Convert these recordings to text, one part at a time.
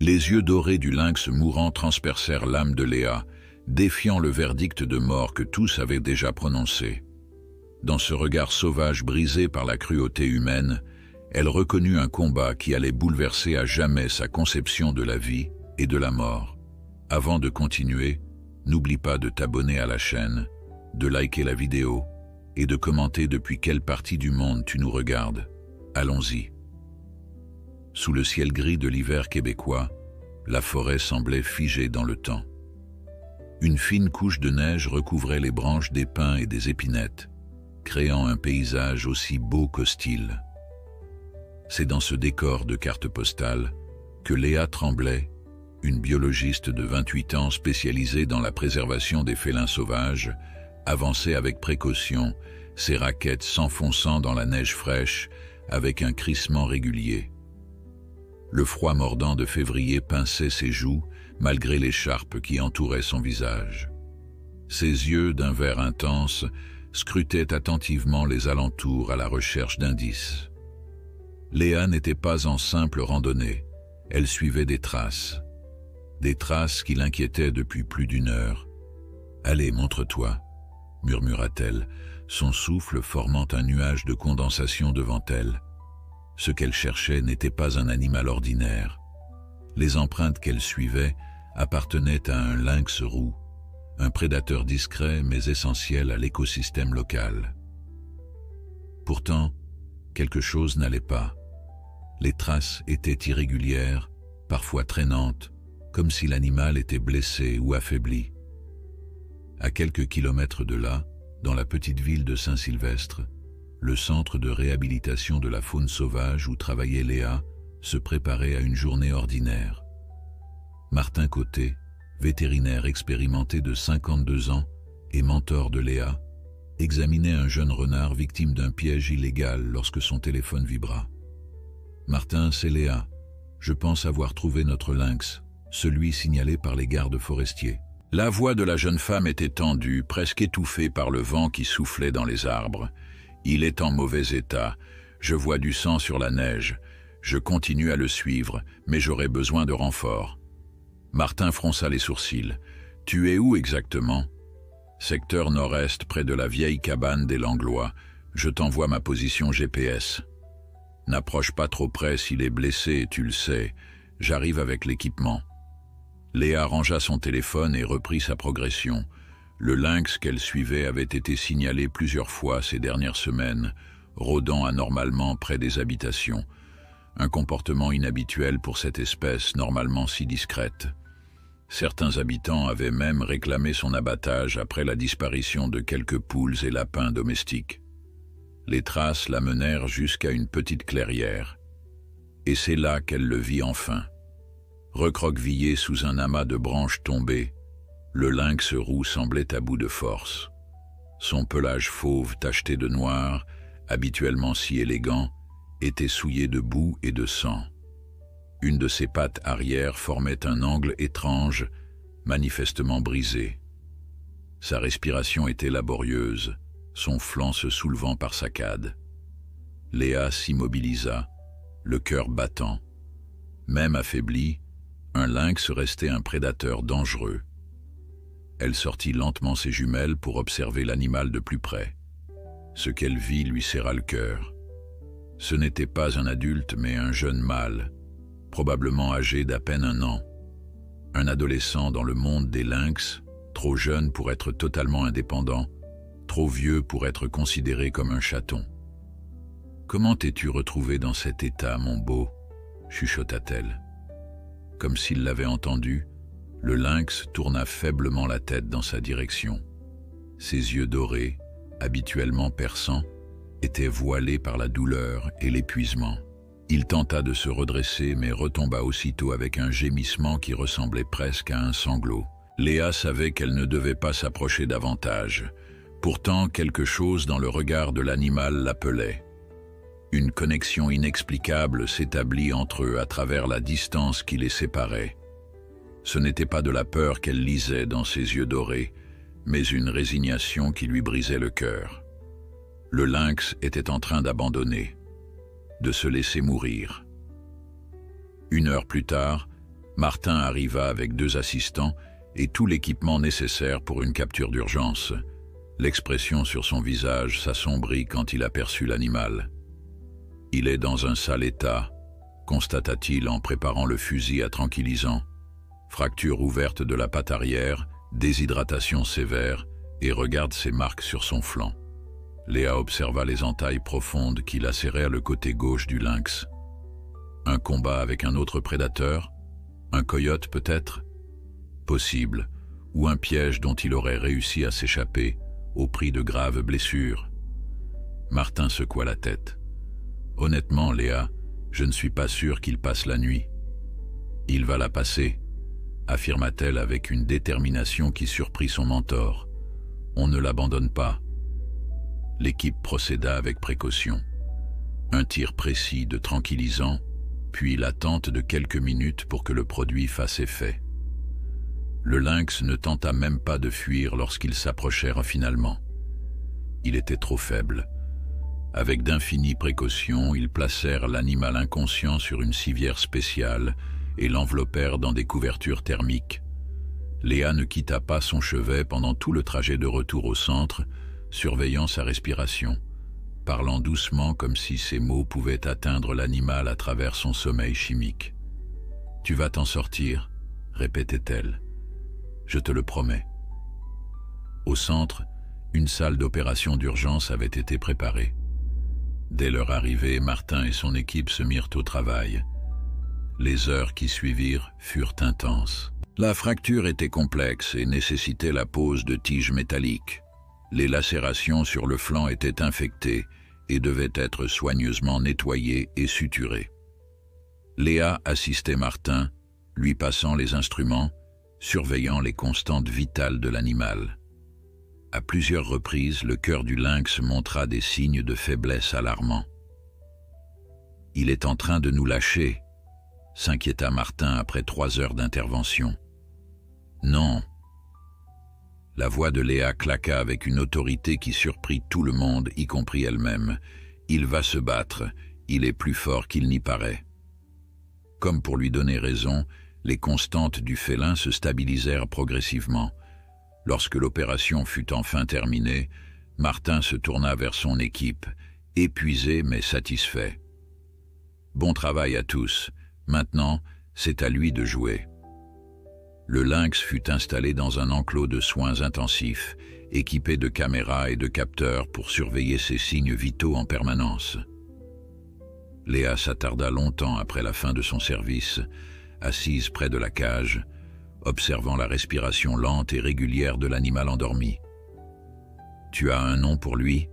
Les yeux dorés du lynx mourant transpercèrent l'âme de Léa, défiant le verdict de mort que tous avaient déjà prononcé. Dans ce regard sauvage brisé par la cruauté humaine, elle reconnut un combat qui allait bouleverser à jamais sa conception de la vie et de la mort. Avant de continuer, n'oublie pas de t'abonner à la chaîne, de liker la vidéo et de commenter depuis quelle partie du monde tu nous regardes. Allons-y. Sous le ciel gris de l'hiver québécois, la forêt semblait figée dans le temps. Une fine couche de neige recouvrait les branches des pins et des épinettes, créant un paysage aussi beau qu'hostile. C'est dans ce décor de carte postale que Léa Tremblay, une biologiste de 28 ans spécialisée dans la préservation des félins sauvages, avançait avec précaution, ses raquettes s'enfonçant dans la neige fraîche avec un crissement régulier. Le froid mordant de février pinçait ses joues malgré l'écharpe qui entourait son visage. Ses yeux d'un vert intense scrutaient attentivement les alentours à la recherche d'indices. Léa n'était pas en simple randonnée, elle suivait des traces qui l'inquiétaient depuis plus d'une heure. « Allez, montre-toi », murmura-t-elle, son souffle formant un nuage de condensation devant elle. Ce qu'elle cherchait n'était pas un animal ordinaire. Les empreintes qu'elle suivait appartenaient à un lynx roux, un prédateur discret mais essentiel à l'écosystème local. Pourtant, quelque chose n'allait pas. Les traces étaient irrégulières, parfois traînantes, comme si l'animal était blessé ou affaibli. À quelques kilomètres de là, dans la petite ville de Saint-Sylvestre, le centre de réhabilitation de la faune sauvage où travaillait Léa se préparait à une journée ordinaire. Martin Côté, vétérinaire expérimenté de 52 ans et mentor de Léa, examinait un jeune renard victime d'un piège illégal lorsque son téléphone vibra. « Martin, c'est Léa. Je pense avoir trouvé notre lynx, celui signalé par les gardes forestiers. » La voix de la jeune femme était tendue, presque étouffée par le vent qui soufflait dans les arbres. « Il est en mauvais état. Je vois du sang sur la neige. Je continue à le suivre, mais j'aurai besoin de renforts. » Martin fronça les sourcils. « Tu es où exactement ?»« Secteur nord-est, près de la vieille cabane des Langlois. Je t'envoie ma position GPS. » « N'approche pas trop près s'il est blessé, tu le sais. J'arrive avec l'équipement. » Léa rangea son téléphone et reprit sa progression. Le lynx qu'elle suivait avait été signalé plusieurs fois ces dernières semaines, rôdant anormalement près des habitations. Un comportement inhabituel pour cette espèce normalement si discrète. Certains habitants avaient même réclamé son abattage après la disparition de quelques poules et lapins domestiques. Les traces la menèrent jusqu'à une petite clairière. Et c'est là qu'elle le vit enfin. Recroquevillé sous un amas de branches tombées, le lynx roux semblait à bout de force. Son pelage fauve tacheté de noir, habituellement si élégant, était souillé de boue et de sang. Une de ses pattes arrière formait un angle étrange, manifestement brisé. Sa respiration était laborieuse, son flanc se soulevant par saccades. Léa s'immobilisa, le cœur battant. Même affaibli, un lynx restait un prédateur dangereux. Elle sortit lentement ses jumelles pour observer l'animal de plus près. Ce qu'elle vit lui serra le cœur. Ce n'était pas un adulte mais un jeune mâle, probablement âgé d'à peine 1 an. Un adolescent dans le monde des lynx, trop jeune pour être totalement indépendant, trop vieux pour être considéré comme un chaton. « Comment t'es-tu retrouvé dans cet état, mon beau ?» chuchota-t-elle. Comme s'il l'avait entendu, le lynx tourna faiblement la tête dans sa direction. Ses yeux dorés, habituellement perçants, étaient voilés par la douleur et l'épuisement. Il tenta de se redresser mais retomba aussitôt avec un gémissement qui ressemblait presque à un sanglot. Léa savait qu'elle ne devait pas s'approcher davantage. Pourtant, quelque chose dans le regard de l'animal l'appelait. Une connexion inexplicable s'établit entre eux à travers la distance qui les séparait. Ce n'était pas de la peur qu'elle lisait dans ses yeux dorés, mais une résignation qui lui brisait le cœur. Le lynx était en train d'abandonner, de se laisser mourir. 1 heure plus tard, Martin arriva avec 2 assistants et tout l'équipement nécessaire pour une capture d'urgence. L'expression sur son visage s'assombrit quand il aperçut l'animal. « Il est dans un sale état », constata-t-il en préparant le fusil à tranquillisant. Fracture ouverte de la patte arrière, déshydratation sévère, et regarde ses marques sur son flanc. Léa observa les entailles profondes qui lacérèrent le côté gauche du lynx. Un combat avec un autre prédateur? Un coyote peut-être? Possible, ou un piège dont il aurait réussi à s'échapper, au prix de graves blessures. Martin secoua la tête. Honnêtement, Léa, je ne suis pas sûr qu'il passe la nuit. Il va la passer, affirma-t-elle avec une détermination qui surprit son mentor. On ne l'abandonne pas. L'équipe procéda avec précaution. Un tir précis de tranquillisant, puis l'attente de quelques minutes pour que le produit fasse effet. Le lynx ne tenta même pas de fuir lorsqu'ils s'approchèrent finalement. Il était trop faible. Avec d'infinies précautions, ils placèrent l'animal inconscient sur une civière spéciale et l'enveloppèrent dans des couvertures thermiques. Léa ne quitta pas son chevet pendant tout le trajet de retour au centre, surveillant sa respiration, parlant doucement comme si ses mots pouvaient atteindre l'animal à travers son sommeil chimique. « Tu vas t'en sortir », répétait-elle. « Je te le promets. » Au centre, une salle d'opération d'urgence avait été préparée. Dès leur arrivée, Martin et son équipe se mirent au travail. Les heures qui suivirent furent intenses. La fracture était complexe et nécessitait la pose de tiges métalliques. Les lacérations sur le flanc étaient infectées et devaient être soigneusement nettoyées et suturées. Léa assistait Martin, lui passant les instruments, surveillant les constantes vitales de l'animal. À plusieurs reprises, le cœur du lynx montra des signes de faiblesse alarmants. « Il est en train de nous lâcher », s'inquiéta Martin après 3 heures d'intervention. « Non. » La voix de Léa claqua avec une autorité qui surprit tout le monde, y compris elle-même. « Il va se battre, il est plus fort qu'il n'y paraît. » Comme pour lui donner raison, les constantes du félin se stabilisèrent progressivement. Lorsque l'opération fut enfin terminée, Martin se tourna vers son équipe, épuisé mais satisfait. « Bon travail à tous. Maintenant, c'est à lui de jouer. » Le lynx fut installé dans un enclos de soins intensifs, équipé de caméras et de capteurs pour surveiller ses signes vitaux en permanence. Léa s'attarda longtemps après la fin de son service, assise près de la cage, observant la respiration lente et régulière de l'animal endormi. « Tu as un nom pour lui ?»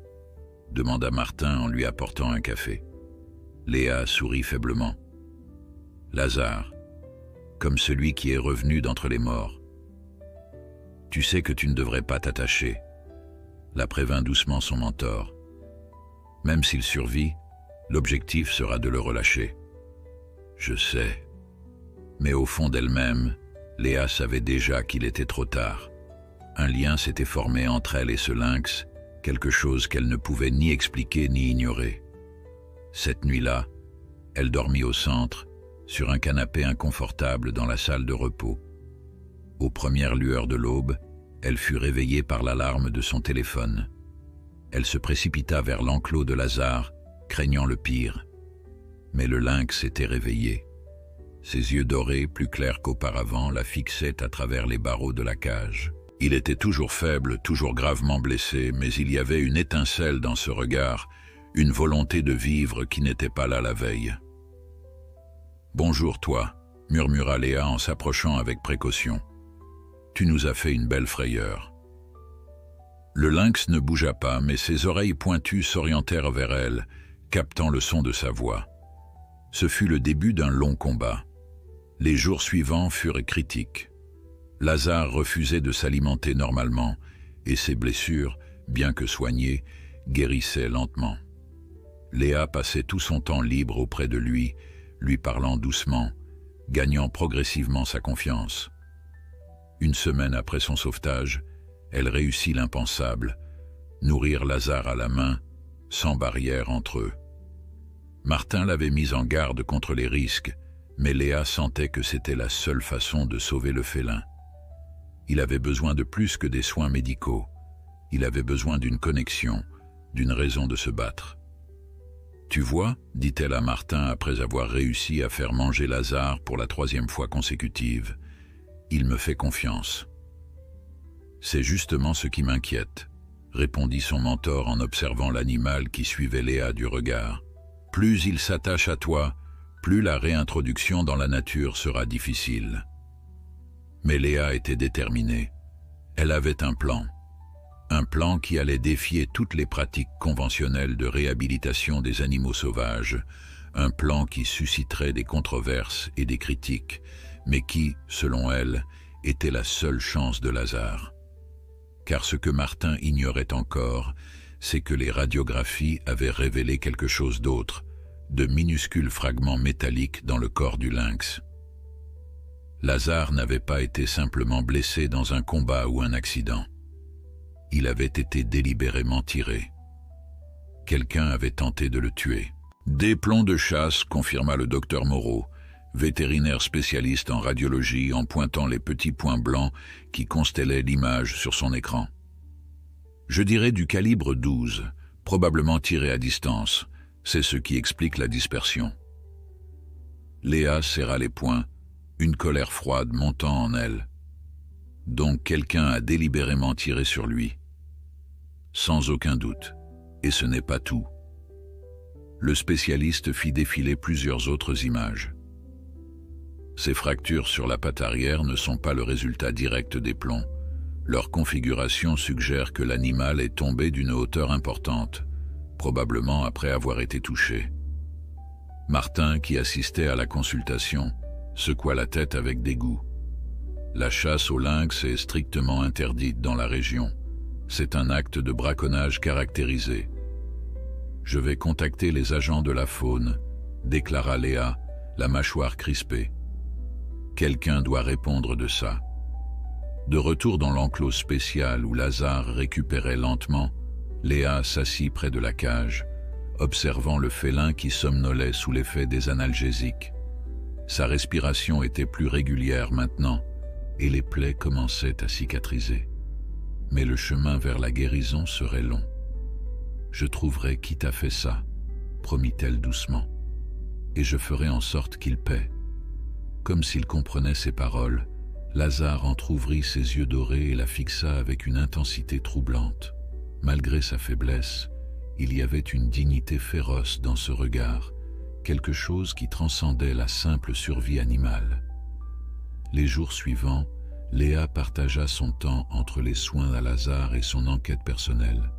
demanda Martin en lui apportant un café. Léa sourit faiblement. « Lazare, comme celui qui est revenu d'entre les morts. Tu sais que tu ne devrais pas t'attacher, » la prévint doucement son mentor. « Même s'il survit, l'objectif sera de le relâcher. » Je sais. Mais au fond d'elle-même, Léa savait déjà qu'il était trop tard. Un lien s'était formé entre elle et ce lynx, quelque chose qu'elle ne pouvait ni expliquer ni ignorer. Cette nuit-là, elle dormit au centre, sur un canapé inconfortable dans la salle de repos. Aux premières lueurs de l'aube, elle fut réveillée par l'alarme de son téléphone. Elle se précipita vers l'enclos de Lazare, craignant le pire. Mais le lynx s'était réveillé. Ses yeux dorés, plus clairs qu'auparavant, la fixaient à travers les barreaux de la cage. Il était toujours faible, toujours gravement blessé, mais il y avait une étincelle dans ce regard, une volonté de vivre qui n'était pas là la veille. « Bonjour toi », murmura Léa en s'approchant avec précaution. « Tu nous as fait une belle frayeur. » Le lynx ne bougea pas, mais ses oreilles pointues s'orientèrent vers elle, captant le son de sa voix. Ce fut le début d'un long combat. Les jours suivants furent critiques. Lazare refusait de s'alimenter normalement, et ses blessures, bien que soignées, guérissaient lentement. Léa passait tout son temps libre auprès de lui, lui parlant doucement, gagnant progressivement sa confiance. Une semaine après son sauvetage, elle réussit l'impensable, nourrir Lazare à la main, sans barrière entre eux. Martin l'avait mise en garde contre les risques, Mais Léa sentait que c'était la seule façon de sauver le félin. Il avait besoin de plus que des soins médicaux. Il avait besoin d'une connexion, d'une raison de se battre. « Tu vois, dit-elle à Martin après avoir réussi à faire manger Lazare pour la 3e fois consécutive, il me fait confiance. »« C'est justement ce qui m'inquiète, » répondit son mentor en observant l'animal qui suivait Léa du regard. « Plus il s'attache à toi, plus la réintroduction dans la nature sera difficile. » Mais Léa était déterminée. Elle avait un plan. Un plan qui allait défier toutes les pratiques conventionnelles de réhabilitation des animaux sauvages, un plan qui susciterait des controverses et des critiques, mais qui, selon elle, était la seule chance de Lazare. Car ce que Martin ignorait encore, c'est que les radiographies avaient révélé quelque chose d'autre, de minuscules fragments métalliques dans le corps du lynx. Lazare n'avait pas été simplement blessé dans un combat ou un accident. Il avait été délibérément tiré. Quelqu'un avait tenté de le tuer. Des plombs de chasse, confirma le docteur Moreau, vétérinaire spécialiste en radiologie, en pointant les petits points blancs qui constellaient l'image sur son écran. Je dirais du calibre 12, probablement tiré à distance. C'est ce qui explique la dispersion. Léa serra les poings, une colère froide montant en elle. Donc quelqu'un a délibérément tiré sur lui. Sans aucun doute. Et ce n'est pas tout. Le spécialiste fit défiler plusieurs autres images. Ces fractures sur la patte arrière ne sont pas le résultat direct des plombs. Leur configuration suggère que l'animal est tombé d'une hauteur importante, probablement après avoir été touché. Martin, qui assistait à la consultation, secoua la tête avec dégoût. La chasse au lynx est strictement interdite dans la région. C'est un acte de braconnage caractérisé. Je vais contacter les agents de la faune, déclara Léa, la mâchoire crispée. Quelqu'un doit répondre de ça. De retour dans l'enclos spécial où Lazare récupérait lentement, Léa s'assit près de la cage, observant le félin qui somnolait sous l'effet des analgésiques. Sa respiration était plus régulière maintenant, et les plaies commençaient à cicatriser. Mais le chemin vers la guérison serait long. « Je trouverai qui t'a fait ça », promit-elle doucement, « et je ferai en sorte qu'il paie. » Comme s'il comprenait ses paroles, Lazare entr'ouvrit ses yeux dorés et la fixa avec une intensité troublante. Malgré sa faiblesse, il y avait une dignité féroce dans ce regard, quelque chose qui transcendait la simple survie animale. Les jours suivants, Léa partagea son temps entre les soins à Lazare et son enquête personnelle.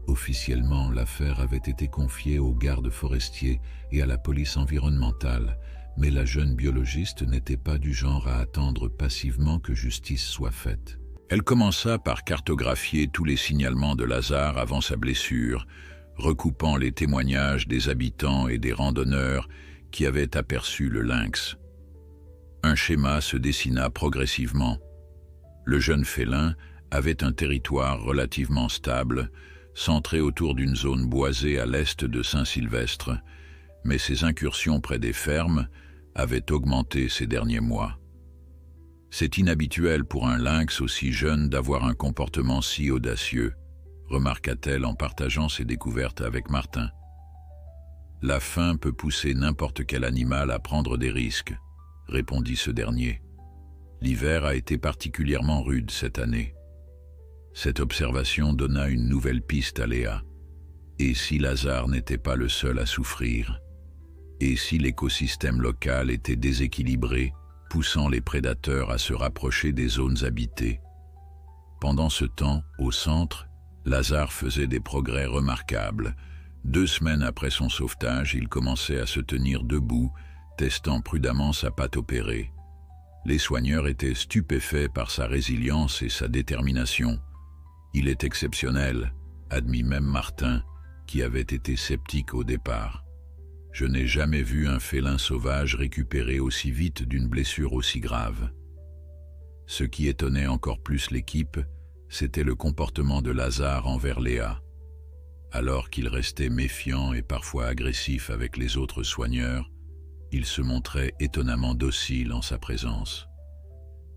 Officiellement, l'affaire avait été confiée aux gardes forestiers et à la police environnementale, mais la jeune biologiste n'était pas du genre à attendre passivement que justice soit faite. Elle commença par cartographier tous les signalements de Lazare avant sa blessure, recoupant les témoignages des habitants et des randonneurs qui avaient aperçu le lynx. Un schéma se dessina progressivement. Le jeune félin avait un territoire relativement stable, centré autour d'une zone boisée à l'est de Saint-Sylvestre, mais ses incursions près des fermes avaient augmenté ces derniers mois. C'est inhabituel pour un lynx aussi jeune d'avoir un comportement si audacieux, remarqua-t-elle en partageant ses découvertes avec Martin. La faim peut pousser n'importe quel animal à prendre des risques, répondit ce dernier. L'hiver a été particulièrement rude cette année. Cette observation donna une nouvelle piste à Léa. Et si Lazare n'était pas le seul à souffrir? Et si l'écosystème local était déséquilibré, poussant les prédateurs à se rapprocher des zones habitées? Pendant ce temps, au centre, Lazare faisait des progrès remarquables. 2 semaines après son sauvetage, il commençait à se tenir debout, testant prudemment sa patte opérée. Les soigneurs étaient stupéfaits par sa résilience et sa détermination. Il est exceptionnel, admit même Martin, qui avait été sceptique au départ. Je n'ai jamais vu un félin sauvage récupérer aussi vite d'une blessure aussi grave. Ce qui étonnait encore plus l'équipe, c'était le comportement de Lazare envers Léa. Alors qu'il restait méfiant et parfois agressif avec les autres soigneurs, Il se montrait étonnamment docile en sa présence.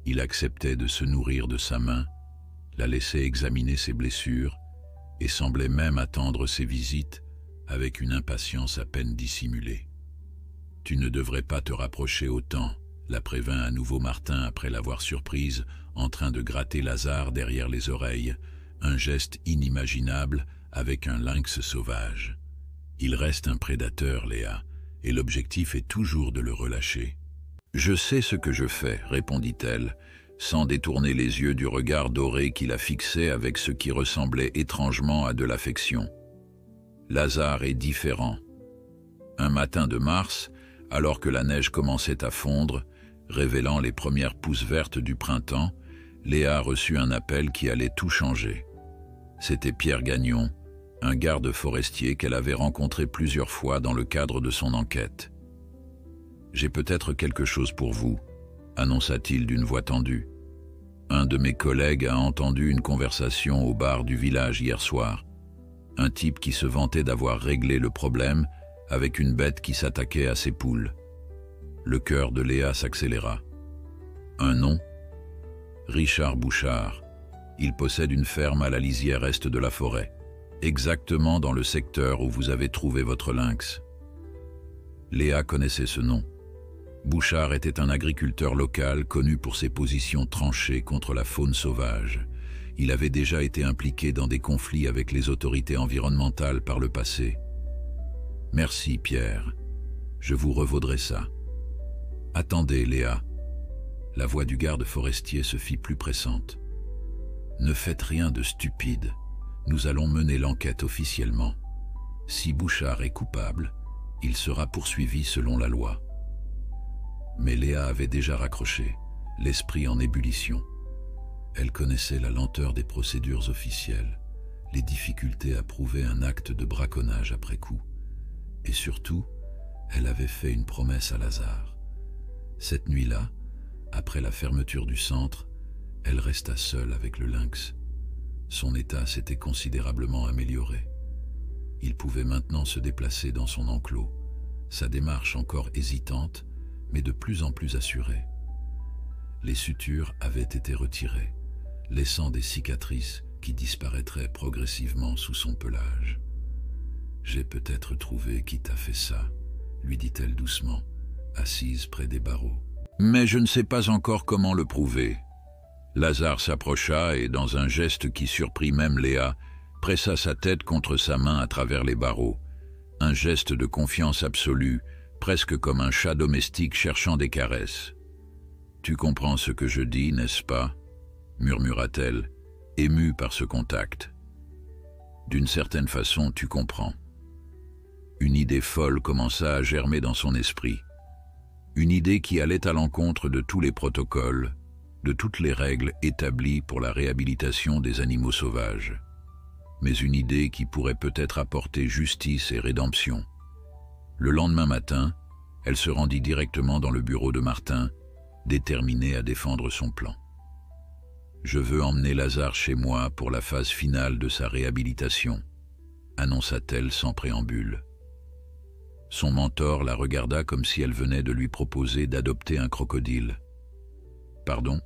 Il acceptait de se nourrir de sa main, la laissait examiner ses blessures et semblait même attendre ses visites avec une impatience à peine dissimulée. « Tu ne devrais pas te rapprocher autant », la prévint à nouveau Martin après l'avoir surprise en train de gratter Lazare derrière les oreilles, un geste inimaginable avec un lynx sauvage. « Il reste un prédateur, Léa, et l'objectif est toujours de le relâcher. »« Je sais ce que je fais, » répondit-elle, sans détourner les yeux du regard doré qui la fixait avec ce qui ressemblait étrangement à de l'affection. Lazare est différent. Un matin de mars, alors que la neige commençait à fondre, révélant les premières pousses vertes du printemps, Léa reçut un appel qui allait tout changer. C'était Pierre Gagnon, un garde forestier qu'elle avait rencontré plusieurs fois dans le cadre de son enquête. « J'ai peut-être quelque chose pour vous », annonça-t-il d'une voix tendue. « Un de mes collègues a entendu une conversation au bar du village hier soir. Un type qui se vantait d'avoir réglé le problème avec une bête qui s'attaquait à ses poules. » Le cœur de Léa s'accéléra. « Un nom ? Richard Bouchard. Il possède une ferme à la lisière est de la forêt, exactement dans le secteur où vous avez trouvé votre lynx. » Léa connaissait ce nom. Bouchard était un agriculteur local connu pour ses positions tranchées contre la faune sauvage. Il avait déjà été impliqué dans des conflits avec les autorités environnementales par le passé. « Merci, Pierre. Je vous revaudrai ça. »« Attendez, Léa. » La voix du garde forestier se fit plus pressante. « Ne faites rien de stupide. Nous allons mener l'enquête officiellement. Si Bouchard est coupable, il sera poursuivi selon la loi. » Mais Léa avait déjà raccroché, l'esprit en ébullition. Elle connaissait la lenteur des procédures officielles, les difficultés à prouver un acte de braconnage après coup. Et surtout, elle avait fait une promesse à Lazare. Cette nuit-là, après la fermeture du centre, elle resta seule avec le lynx. Son état s'était considérablement amélioré. Il pouvait maintenant se déplacer dans son enclos, sa démarche encore hésitante, mais de plus en plus assurée. Les sutures avaient été retirées, laissant des cicatrices qui disparaîtraient progressivement sous son pelage. « J'ai peut-être trouvé qui t'a fait ça », lui dit-elle doucement, assise près des barreaux. « Mais je ne sais pas encore comment le prouver. » Lazare s'approcha et, dans un geste qui surprit même Léa, pressa sa tête contre sa main à travers les barreaux. Un geste de confiance absolue, presque comme un chat domestique cherchant des caresses. « Tu comprends ce que je dis, n'est-ce pas ?» murmura-t-elle, émue par ce contact. « D'une certaine façon, tu comprends. » Une idée folle commença à germer dans son esprit. Une idée qui allait à l'encontre de tous les protocoles, de toutes les règles établies pour la réhabilitation des animaux sauvages. Mais une idée qui pourrait peut-être apporter justice et rédemption. Le lendemain matin, elle se rendit directement dans le bureau de Martin, déterminée à défendre son plan. « Je veux emmener Lazare chez moi pour la phase finale de sa réhabilitation », annonça-t-elle sans préambule. Son mentor la regarda comme si elle venait de lui proposer d'adopter un crocodile. « Pardon ?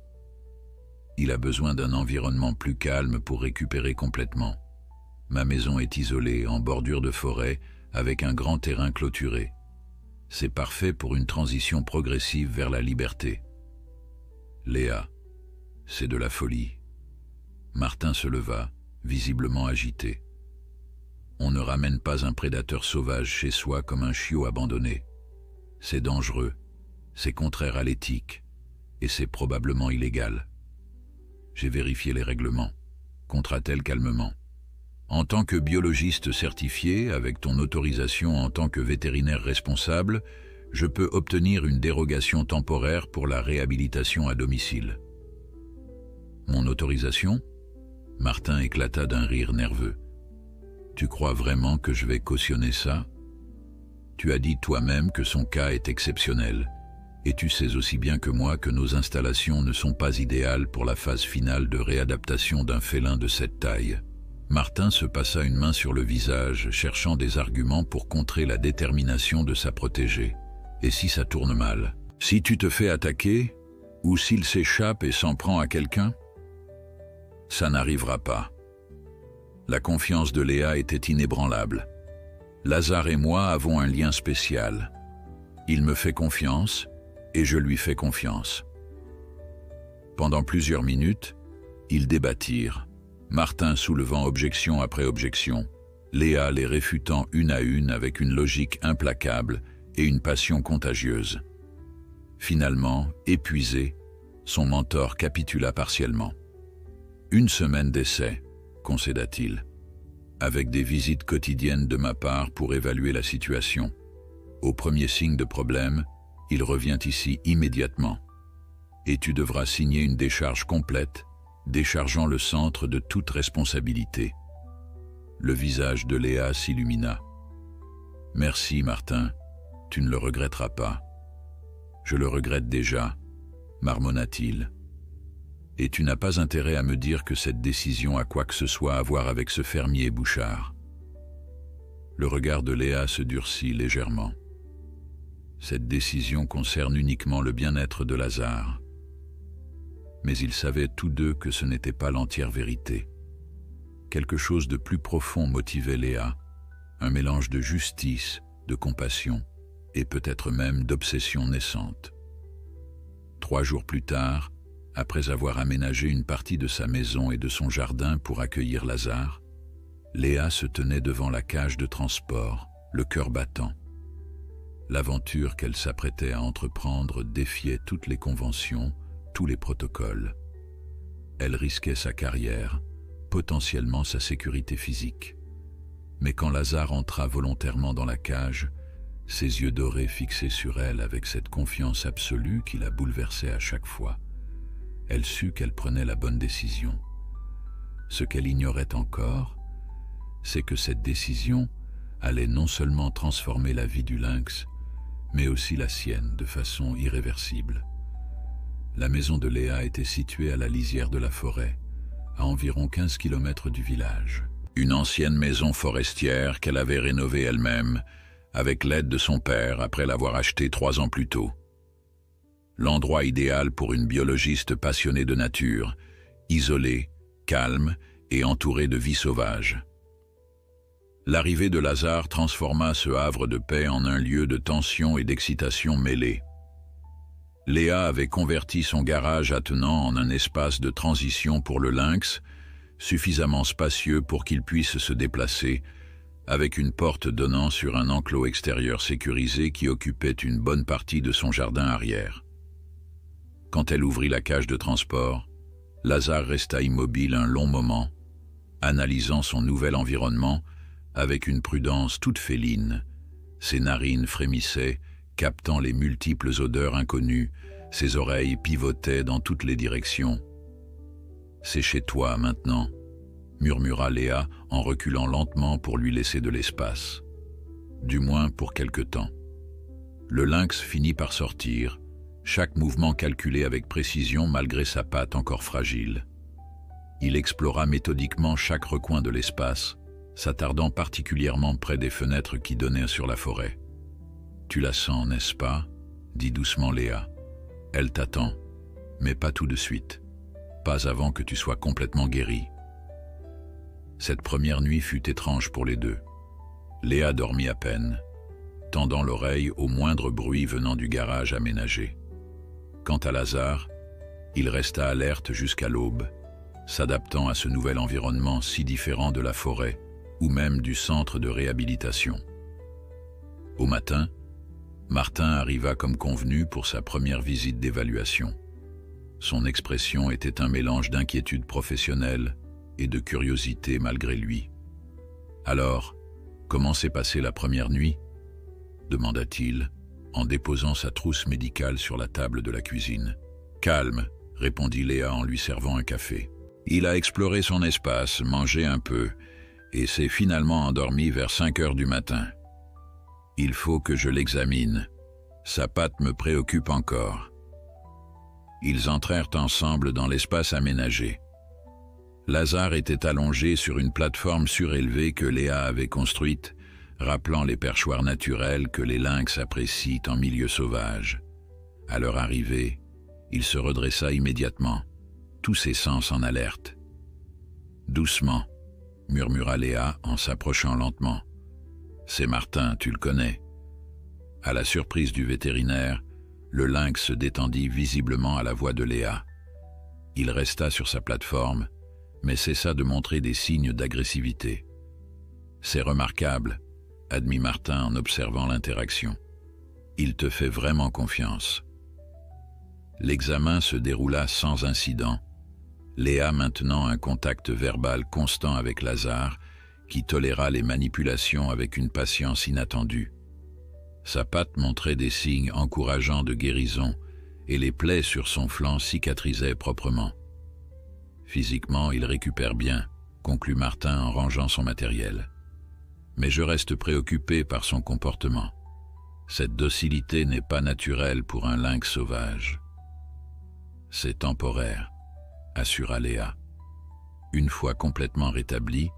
Il a besoin d'un environnement plus calme pour récupérer complètement. Ma maison est isolée, en bordure de forêt, avec un grand terrain clôturé. C'est parfait pour une transition progressive vers la liberté. » Léa, c'est de la folie. Martin se leva, visiblement agité. On ne ramène pas un prédateur sauvage chez soi comme un chiot abandonné. C'est dangereux, c'est contraire à l'éthique, et c'est probablement illégal. J'ai vérifié les règlements, contra-t-elle calmement. En tant que biologiste certifié, avec ton autorisation en tant que vétérinaire responsable, je peux obtenir une dérogation temporaire pour la réhabilitation à domicile. Mon autorisation ? Martin éclata d'un rire nerveux. Tu crois vraiment que je vais cautionner ça ? Tu as dit toi-même que son cas est exceptionnel, et tu sais aussi bien que moi que nos installations ne sont pas idéales pour la phase finale de réadaptation d'un félin de cette taille. Martin se passa une main sur le visage, cherchant des arguments pour contrer la détermination de sa protégée. Et si ça tourne mal? Si tu te fais attaquer? Ou s'il s'échappe et s'en prend à quelqu'un? Ça n'arrivera pas. La confiance de Léa était inébranlable. Lazare et moi avons un lien spécial. Il me fait confiance et je lui fais confiance. Pendant plusieurs minutes, ils débattirent, Martin soulevant objection après objection, Léa les réfutant une à une avec une logique implacable et une passion contagieuse. Finalement, épuisé, son mentor capitula partiellement. 1 semaine d'essai, concéda-t-il, avec des visites quotidiennes de ma part pour évaluer la situation. Au premier signe de problème, il revient ici immédiatement. Et tu devras signer une décharge complète, déchargeant le centre de toute responsabilité. Le visage de Léa s'illumina. « Merci, Martin, tu ne le regretteras pas. »« Je le regrette déjà, » marmonna-t-il. « Et tu n'as pas intérêt à me dire que cette décision a quoi que ce soit à voir avec ce fermier Bouchard. » Le regard de Léa se durcit légèrement. Cette décision concerne uniquement le bien-être de Lazare. Mais ils savaient tous deux que ce n'était pas l'entière vérité. Quelque chose de plus profond motivait Léa, un mélange de justice, de compassion et peut-être même d'obsession naissante. 3 jours plus tard, après avoir aménagé une partie de sa maison et de son jardin pour accueillir Lazare, Léa se tenait devant la cage de transport, le cœur battant. L'aventure qu'elle s'apprêtait à entreprendre défiait toutes les conventions, tous les protocoles. Elle risquait sa carrière, potentiellement sa sécurité physique. Mais quand Lazare entra volontairement dans la cage, ses yeux dorés fixés sur elle avec cette confiance absolue qui la bouleversait à chaque fois, elle sut qu'elle prenait la bonne décision. Ce qu'elle ignorait encore, c'est que cette décision allait non seulement transformer la vie du lynx, mais aussi la sienne de façon irréversible. La maison de Léa était située à la lisière de la forêt, à environ 15 km du village. Une ancienne maison forestière qu'elle avait rénovée elle-même, avec l'aide de son père après l'avoir achetée 3 ans plus tôt. L'endroit idéal pour une biologiste passionnée de nature, isolée, calme et entourée de vie sauvage. L'arrivée de Lazare transforma ce havre de paix en un lieu de tension et d'excitation mêlée. Léa avait converti son garage attenant en un espace de transition pour le lynx, suffisamment spacieux pour qu'il puisse se déplacer, avec une porte donnant sur un enclos extérieur sécurisé qui occupait une bonne partie de son jardin arrière. Quand elle ouvrit la cage de transport, Lazare resta immobile un long moment, analysant son nouvel environnement avec une prudence toute féline. Ses narines frémissaient, captant les multiples odeurs inconnues, ses oreilles pivotaient dans toutes les directions. « C'est chez toi maintenant », murmura Léa en reculant lentement pour lui laisser de l'espace. Du moins pour quelque temps. Le lynx finit par sortir, chaque mouvement calculé avec précision malgré sa patte encore fragile. Il explora méthodiquement chaque recoin de l'espace, s'attardant particulièrement près des fenêtres qui donnaient sur la forêt. « Tu la sens, n'est-ce pas ?» dit doucement Léa. « Elle t'attend, mais pas tout de suite. Pas avant que tu sois complètement guéri. » Cette première nuit fut étrange pour les deux. Léa dormit à peine, tendant l'oreille au moindre bruit venant du garage aménagé. Quant à Lazare, il resta alerte jusqu'à l'aube, s'adaptant à ce nouvel environnement si différent de la forêt ou même du centre de réhabilitation. Au matin, Martin arriva comme convenu pour sa première visite d'évaluation. Son expression était un mélange d'inquiétude professionnelle et de curiosité malgré lui. « Alors, comment s'est passée la première nuit ?» demanda-t-il, en déposant sa trousse médicale sur la table de la cuisine. « Calme », répondit Léa en lui servant un café. « Il a exploré son espace, mangé un peu, et s'est finalement endormi vers 5 heures du matin. Il faut que je l'examine. Sa patte me préoccupe encore. » Ils entrèrent ensemble dans l'espace aménagé. Lazare était allongé sur une plateforme surélevée que Léa avait construite, rappelant les perchoirs naturels que les lynx apprécient en milieu sauvage. À leur arrivée, il se redressa immédiatement, tous ses sens en alerte. « Doucement », murmura Léa en s'approchant lentement. « C'est Martin, tu le connais. » À la surprise du vétérinaire, le lynx se détendit visiblement à la voix de Léa. Il resta sur sa plateforme, mais cessa de montrer des signes d'agressivité. « C'est remarquable », admit Martin en observant l'interaction. « Il te fait vraiment confiance. » L'examen se déroula sans incident. Léa maintenant un contact verbal constant avec Lazare, qui toléra les manipulations avec une patience inattendue. Sa patte montrait des signes encourageants de guérison et les plaies sur son flanc cicatrisaient proprement. Physiquement, il récupère bien, conclut Martin en rangeant son matériel. Mais je reste préoccupé par son comportement. Cette docilité n'est pas naturelle pour un lynx sauvage. C'est temporaire, assura Léa. Une fois complètement rétabli,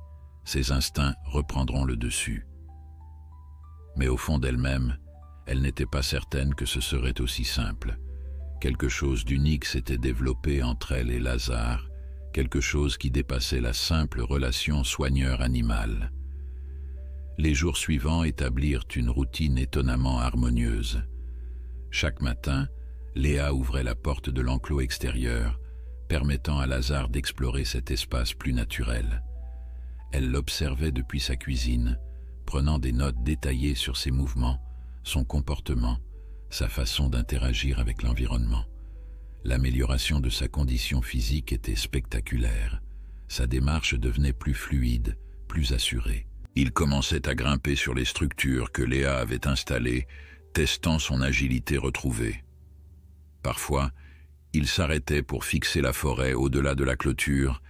ses instincts reprendront le dessus. Mais au fond d'elle-même, elle n'était pas certaine que ce serait aussi simple. Quelque chose d'unique s'était développé entre elle et Lazare, quelque chose qui dépassait la simple relation soigneur-animal. Les jours suivants établirent une routine étonnamment harmonieuse. Chaque matin, Léa ouvrait la porte de l'enclos extérieur, permettant à Lazare d'explorer cet espace plus naturel. Elle l'observait depuis sa cuisine, prenant des notes détaillées sur ses mouvements, son comportement, sa façon d'interagir avec l'environnement. L'amélioration de sa condition physique était spectaculaire. Sa démarche devenait plus fluide, plus assurée. Il commençait à grimper sur les structures que Léa avait installées, testant son agilité retrouvée. Parfois, il s'arrêtait pour fixer la forêt au-delà de la clôture,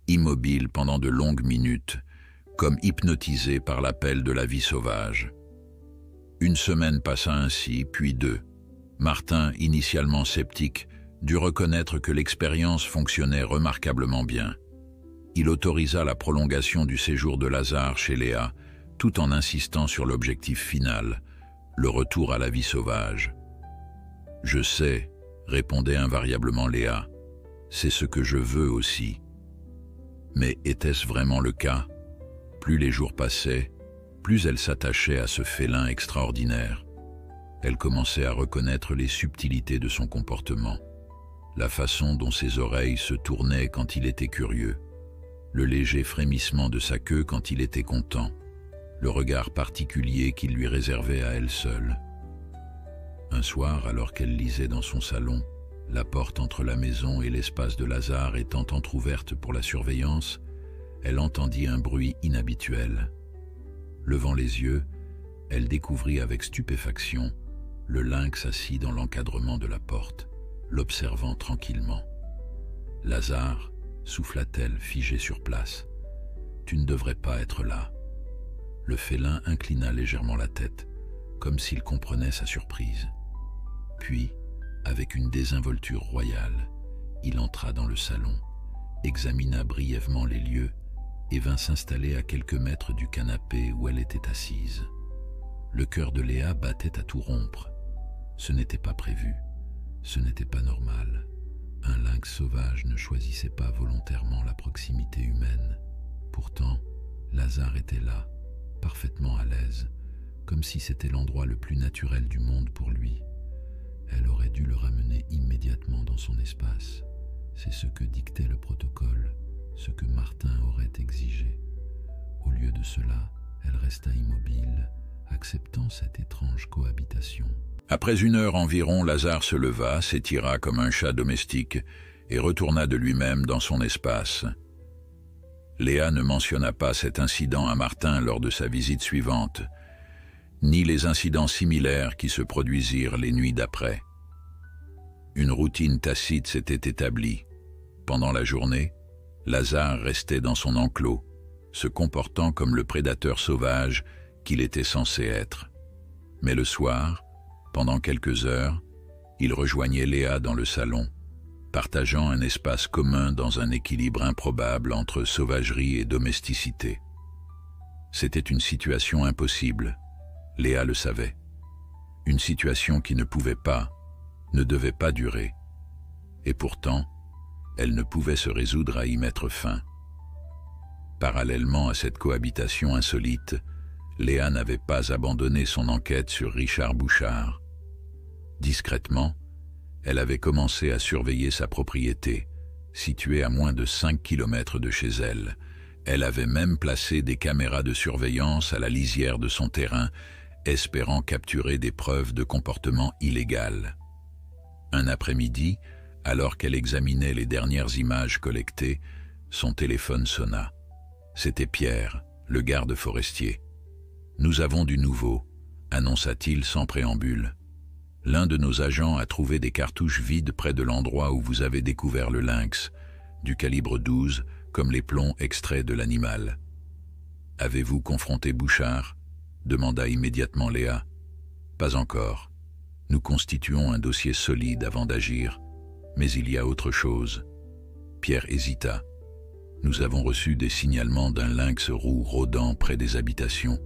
immobile pendant de longues minutes, comme hypnotisé par l'appel de la vie sauvage. Une semaine passa ainsi, puis deux. Martin, initialement sceptique, dut reconnaître que l'expérience fonctionnait remarquablement bien. Il autorisa la prolongation du séjour de Lazare chez Léa, tout en insistant sur l'objectif final, le retour à la vie sauvage. « Je sais », répondait invariablement Léa, « c'est ce que je veux aussi. » Mais était-ce vraiment le cas? Plus les jours passaient, plus elle s'attachait à ce félin extraordinaire. Elle commençait à reconnaître les subtilités de son comportement, la façon dont ses oreilles se tournaient quand il était curieux, le léger frémissement de sa queue quand il était content, le regard particulier qu'il lui réservait à elle seule. Un soir, alors qu'elle lisait dans son salon, la porte entre la maison et l'espace de Lazare étant entr'ouverte pour la surveillance, elle entendit un bruit inhabituel. Levant les yeux, elle découvrit avec stupéfaction le lynx assis dans l'encadrement de la porte, l'observant tranquillement. « Lazare », souffla-t-elle, figée sur place, « tu ne devrais pas être là. » Le félin inclina légèrement la tête, comme s'il comprenait sa surprise. Puis, avec une désinvolture royale, il entra dans le salon, examina brièvement les lieux et vint s'installer à quelques mètres du canapé où elle était assise. Le cœur de Léa battait à tout rompre. Ce n'était pas prévu, ce n'était pas normal. Un lynx sauvage ne choisissait pas volontairement la proximité humaine. Pourtant, Lazare était là, parfaitement à l'aise, comme si c'était l'endroit le plus naturel du monde pour lui. Elle aurait dû le ramener immédiatement dans son espace. C'est ce que dictait le protocole, ce que Martin aurait exigé. Au lieu de cela, elle resta immobile, acceptant cette étrange cohabitation. Après 1 heure environ, Lazare se leva, s'étira comme un chat domestique et retourna de lui-même dans son espace. Léa ne mentionna pas cet incident à Martin lors de sa visite suivante, ni les incidents similaires qui se produisirent les nuits d'après. Une routine tacite s'était établie. Pendant la journée, Lazare restait dans son enclos, se comportant comme le prédateur sauvage qu'il était censé être. Mais le soir, pendant quelques heures, il rejoignait Léa dans le salon, partageant un espace commun dans un équilibre improbable entre sauvagerie et domesticité. C'était une situation impossible. Léa le savait. Une situation qui ne pouvait pas, ne devait pas durer. Et pourtant, elle ne pouvait se résoudre à y mettre fin. Parallèlement à cette cohabitation insolite, Léa n'avait pas abandonné son enquête sur Richard Bouchard. Discrètement, elle avait commencé à surveiller sa propriété, située à moins de 5 kilomètres de chez elle. Elle avait même placé des caméras de surveillance à la lisière de son terrain, espérant capturer des preuves de comportement illégal. Un après-midi, alors qu'elle examinait les dernières images collectées, son téléphone sonna. C'était Pierre, le garde forestier. « Nous avons du nouveau », annonça-t-il sans préambule. « L'un de nos agents a trouvé des cartouches vides près de l'endroit où vous avez découvert le lynx, du calibre 12, comme les plombs extraits de l'animal. »« Avez-vous confronté Bouchard ?» demanda immédiatement Léa. « Pas encore. Nous constituons un dossier solide avant d'agir, mais il y a autre chose. » Pierre hésita. « Nous avons reçu des signalements d'un lynx roux rôdant près des habitations,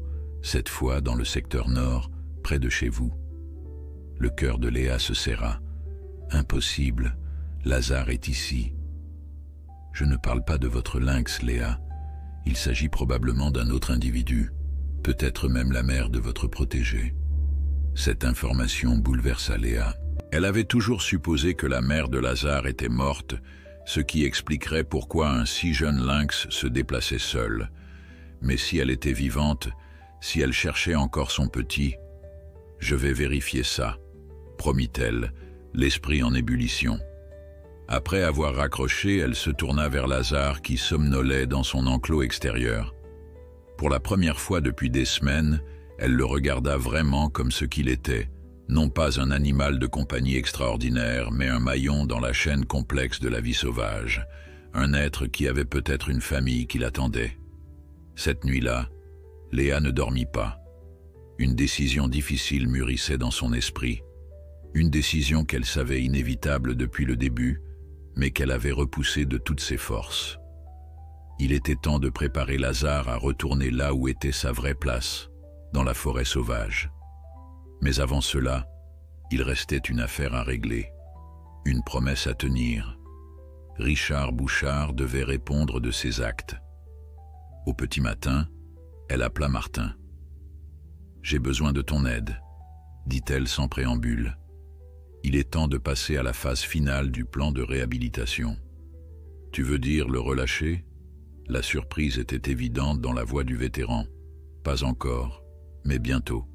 cette fois dans le secteur nord, près de chez vous. » Le cœur de Léa se serra. « Impossible, Lazare est ici. »« Je ne parle pas de votre lynx, Léa. Il s'agit probablement d'un autre individu, peut-être même la mère de votre protégé. » Cette information bouleversa Léa. Elle avait toujours supposé que la mère de Lazare était morte, ce qui expliquerait pourquoi un si jeune lynx se déplaçait seul. Mais si elle était vivante, si elle cherchait encore son petit, « Je vais vérifier ça », promit-elle, l'esprit en ébullition. Après avoir raccroché, elle se tourna vers Lazare qui somnolait dans son enclos extérieur. Pour la première fois depuis des semaines, elle le regarda vraiment comme ce qu'il était, non pas un animal de compagnie extraordinaire, mais un maillon dans la chaîne complexe de la vie sauvage, un être qui avait peut-être une famille qui l'attendait. Cette nuit-là, Léa ne dormit pas. Une décision difficile mûrissait dans son esprit, une décision qu'elle savait inévitable depuis le début, mais qu'elle avait repoussée de toutes ses forces. Il était temps de préparer Lazare à retourner là où était sa vraie place, dans la forêt sauvage. Mais avant cela, il restait une affaire à régler, une promesse à tenir. Richard Bouchard devait répondre de ses actes. Au petit matin, elle appela Martin. « J'ai besoin de ton aide », dit-elle sans préambule. « Il est temps de passer à la phase finale du plan de réhabilitation. »« Tu veux dire le relâcher ?» La surprise était évidente dans la voix du vétéran. « Pas encore, mais bientôt. »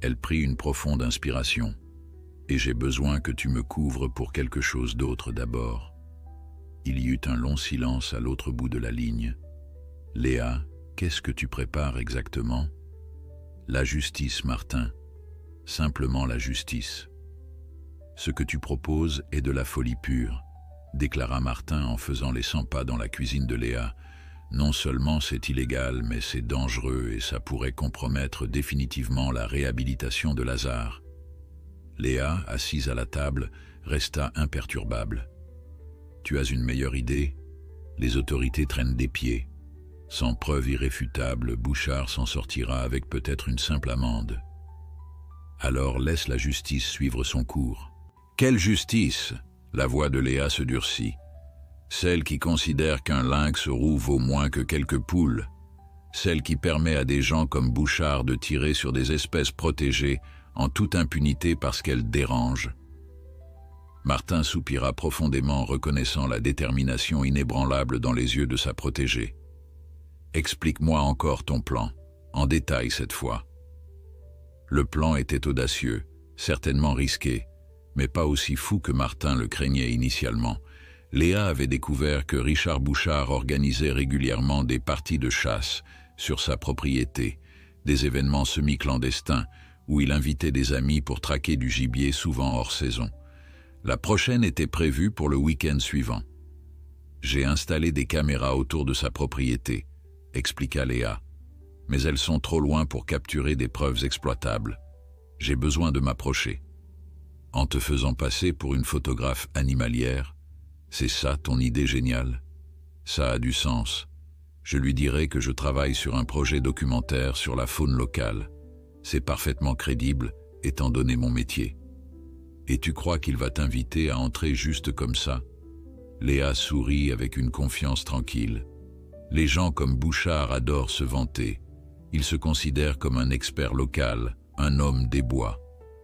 Elle prit une profonde inspiration. « Et j'ai besoin que tu me couvres pour quelque chose d'autre d'abord. » Il y eut un long silence à l'autre bout de la ligne. « Léa, qu'est-ce que tu prépares exactement ?»« La justice, Martin. Simplement la justice. »« Ce que tu proposes est de la folie pure, » déclara Martin en faisant les 100 pas dans la cuisine de Léa. « Non seulement c'est illégal, mais c'est dangereux et ça pourrait compromettre définitivement la réhabilitation de Lazare. » Léa, assise à la table, resta imperturbable. « Tu as une meilleure idée ? Les autorités traînent des pieds. Sans preuve irréfutable, Bouchard s'en sortira avec peut-être une simple amende. Alors laisse la justice suivre son cours. »« Quelle justice ?» La voix de Léa se durcit. « Celle qui considère qu'un lynx roux vaut moins que quelques poules. Celle qui permet à des gens comme Bouchard de tirer sur des espèces protégées en toute impunité parce qu'elles dérangent. » Martin soupira profondément, reconnaissant la détermination inébranlable dans les yeux de sa protégée. « Explique-moi encore ton plan, en détail cette fois. » Le plan était audacieux, certainement risqué, mais pas aussi fou que Martin le craignait initialement. Léa avait découvert que Richard Bouchard organisait régulièrement des parties de chasse sur sa propriété, des événements semi-clandestins où il invitait des amis pour traquer du gibier souvent hors saison. La prochaine était prévue pour le week-end suivant. « J'ai installé des caméras autour de sa propriété », expliqua Léa, « mais elles sont trop loin pour capturer des preuves exploitables. J'ai besoin de m'approcher. » En te faisant passer pour une photographe animalière, c'est ça ton idée géniale? Ça a du sens. Je lui dirai que je travaille sur un projet documentaire sur la faune locale. C'est parfaitement crédible, étant donné mon métier. Et tu crois qu'il va t'inviter à entrer juste comme ça? Léa sourit avec une confiance tranquille. Les gens comme Bouchard adorent se vanter. Il se considère comme un expert local, un homme des bois.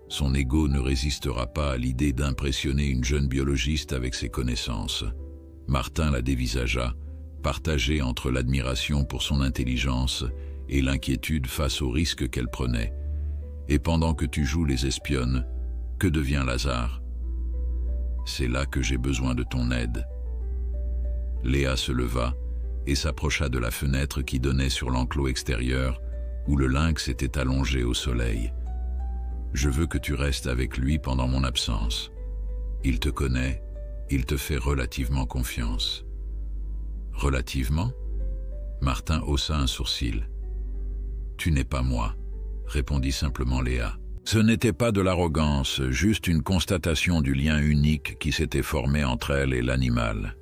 Son ego ne résistera pas à l'idée d'impressionner une jeune biologiste avec ses connaissances. Martin la dévisagea, partagé entre l'admiration pour son intelligence et l'inquiétude face aux risques qu'elle prenait. Et pendant que tu joues les espionnes, que devient Lazare? C'est là que j'ai besoin de ton aide. Léa se leva et s'approcha de la fenêtre qui donnait sur l'enclos extérieur où le lynx était allongé au soleil. Je veux que tu restes avec lui pendant mon absence. Il te connaît, il te fait relativement confiance. Relativement? Martin haussa un sourcil. Tu n'es pas moi, répondit simplement Léa. Ce n'était pas de l'arrogance, juste une constatation du lien unique qui s'était formé entre elle et l'animal.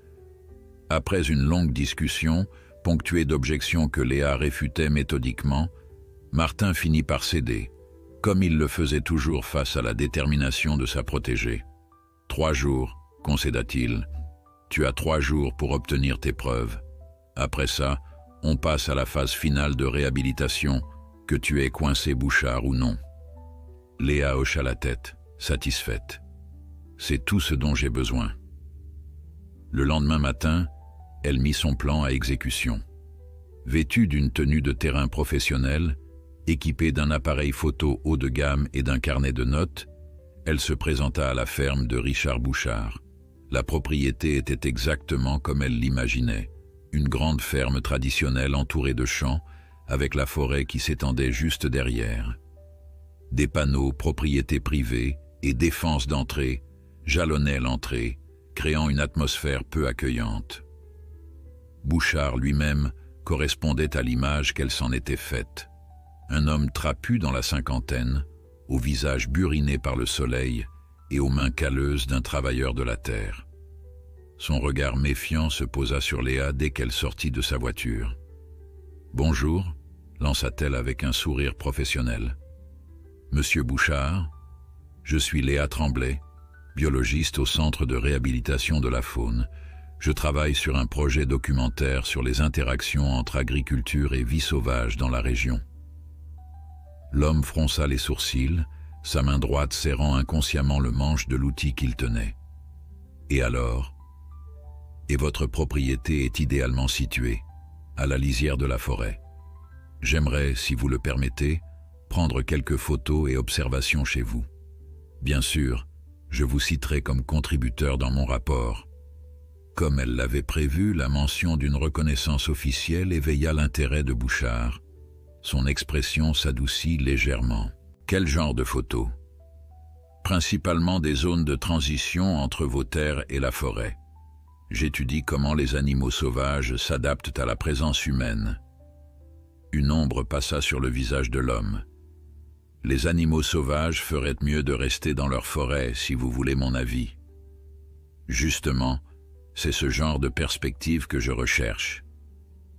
Après une longue discussion, ponctuée d'objections que Léa réfutait méthodiquement, Martin finit par céder, comme il le faisait toujours face à la détermination de sa protégée. 3 jours, concéda-t-il. Tu as 3 jours pour obtenir tes preuves. Après ça, on passe à la phase finale de réhabilitation, que tu aies coincé Bouchard ou non. Léa hocha la tête, satisfaite. C'est tout ce dont j'ai besoin. Le lendemain matin, elle mit son plan à exécution. Vêtue d'une tenue de terrain professionnelle, équipée d'un appareil photo haut de gamme et d'un carnet de notes, elle se présenta à la ferme de Richard Bouchard. La propriété était exactement comme elle l'imaginait, une grande ferme traditionnelle entourée de champs, avec la forêt qui s'étendait juste derrière. Des panneaux propriété privée et défense d'entrée jalonnaient l'entrée, créant une atmosphère peu accueillante. Bouchard lui-même correspondait à l'image qu'elle s'en était faite. Un homme trapu dans la cinquantaine, au visage buriné par le soleil et aux mains calleuses d'un travailleur de la terre. Son regard méfiant se posa sur Léa dès qu'elle sortit de sa voiture. « Bonjour », lança-t-elle avec un sourire professionnel. « Monsieur Bouchard, je suis Léa Tremblay, biologiste au Centre de réhabilitation de la faune. Je travaille sur un projet documentaire sur les interactions entre agriculture et vie sauvage dans la région. » L'homme fronça les sourcils, sa main droite serrant inconsciemment le manche de l'outil qu'il tenait. « Et alors ? Et votre propriété est idéalement située, à la lisière de la forêt. J'aimerais, si vous le permettez, prendre quelques photos et observations chez vous. Bien sûr, je vous citerai comme contributeur dans mon rapport. » Comme elle l'avait prévu, la mention d'une reconnaissance officielle éveilla l'intérêt de Bouchard. Son expression s'adoucit légèrement. Quel genre de photos? Principalement des zones de transition entre vos terres et la forêt. J'étudie comment les animaux sauvages s'adaptent à la présence humaine. Une ombre passa sur le visage de l'homme. Les animaux sauvages feraient mieux de rester dans leur forêt, si vous voulez mon avis. Justement, c'est ce genre de perspective que je recherche,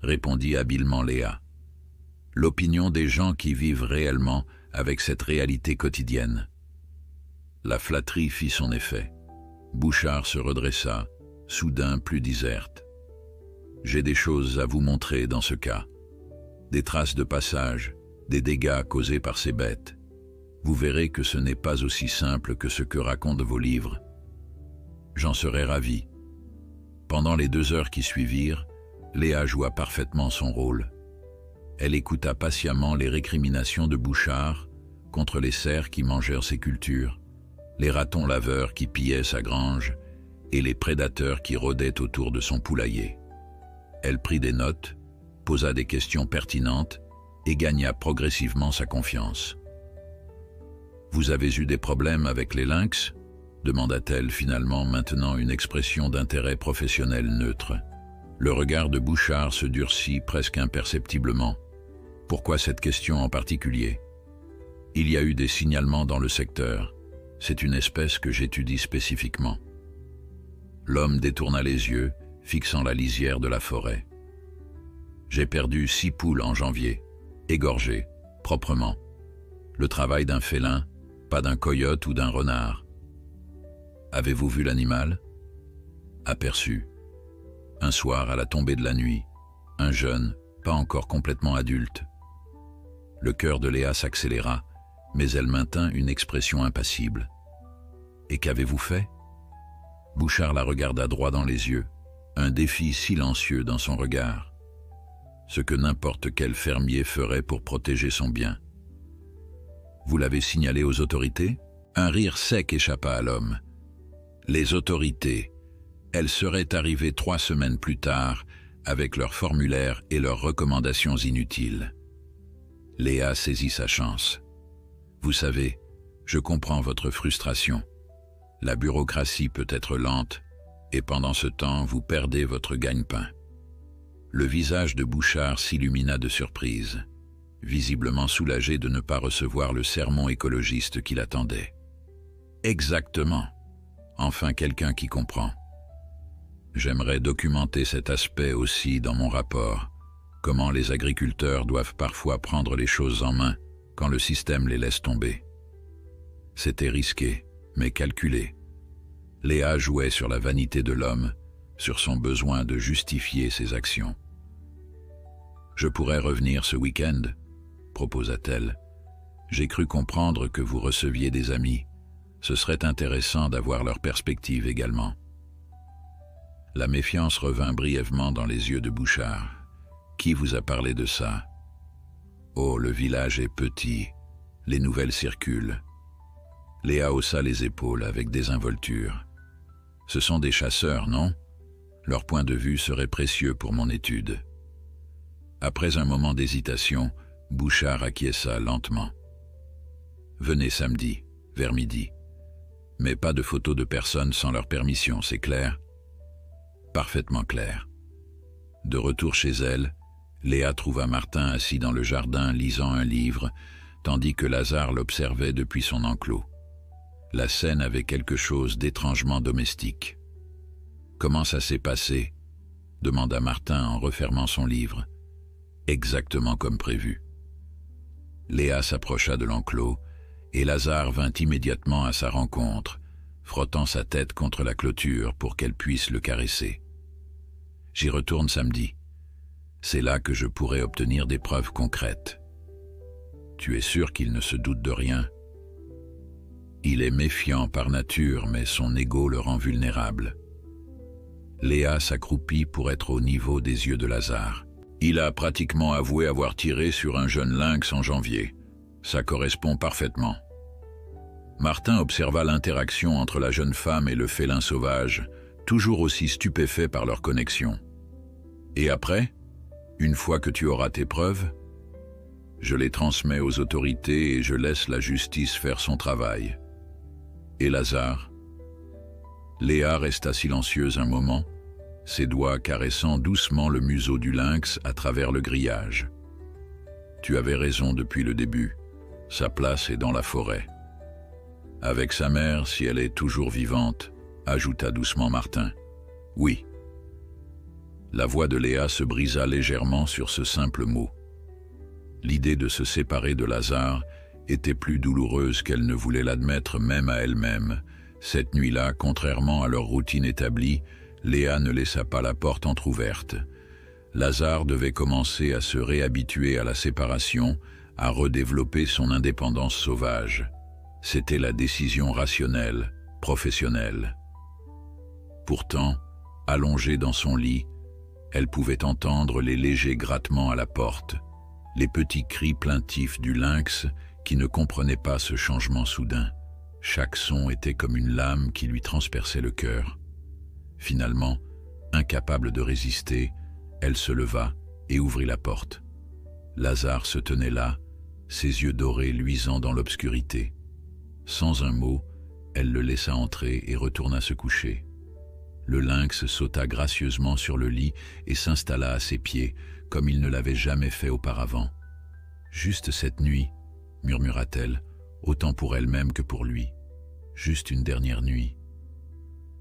répondit habilement Léa. L'opinion des gens qui vivent réellement avec cette réalité quotidienne. La flatterie fit son effet. Bouchard se redressa, soudain plus diserte. J'ai des choses à vous montrer dans ce cas. Des traces de passage, des dégâts causés par ces bêtes. Vous verrez que ce n'est pas aussi simple que ce que racontent vos livres. J'en serais ravi. Pendant les 2 heures qui suivirent, Léa joua parfaitement son rôle. Elle écouta patiemment les récriminations de Bouchard contre les cerfs qui mangèrent ses cultures, les ratons laveurs qui pillaient sa grange et les prédateurs qui rôdaient autour de son poulailler. Elle prit des notes, posa des questions pertinentes et gagna progressivement sa confiance. « Vous avez eu des problèmes avec les lynx ?» demanda-t-elle finalement, maintenant une expression d'intérêt professionnel neutre. Le regard de Bouchard se durcit presque imperceptiblement. Pourquoi cette question en particulier? Il y a eu des signalements dans le secteur. C'est une espèce que j'étudie spécifiquement. L'homme détourna les yeux, fixant la lisière de la forêt. J'ai perdu 6 poules en janvier, égorgées, proprement. Le travail d'un félin, pas d'un coyote ou d'un renard. Avez-vous vu l'animal? Aperçu. Un soir, à la tombée de la nuit, un jeune, pas encore complètement adulte. Le cœur de Léa s'accéléra, mais elle maintint une expression impassible. Et qu'avez-vous fait? Bouchard la regarda droit dans les yeux, un défi silencieux dans son regard. Ce que n'importe quel fermier ferait pour protéger son bien. Vous l'avez signalé aux autorités? Un rire sec échappa à l'homme. Les autorités, elles seraient arrivées 3 semaines plus tard avec leurs formulaires et leurs recommandations inutiles. Léa saisit sa chance. Vous savez, je comprends votre frustration. La bureaucratie peut être lente, et pendant ce temps, vous perdez votre gagne-pain. Le visage de Bouchard s'illumina de surprise, visiblement soulagé de ne pas recevoir le sermon écologiste qu'il attendait. Exactement. Enfin quelqu'un qui comprend. J'aimerais documenter cet aspect aussi dans mon rapport, comment les agriculteurs doivent parfois prendre les choses en main quand le système les laisse tomber. C'était risqué, mais calculé. Léa jouait sur la vanité de l'homme, sur son besoin de justifier ses actions. « Je pourrais revenir ce week-end » proposa-t-elle. « J'ai cru comprendre que vous receviez des amis. Ce serait intéressant d'avoir leur perspective également. » La méfiance revint brièvement dans les yeux de Bouchard. « Qui vous a parlé de ça? » « Oh, le village est petit. Les nouvelles circulent. » Léa haussa les épaules avec désinvolture. « Ce sont des chasseurs, non? Leur point de vue serait précieux pour mon étude. » Après un moment d'hésitation, Bouchard acquiesça lentement. « Venez samedi, vers midi. Mais pas de photos de personnes sans leur permission, c'est clair? » Parfaitement clair. De retour chez elle, Léa trouva Martin assis dans le jardin lisant un livre, tandis que Lazare l'observait depuis son enclos. La scène avait quelque chose d'étrangement domestique. « Comment ça s'est passé ?» demanda Martin en refermant son livre. « Exactement comme prévu. » Léa s'approcha de l'enclos, et Lazare vint immédiatement à sa rencontre, frottant sa tête contre la clôture pour qu'elle puisse le caresser. « J'y retourne samedi. C'est là que je pourrai obtenir des preuves concrètes. » « Tu es sûr qu'il ne se doute de rien? » Il est méfiant par nature, mais son ego le rend vulnérable. Léa s'accroupit pour être au niveau des yeux de Lazare. Il a pratiquement avoué avoir tiré sur un jeune lynx en janvier. Ça correspond parfaitement. Martin observa l'interaction entre la jeune femme et le félin sauvage, toujours aussi stupéfait par leur connexion. Et après, une fois que tu auras tes preuves, je les transmets aux autorités et je laisse la justice faire son travail. Et Lazare? Léa resta silencieuse un moment, ses doigts caressant doucement le museau du lynx à travers le grillage. Tu avais raison depuis le début, sa place est dans la forêt. Avec sa mère, si elle est toujours vivante, ajouta doucement Martin. Oui. La voix de Léa se brisa légèrement sur ce simple mot. L'idée de se séparer de Lazare était plus douloureuse qu'elle ne voulait l'admettre même à elle-même. Cette nuit-là, contrairement à leur routine établie, Léa ne laissa pas la porte entr'ouverte. Lazare devait commencer à se réhabituer à la séparation, à redévelopper son indépendance sauvage. C'était la décision rationnelle, professionnelle. Pourtant, allongée dans son lit, elle pouvait entendre les légers grattements à la porte, les petits cris plaintifs du lynx qui ne comprenait pas ce changement soudain. Chaque son était comme une lame qui lui transperçait le cœur. Finalement, incapable de résister, elle se leva et ouvrit la porte. Lazare se tenait là, ses yeux dorés luisant dans l'obscurité. Sans un mot, elle le laissa entrer et retourna se coucher. Le lynx sauta gracieusement sur le lit et s'installa à ses pieds, comme il ne l'avait jamais fait auparavant. « Juste cette nuit » murmura-t-elle, autant pour elle-même que pour lui. Juste une dernière nuit.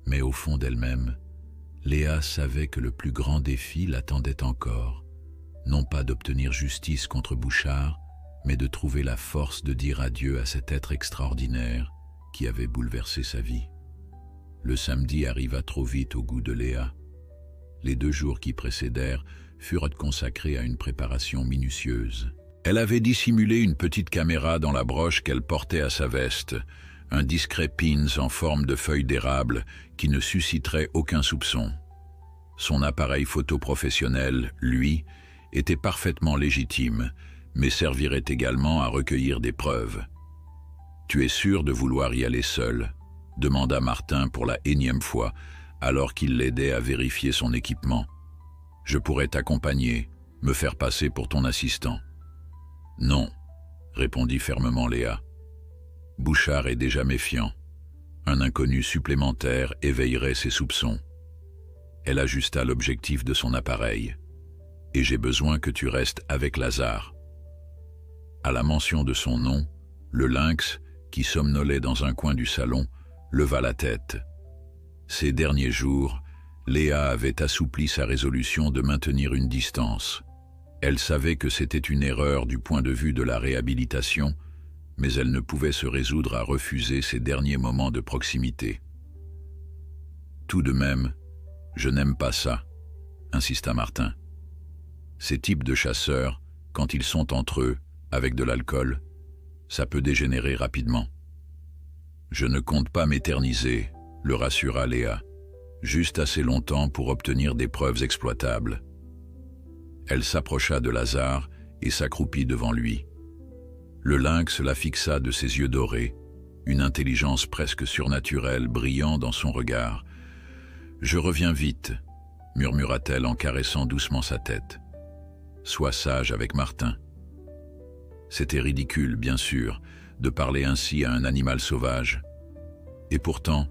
Mais au fond d'elle-même, Léa savait que le plus grand défi l'attendait encore, non pas d'obtenir justice contre Bouchard, mais de trouver la force de dire adieu à cet être extraordinaire qui avait bouleversé sa vie. Le samedi arriva trop vite au goût de Léa. Les 2 jours qui précédèrent furent consacrés à une préparation minutieuse. Elle avait dissimulé une petite caméra dans la broche qu'elle portait à sa veste, un discret pins en forme de feuille d'érable qui ne susciterait aucun soupçon. Son appareil photo professionnel, lui, était parfaitement légitime, mais servirait également à recueillir des preuves. « Tu es sûr de vouloir y aller seul ?» demanda Martin pour la énième fois, alors qu'il l'aidait à vérifier son équipement. « Je pourrais t'accompagner, me faire passer pour ton assistant. »« Non, » répondit fermement Léa. Bouchard est déjà méfiant. Un inconnu supplémentaire éveillerait ses soupçons. Elle ajusta l'objectif de son appareil. « Et j'ai besoin que tu restes avec Lazare. » À la mention de son nom, le lynx, qui somnolait dans un coin du salon, leva la tête. Ces derniers jours, Léa avait assoupli sa résolution de maintenir une distance. Elle savait que c'était une erreur du point de vue de la réhabilitation, mais elle ne pouvait se résoudre à refuser ces derniers moments de proximité. « Tout de même, je n'aime pas ça, » insista Martin. « Ces types de chasseurs, quand ils sont entre eux, avec de l'alcool, ça peut dégénérer rapidement. »« Je ne compte pas m'éterniser, » le rassura Léa, « juste assez longtemps pour obtenir des preuves exploitables. » Elle s'approcha de Lazare et s'accroupit devant lui. Le lynx la fixa de ses yeux dorés, une intelligence presque surnaturelle brillant dans son regard. « Je reviens vite, » murmura-t-elle en caressant doucement sa tête. « Sois sage avec Martin. » C'était ridicule, bien sûr, de parler ainsi à un animal sauvage. Et pourtant,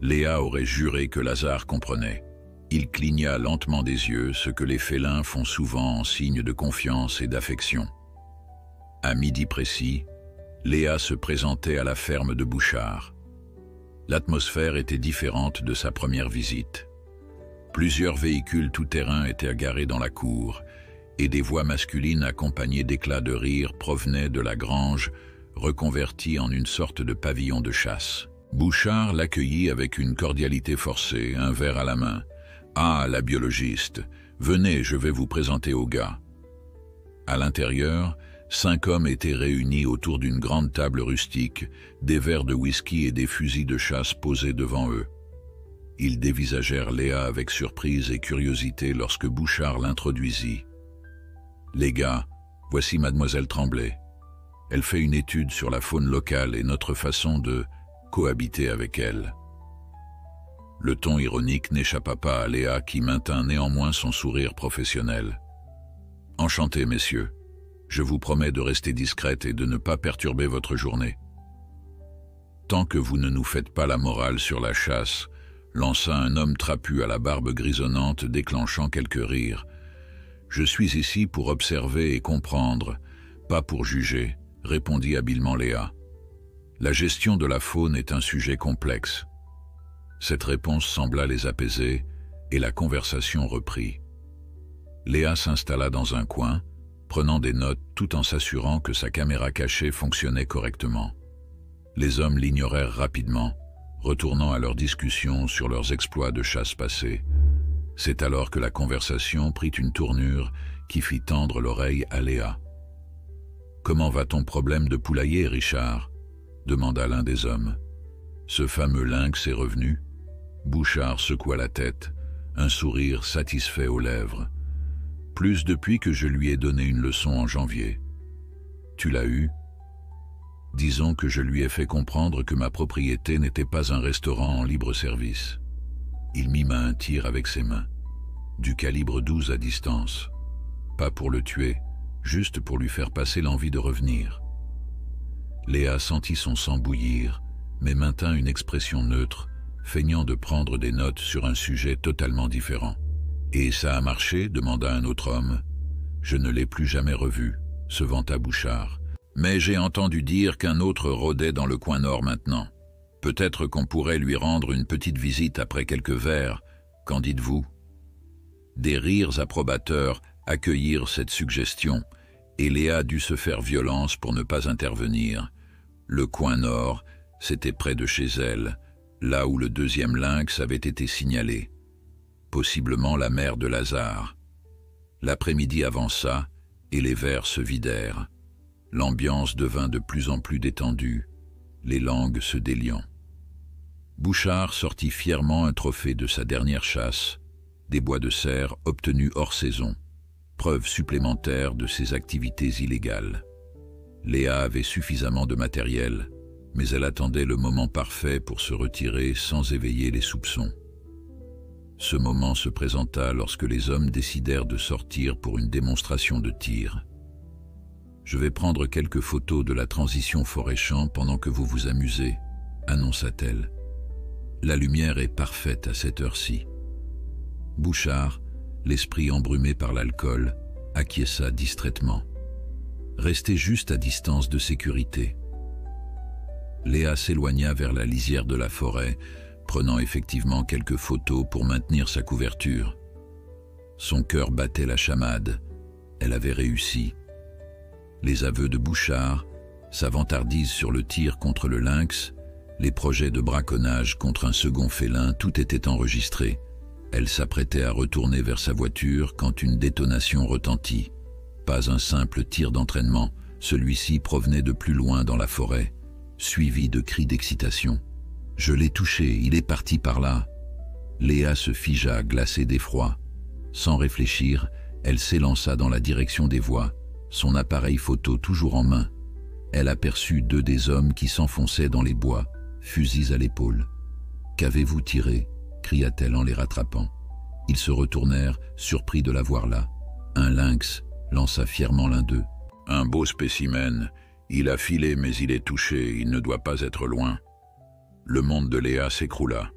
Léa aurait juré que Lazare comprenait. Il cligna lentement des yeux, ce que les félins font souvent en signe de confiance et d'affection. À midi précis, Léa se présentait à la ferme de Bouchard. L'atmosphère était différente de sa première visite. Plusieurs véhicules tout-terrain étaient garés dans la cour, et des voix masculines accompagnées d'éclats de rire provenaient de la grange, reconvertie en une sorte de pavillon de chasse. Bouchard l'accueillit avec une cordialité forcée, un verre à la main. « Ah, la biologiste, venez, je vais vous présenter au gars. » À l'intérieur, 5 hommes étaient réunis autour d'une grande table rustique, des verres de whisky et des fusils de chasse posés devant eux. Ils dévisagèrent Léa avec surprise et curiosité lorsque Bouchard l'introduisit. « Les gars, voici mademoiselle Tremblay. Elle fait une étude sur la faune locale et notre façon de cohabiter avec elle. » Le ton ironique n'échappa pas à Léa qui maintint néanmoins son sourire professionnel. « Enchanté, messieurs. Je vous promets de rester discrète et de ne pas perturber votre journée. » « Tant que vous ne nous faites pas la morale sur la chasse, » lança un homme trapu à la barbe grisonnante déclenchant quelques rires. « Je suis ici pour observer et comprendre, pas pour juger, » répondit habilement Léa. « La gestion de la faune est un sujet complexe. » Cette réponse sembla les apaiser et la conversation reprit. Léa s'installa dans un coin, prenant des notes tout en s'assurant que sa caméra cachée fonctionnait correctement. Les hommes l'ignorèrent rapidement, retournant à leur discussion sur leurs exploits de chasse passés. C'est alors que la conversation prit une tournure qui fit tendre l'oreille à Léa. « Comment va ton problème de poulailler, Richard ?» demanda l'un des hommes. « Ce fameux lynx est revenu ?» Bouchard secoua la tête, un sourire satisfait aux lèvres. « Plus depuis que je lui ai donné une leçon en janvier. »« Tu l'as eu ?» ?»« Disons que je lui ai fait comprendre que ma propriété n'était pas un restaurant en libre service. » Il mima un tir avec ses mains, du calibre 12 à distance. Pas pour le tuer, juste pour lui faire passer l'envie de revenir. Léa sentit son sang bouillir, mais maintint une expression neutre, feignant de prendre des notes sur un sujet totalement différent. « Et ça a marché ?» demanda un autre homme. « Je ne l'ai plus jamais revu », se vanta Bouchard. « Mais j'ai entendu dire qu'un autre rôdait dans le coin nord maintenant. Peut-être qu'on pourrait lui rendre une petite visite après quelques verres. Qu'en dites-vous » Des rires approbateurs accueillir cette suggestion, et Léa dut se faire violence pour ne pas intervenir. Le coin nord, c'était près de chez elle, là où le deuxième lynx avait été signalé. Possiblement la mère de Lazare. L'après-midi avança, et les verres se vidèrent. L'ambiance devint de plus en plus détendue, les langues se déliant. Bouchard sortit fièrement un trophée de sa dernière chasse, des bois de cerf obtenus hors saison, preuve supplémentaire de ses activités illégales. Léa avait suffisamment de matériel, mais elle attendait le moment parfait pour se retirer sans éveiller les soupçons. Ce moment se présenta lorsque les hommes décidèrent de sortir pour une démonstration de tir. « Je vais prendre quelques photos de la transition forêt-champ pendant que vous vous amusez », annonça-t-elle. « La lumière est parfaite à cette heure-ci. » Bouchard, l'esprit embrumé par l'alcool, acquiesça distraitement. Restez juste à distance de sécurité. Léa s'éloigna vers la lisière de la forêt, prenant effectivement quelques photos pour maintenir sa couverture. Son cœur battait la chamade. Elle avait réussi. Les aveux de Bouchard, sa vantardise sur le tir contre le lynx, les projets de braconnage contre un second félin, tout était enregistré. Elle s'apprêtait à retourner vers sa voiture quand une détonation retentit. Pas un simple tir d'entraînement, celui-ci provenait de plus loin dans la forêt, suivi de cris d'excitation. « Je l'ai touché, il est parti par là !» Léa se figea, glacée d'effroi. Sans réfléchir, elle s'élança dans la direction des voies, son appareil photo toujours en main. Elle aperçut deux des hommes qui s'enfonçaient dans les bois, fusils à l'épaule. « Qu'avez-vous tiré ?» cria-t-elle en les rattrapant. Ils se retournèrent, surpris de la voir là. Un lynx, lança fièrement l'un d'eux. « Un beau spécimen. Il a filé mais il est touché, il ne doit pas être loin. » Le monde de Léa s'écroula.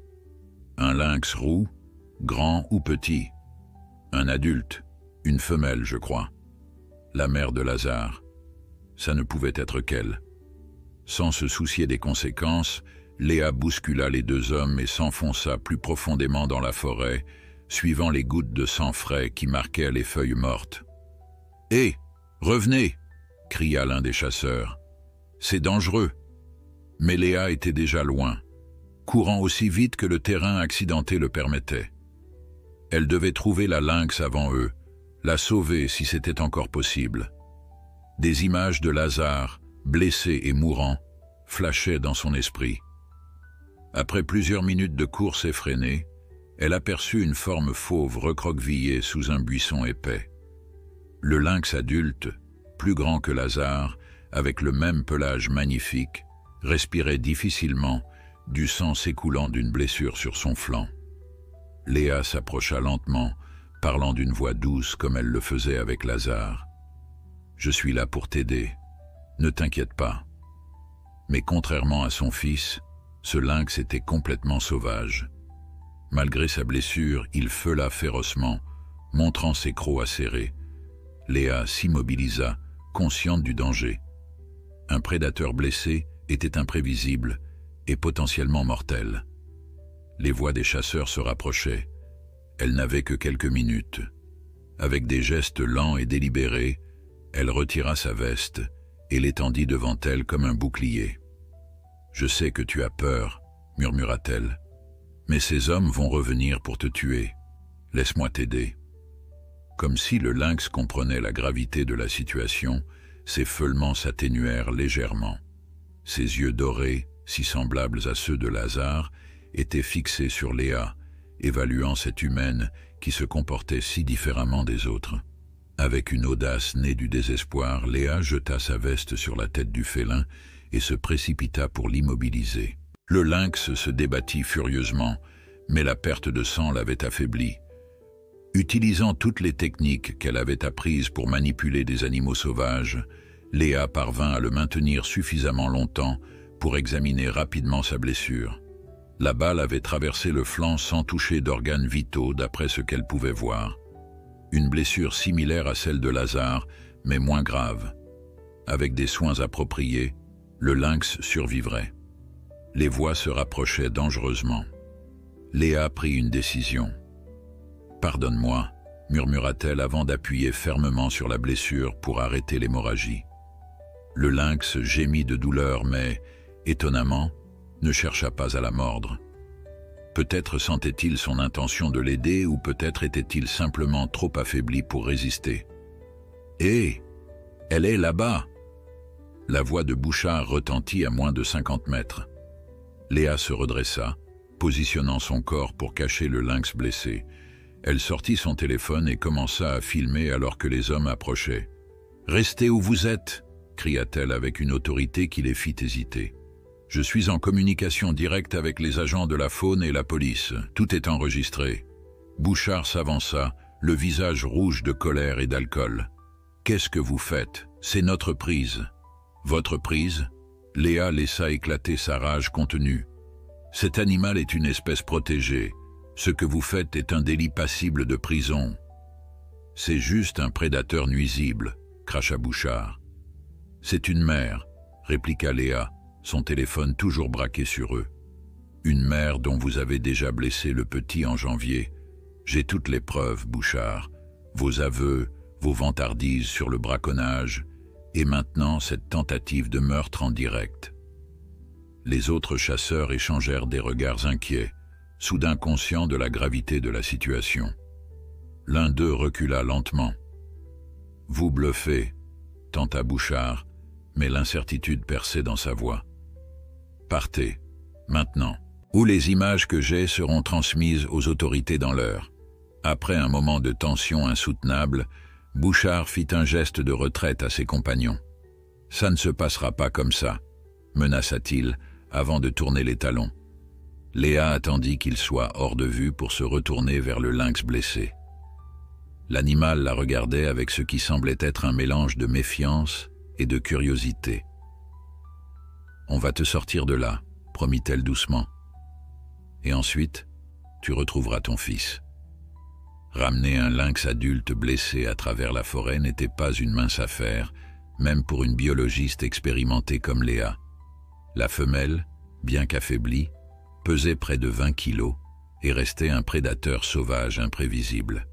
Un lynx roux, grand ou petit. Un adulte, une femelle, je crois. La mère de Lazare. Ça ne pouvait être qu'elle. Sans se soucier des conséquences, Léa bouscula les deux hommes et s'enfonça plus profondément dans la forêt, suivant les gouttes de sang frais qui marquaient les feuilles mortes. « Hé, revenez !» cria l'un des chasseurs. « C'est dangereux !» Mais Léa était déjà loin, courant aussi vite que le terrain accidenté le permettait. Elle devait trouver la lynx avant eux, la sauver si c'était encore possible. Des images de Lazare, blessé et mourant, flashaient dans son esprit. Après plusieurs minutes de course effrénée, elle aperçut une forme fauve recroquevillée sous un buisson épais. Le lynx adulte, plus grand que Lazare, avec le même pelage magnifique, respirait difficilement, du sang s'écoulant d'une blessure sur son flanc. Léa s'approcha lentement, parlant d'une voix douce comme elle le faisait avec Lazare. « Je suis là pour t'aider. Ne t'inquiète pas. » Mais contrairement à son fils, ce lynx était complètement sauvage. Malgré sa blessure, il feula férocement, montrant ses crocs acérés. Léa s'immobilisa, consciente du danger. Un prédateur blessé était imprévisible et potentiellement mortel. Les voix des chasseurs se rapprochaient. Elle n'avait que quelques minutes. Avec des gestes lents et délibérés, elle retira sa veste et l'étendit devant elle comme un bouclier. « Je sais que tu as peur, » murmura-t-elle, « mais ces hommes vont revenir pour te tuer. Laisse-moi t'aider. » Comme si le lynx comprenait la gravité de la situation, ses feulements s'atténuèrent légèrement. Ses yeux dorés, si semblables à ceux de Lazare, étaient fixés sur Léa, évaluant cette humaine qui se comportait si différemment des autres. Avec une audace née du désespoir, Léa jeta sa veste sur la tête du félin et se précipita pour l'immobiliser. Le lynx se débattit furieusement, mais la perte de sang l'avait affaibli. Utilisant toutes les techniques qu'elle avait apprises pour manipuler des animaux sauvages, Léa parvint à le maintenir suffisamment longtemps pour examiner rapidement sa blessure. La balle avait traversé le flanc sans toucher d'organes vitaux d'après ce qu'elle pouvait voir. Une blessure similaire à celle de Lazare, mais moins grave. Avec des soins appropriés, le lynx survivrait. Les voix se rapprochaient dangereusement. Léa prit une décision. « Pardonne-moi, murmura-t-elle avant d'appuyer fermement sur la blessure pour arrêter l'hémorragie. Le lynx gémit de douleur mais, étonnamment, ne chercha pas à la mordre. Peut-être sentait-il son intention de l'aider ou peut-être était-il simplement trop affaibli pour résister. « Hé, elle est là-bas !» La voix de Bouchard retentit à moins de 50 mètres. Léa se redressa, positionnant son corps pour cacher le lynx blessé. Elle sortit son téléphone et commença à filmer alors que les hommes approchaient. « Restez où vous êtes !» cria-t-elle avec une autorité qui les fit hésiter. « Je suis en communication directe avec les agents de la faune et la police. Tout est enregistré. » Bouchard s'avança, le visage rouge de colère et d'alcool. « Qu'est-ce que vous faites? C'est notre prise. » « Votre prise ?» Léa laissa éclater sa rage contenue. « Cet animal est une espèce protégée. Ce que vous faites est un délit passible de prison. »« C'est juste un prédateur nuisible, » cracha Bouchard. « C'est une mère, » répliqua Léa, son téléphone toujours braqué sur eux. « Une mère dont vous avez déjà blessé le petit en janvier. J'ai toutes les preuves, Bouchard. Vos aveux, vos vantardises sur le braconnage, et maintenant cette tentative de meurtre en direct. » Les autres chasseurs échangèrent des regards inquiets, soudain conscients de la gravité de la situation. L'un d'eux recula lentement. « Vous bluffez, » tenta Bouchard, mais l'incertitude perçait dans sa voix. « Partez, maintenant, ou les images que j'ai seront transmises aux autorités dans l'heure. » Après un moment de tension insoutenable, Bouchard fit un geste de retraite à ses compagnons. « Ça ne se passera pas comme ça, » menaça-t-il avant de tourner les talons. Léa attendit qu'il soit hors de vue pour se retourner vers le lynx blessé. L'animal la regardait avec ce qui semblait être un mélange de méfiance et de curiosité. « On va te sortir de là, » promit-elle doucement. « Et ensuite, tu retrouveras ton fils. » Ramener un lynx adulte blessé à travers la forêt n'était pas une mince affaire, même pour une biologiste expérimentée comme Léa. La femelle, bien qu'affaiblie, pesait près de 20 kilos et restait un prédateur sauvage imprévisible.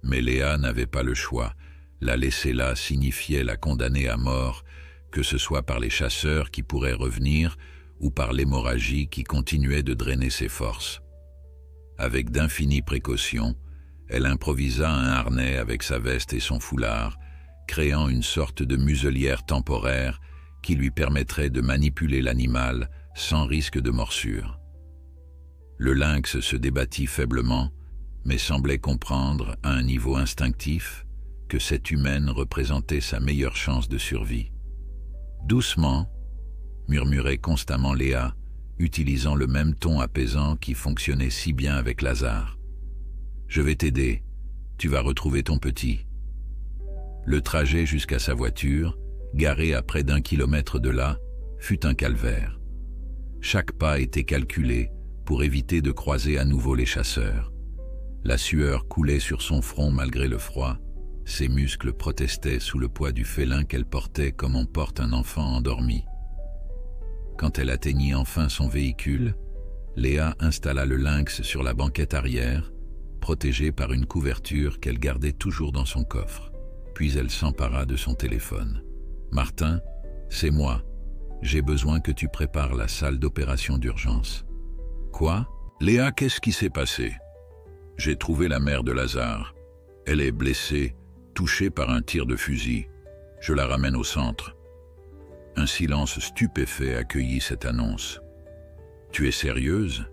Mais Léa n'avait pas le choix. La laisser là signifiait la condamner à mort, que ce soit par les chasseurs qui pourraient revenir ou par l'hémorragie qui continuait de drainer ses forces. Avec d'infinies précautions, elle improvisa un harnais avec sa veste et son foulard, créant une sorte de muselière temporaire qui lui permettrait de manipuler l'animal sans risque de morsure. Le lynx se débattit faiblement, mais semblait comprendre à un niveau instinctif que cette humaine représentait sa meilleure chance de survie. « Doucement », murmurait constamment Léa, utilisant le même ton apaisant qui fonctionnait si bien avec Lazare. « Je vais t'aider, tu vas retrouver ton petit. » Le trajet jusqu'à sa voiture, garée à près d'1 kilomètre de là, fut un calvaire. Chaque pas était calculé pour éviter de croiser à nouveau les chasseurs. La sueur coulait sur son front malgré le froid, ses muscles protestaient sous le poids du félin qu'elle portait comme on porte un enfant endormi. Quand elle atteignit enfin son véhicule, Léa installa le lynx sur la banquette arrière, protégée par une couverture qu'elle gardait toujours dans son coffre. Puis elle s'empara de son téléphone. « Martin, c'est moi. J'ai besoin que tu prépares la salle d'opération d'urgence. »« Quoi ? Léa, qu'est-ce qui s'est passé ? » ?»« J'ai trouvé la mère de Lazare. Elle est blessée, touchée par un tir de fusil. Je la ramène au centre. » Un silence stupéfait accueillit cette annonce. « Tu es sérieuse ?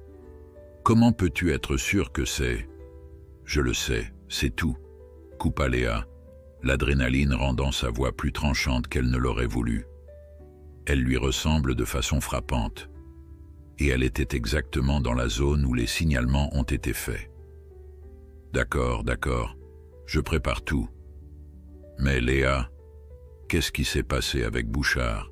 Comment peux-tu être sûre que c'est… » ?»« Je le sais, c'est tout, » coupa Léa, l'adrénaline rendant sa voix plus tranchante qu'elle ne l'aurait voulu. Elle lui ressemble de façon frappante, et elle était exactement dans la zone où les signalements ont été faits. « D'accord, d'accord, je prépare tout. Mais Léa, qu'est-ce qui s'est passé avec Bouchard ?»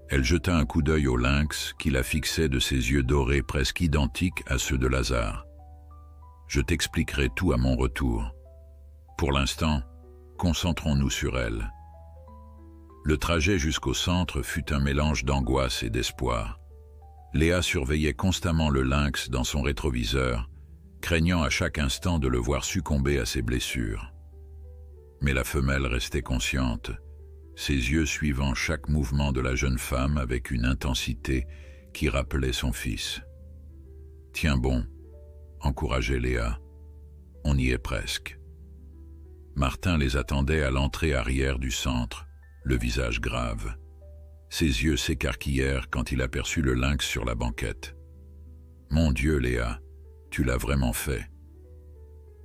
Elle jeta un coup d'œil au lynx qui la fixait de ses yeux dorés presque identiques à ceux de Lazare. « Je t'expliquerai tout à mon retour. Pour l'instant, concentrons-nous sur elle. » Le trajet jusqu'au centre fut un mélange d'angoisse et d'espoir. Léa surveillait constamment le lynx dans son rétroviseur, craignant à chaque instant de le voir succomber à ses blessures. Mais la femelle restait consciente, ses yeux suivant chaque mouvement de la jeune femme avec une intensité qui rappelait son fils. « Tiens bon », encourageait Léa, « on y est presque ». Martin les attendait à l'entrée arrière du centre, le visage grave. Ses yeux s'écarquillèrent quand il aperçut le lynx sur la banquette. « Mon Dieu, Léa, tu l'as vraiment fait.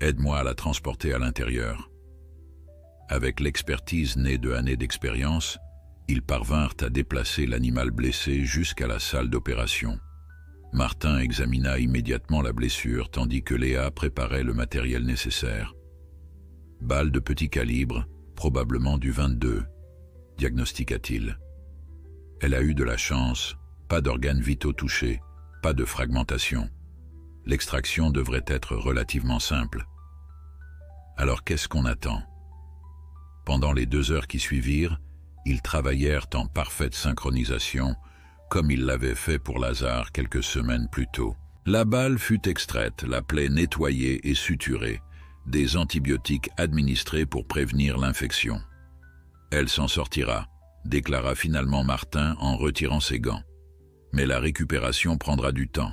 Aide-moi à la transporter à l'intérieur. » Avec l'expertise née de années d'expérience, ils parvinrent à déplacer l'animal blessé jusqu'à la salle d'opération. Martin examina immédiatement la blessure tandis que Léa préparait le matériel nécessaire. Balle de petit calibre, probablement du 22, diagnostiqua-t-il. Elle a eu de la chance, pas d'organes vitaux touchés, pas de fragmentation. L'extraction devrait être relativement simple. Alors qu'est-ce qu'on attend? Pendant les 2 heures qui suivirent, ils travaillèrent en parfaite synchronisation, comme ils l'avaient fait pour Lazare quelques semaines plus tôt. La balle fut extraite, la plaie nettoyée et suturée, des antibiotiques administrés pour prévenir l'infection. Elle s'en sortira, déclara finalement Martin en retirant ses gants. Mais la récupération prendra du temps,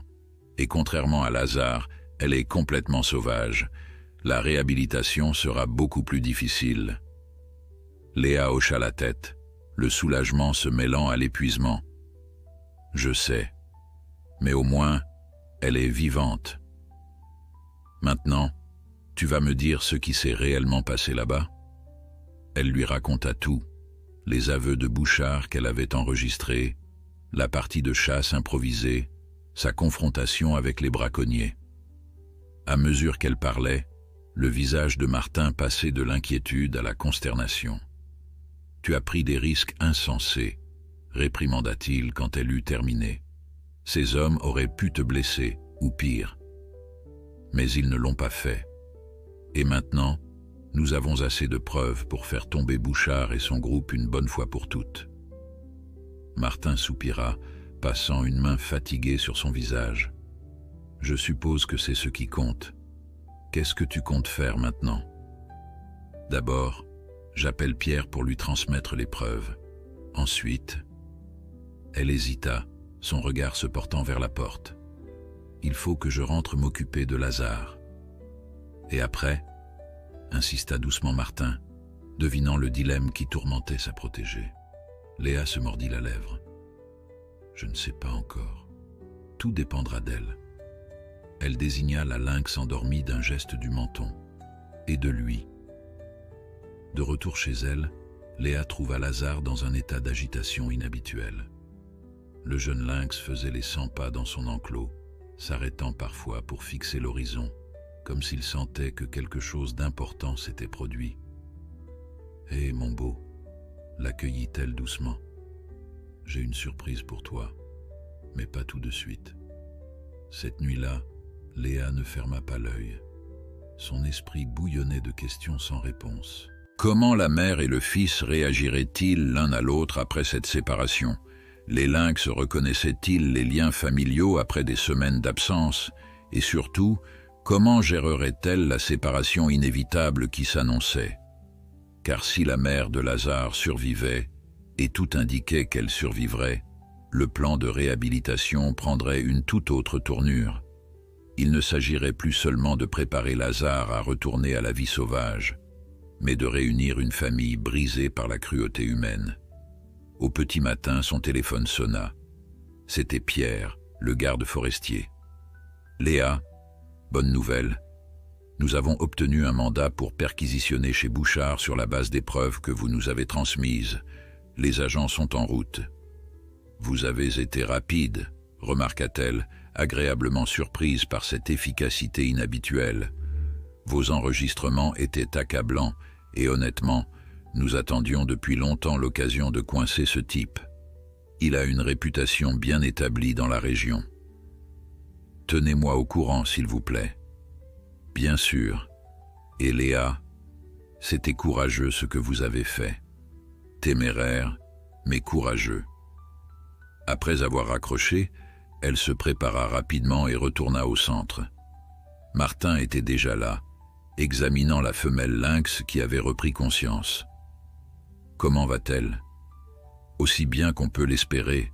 et contrairement à Lazare, elle est complètement sauvage. La réhabilitation sera beaucoup plus difficile. Léa hocha la tête, le soulagement se mêlant à l'épuisement. « Je sais, mais au moins, elle est vivante. Maintenant, tu vas me dire ce qui s'est réellement passé là-bas ?» Elle lui raconta tout, les aveux de Bouchard qu'elle avait enregistrés, la partie de chasse improvisée, sa confrontation avec les braconniers. À mesure qu'elle parlait, le visage de Martin passait de l'inquiétude à la consternation. « Tu as pris des risques insensés », réprimanda-t-il quand elle eut terminé. « Ces hommes auraient pu te blesser, ou pire. Mais ils ne l'ont pas fait. Et maintenant, nous avons assez de preuves pour faire tomber Bouchard et son groupe une bonne fois pour toutes. » Martin soupira, passant une main fatiguée sur son visage. « Je suppose que c'est ce qui compte. Qu'est-ce que tu comptes faire maintenant ? » « D'abord, j'appelle Pierre pour lui transmettre les preuves. Ensuite... » Elle hésita, son regard se portant vers la porte. « Il faut que je rentre m'occuper de Lazare. »« Et après ?» insista doucement Martin, devinant le dilemme qui tourmentait sa protégée. Léa se mordit la lèvre. « Je ne sais pas encore. Tout dépendra d'elle. » Elle désigna la lynx endormie d'un geste du menton. « Et de lui. » De retour chez elle, Léa trouva Lazare dans un état d'agitation inhabituel. Le jeune lynx faisait les 100 pas dans son enclos, s'arrêtant parfois pour fixer l'horizon, comme s'il sentait que quelque chose d'important s'était produit. « Hé, mon beau !» l'accueillit-elle doucement. « J'ai une surprise pour toi, mais pas tout de suite. » Cette nuit-là, Léa ne ferma pas l'œil. Son esprit bouillonnait de questions sans réponse. Comment la mère et le fils réagiraient-ils l'un à l'autre après cette séparation? Les lynx reconnaissaient-ils les liens familiaux après des semaines d'absence? Et surtout, comment gérerait-elle la séparation inévitable qui s'annonçait? Car si la mère de Lazare survivait, et tout indiquait qu'elle survivrait, le plan de réhabilitation prendrait une toute autre tournure. Il ne s'agirait plus seulement de préparer Lazare à retourner à la vie sauvage, mais de réunir une famille brisée par la cruauté humaine. Au petit matin, son téléphone sonna. C'était Pierre, le garde forestier. « Léa, bonne nouvelle. Nous avons obtenu un mandat pour perquisitionner chez Bouchard sur la base des preuves que vous nous avez transmises. Les agents sont en route. »« Vous avez été rapide, » remarqua-t-elle, agréablement surprise par cette efficacité inhabituelle. « Vos enregistrements étaient accablants et honnêtement, nous attendions depuis longtemps l'occasion de coincer ce type. Il a une réputation bien établie dans la région. Tenez-moi au courant, s'il vous plaît. » Bien sûr. Et Léa, c'était courageux ce que vous avez fait. Téméraire, mais courageux. Après avoir raccroché, elle se prépara rapidement et retourna au centre. Martin était déjà là, examinant la femelle lynx qui avait repris conscience. « Comment va-t-elle ?»« Aussi bien qu'on peut l'espérer, »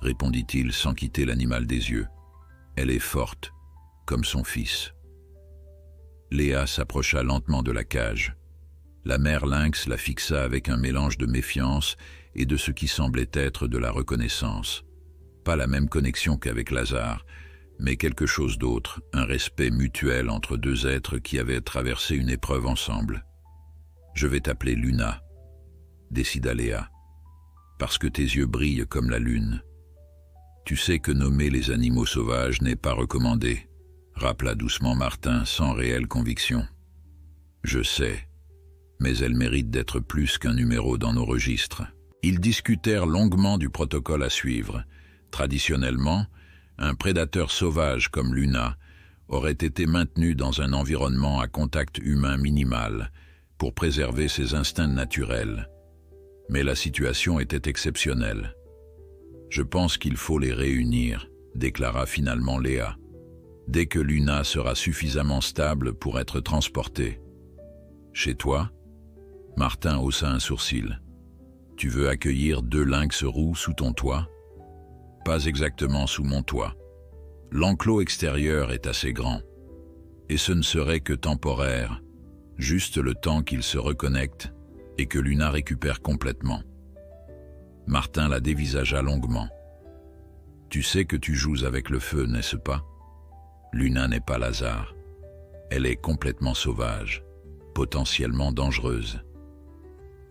répondit-il sans quitter l'animal des yeux. « Elle est forte, comme son fils. » Léa s'approcha lentement de la cage. La mère lynx la fixa avec un mélange de méfiance et de ce qui semblait être de la reconnaissance. Pas la même connexion qu'avec Lazare, mais quelque chose d'autre, un respect mutuel entre deux êtres qui avaient traversé une épreuve ensemble. « Je vais t'appeler Luna, » décida Léa, « parce que tes yeux brillent comme la lune. Tu sais que nommer les animaux sauvages n'est pas recommandé, » rappela doucement Martin sans réelle conviction. « Je sais, mais elle mérite d'être plus qu'un numéro dans nos registres. » Ils discutèrent longuement du protocole à suivre. Traditionnellement, un prédateur sauvage comme Luna aurait été maintenu dans un environnement à contact humain minimal pour préserver ses instincts naturels. Mais la situation était exceptionnelle. « Je pense qu'il faut les réunir », déclara finalement Léa, « dès que Luna sera suffisamment stable pour être transportée. »« Chez toi ?» Martin haussa un sourcil. « Tu veux accueillir 2 lynx roux sous ton toit ?»« Pas exactement sous mon toit. L'enclos extérieur est assez grand. Et ce ne serait que temporaire, juste le temps qu'ils se reconnectent et que Luna récupère complètement. » Martin la dévisagea longuement. « Tu sais que tu joues avec le feu, n'est-ce pas? Luna n'est pas Lazare. Elle est complètement sauvage, potentiellement dangereuse. »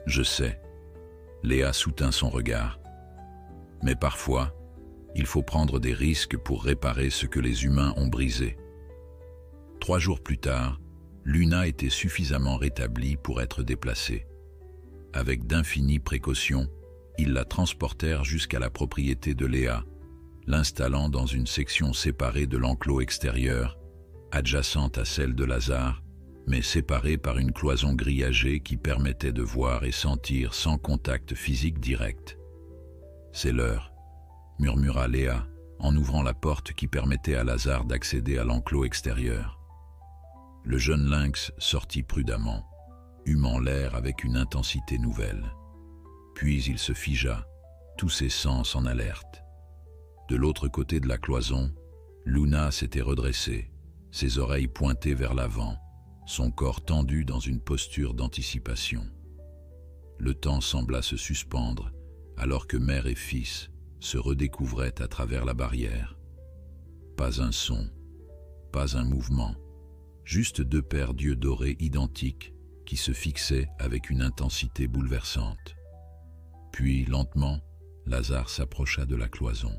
« Je sais. » Léa soutint son regard. « Mais parfois, il faut prendre des risques pour réparer ce que les humains ont brisé. » 3 jours plus tard, Luna était suffisamment rétablie pour être déplacée. Avec d'infinies précautions, ils la transportèrent jusqu'à la propriété de Léa, l'installant dans une section séparée de l'enclos extérieur, adjacente à celle de Lazare, mais séparée par une cloison grillagée qui permettait de voir et sentir sans contact physique direct. « C'est l'heure, » murmura Léa, en ouvrant la porte qui permettait à Lazare d'accéder à l'enclos extérieur. Le jeune lynx sortit prudemment, humant l'air avec une intensité nouvelle. Puis il se figea, tous ses sens en alerte. De l'autre côté de la cloison, Luna s'était redressée, ses oreilles pointées vers l'avant, son corps tendu dans une posture d'anticipation. Le temps sembla se suspendre, alors que mère et fils se redécouvraient à travers la barrière. Pas un son, pas un mouvement, juste 2 paires d'yeux dorés identiques qui se fixaient avec une intensité bouleversante. Puis, lentement, Lazare s'approcha de la cloison.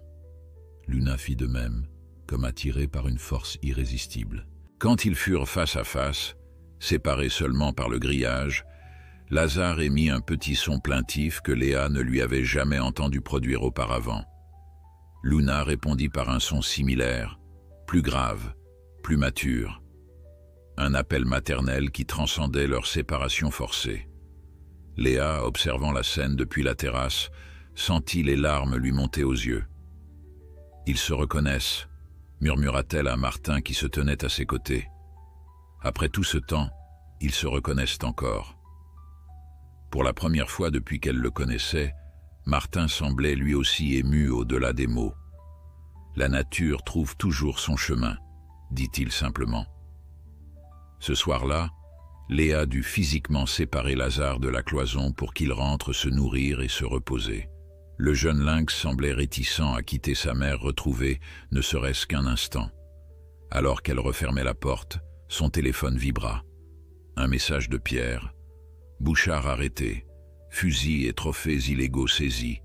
Luna fit de même, comme attirée par une force irrésistible. Quand ils furent face à face, séparés seulement par le grillage, Lazare émit un petit son plaintif que Léa ne lui avait jamais entendu produire auparavant. Luna répondit par un son similaire, plus grave, plus mature. Un appel maternel qui transcendait leur séparation forcée. Léa, observant la scène depuis la terrasse, sentit les larmes lui monter aux yeux. « Ils se reconnaissent », murmura-t-elle à Martin qui se tenait à ses côtés. « Après tout ce temps, ils se reconnaissent encore. » Pour la première fois depuis qu'elle le connaissait, Martin semblait lui aussi ému au-delà des mots. « La nature trouve toujours son chemin », dit-il simplement. Ce soir-là, Léa dut physiquement séparer Lazare de la cloison pour qu'il rentre se nourrir et se reposer. Le jeune lynx semblait réticent à quitter sa mère retrouvée, ne serait-ce qu'un instant. Alors qu'elle refermait la porte, son téléphone vibra. Un message de Pierre. « Bouchard arrêté. Fusils et trophées illégaux saisis.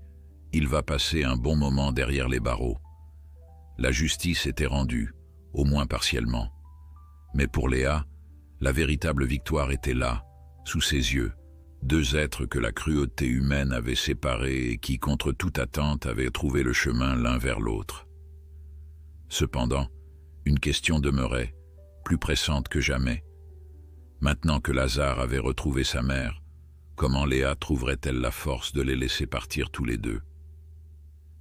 Il va passer un bon moment derrière les barreaux. » La justice était rendue, au moins partiellement. Mais pour Léa, la véritable victoire était là, sous ses yeux. 2 êtres que la cruauté humaine avait séparés et qui, contre toute attente, avaient trouvé le chemin l'un vers l'autre. Cependant, une question demeurait, plus pressante que jamais. Maintenant que Lazare avait retrouvé sa mère, comment Léa trouverait-elle la force de les laisser partir tous les 2?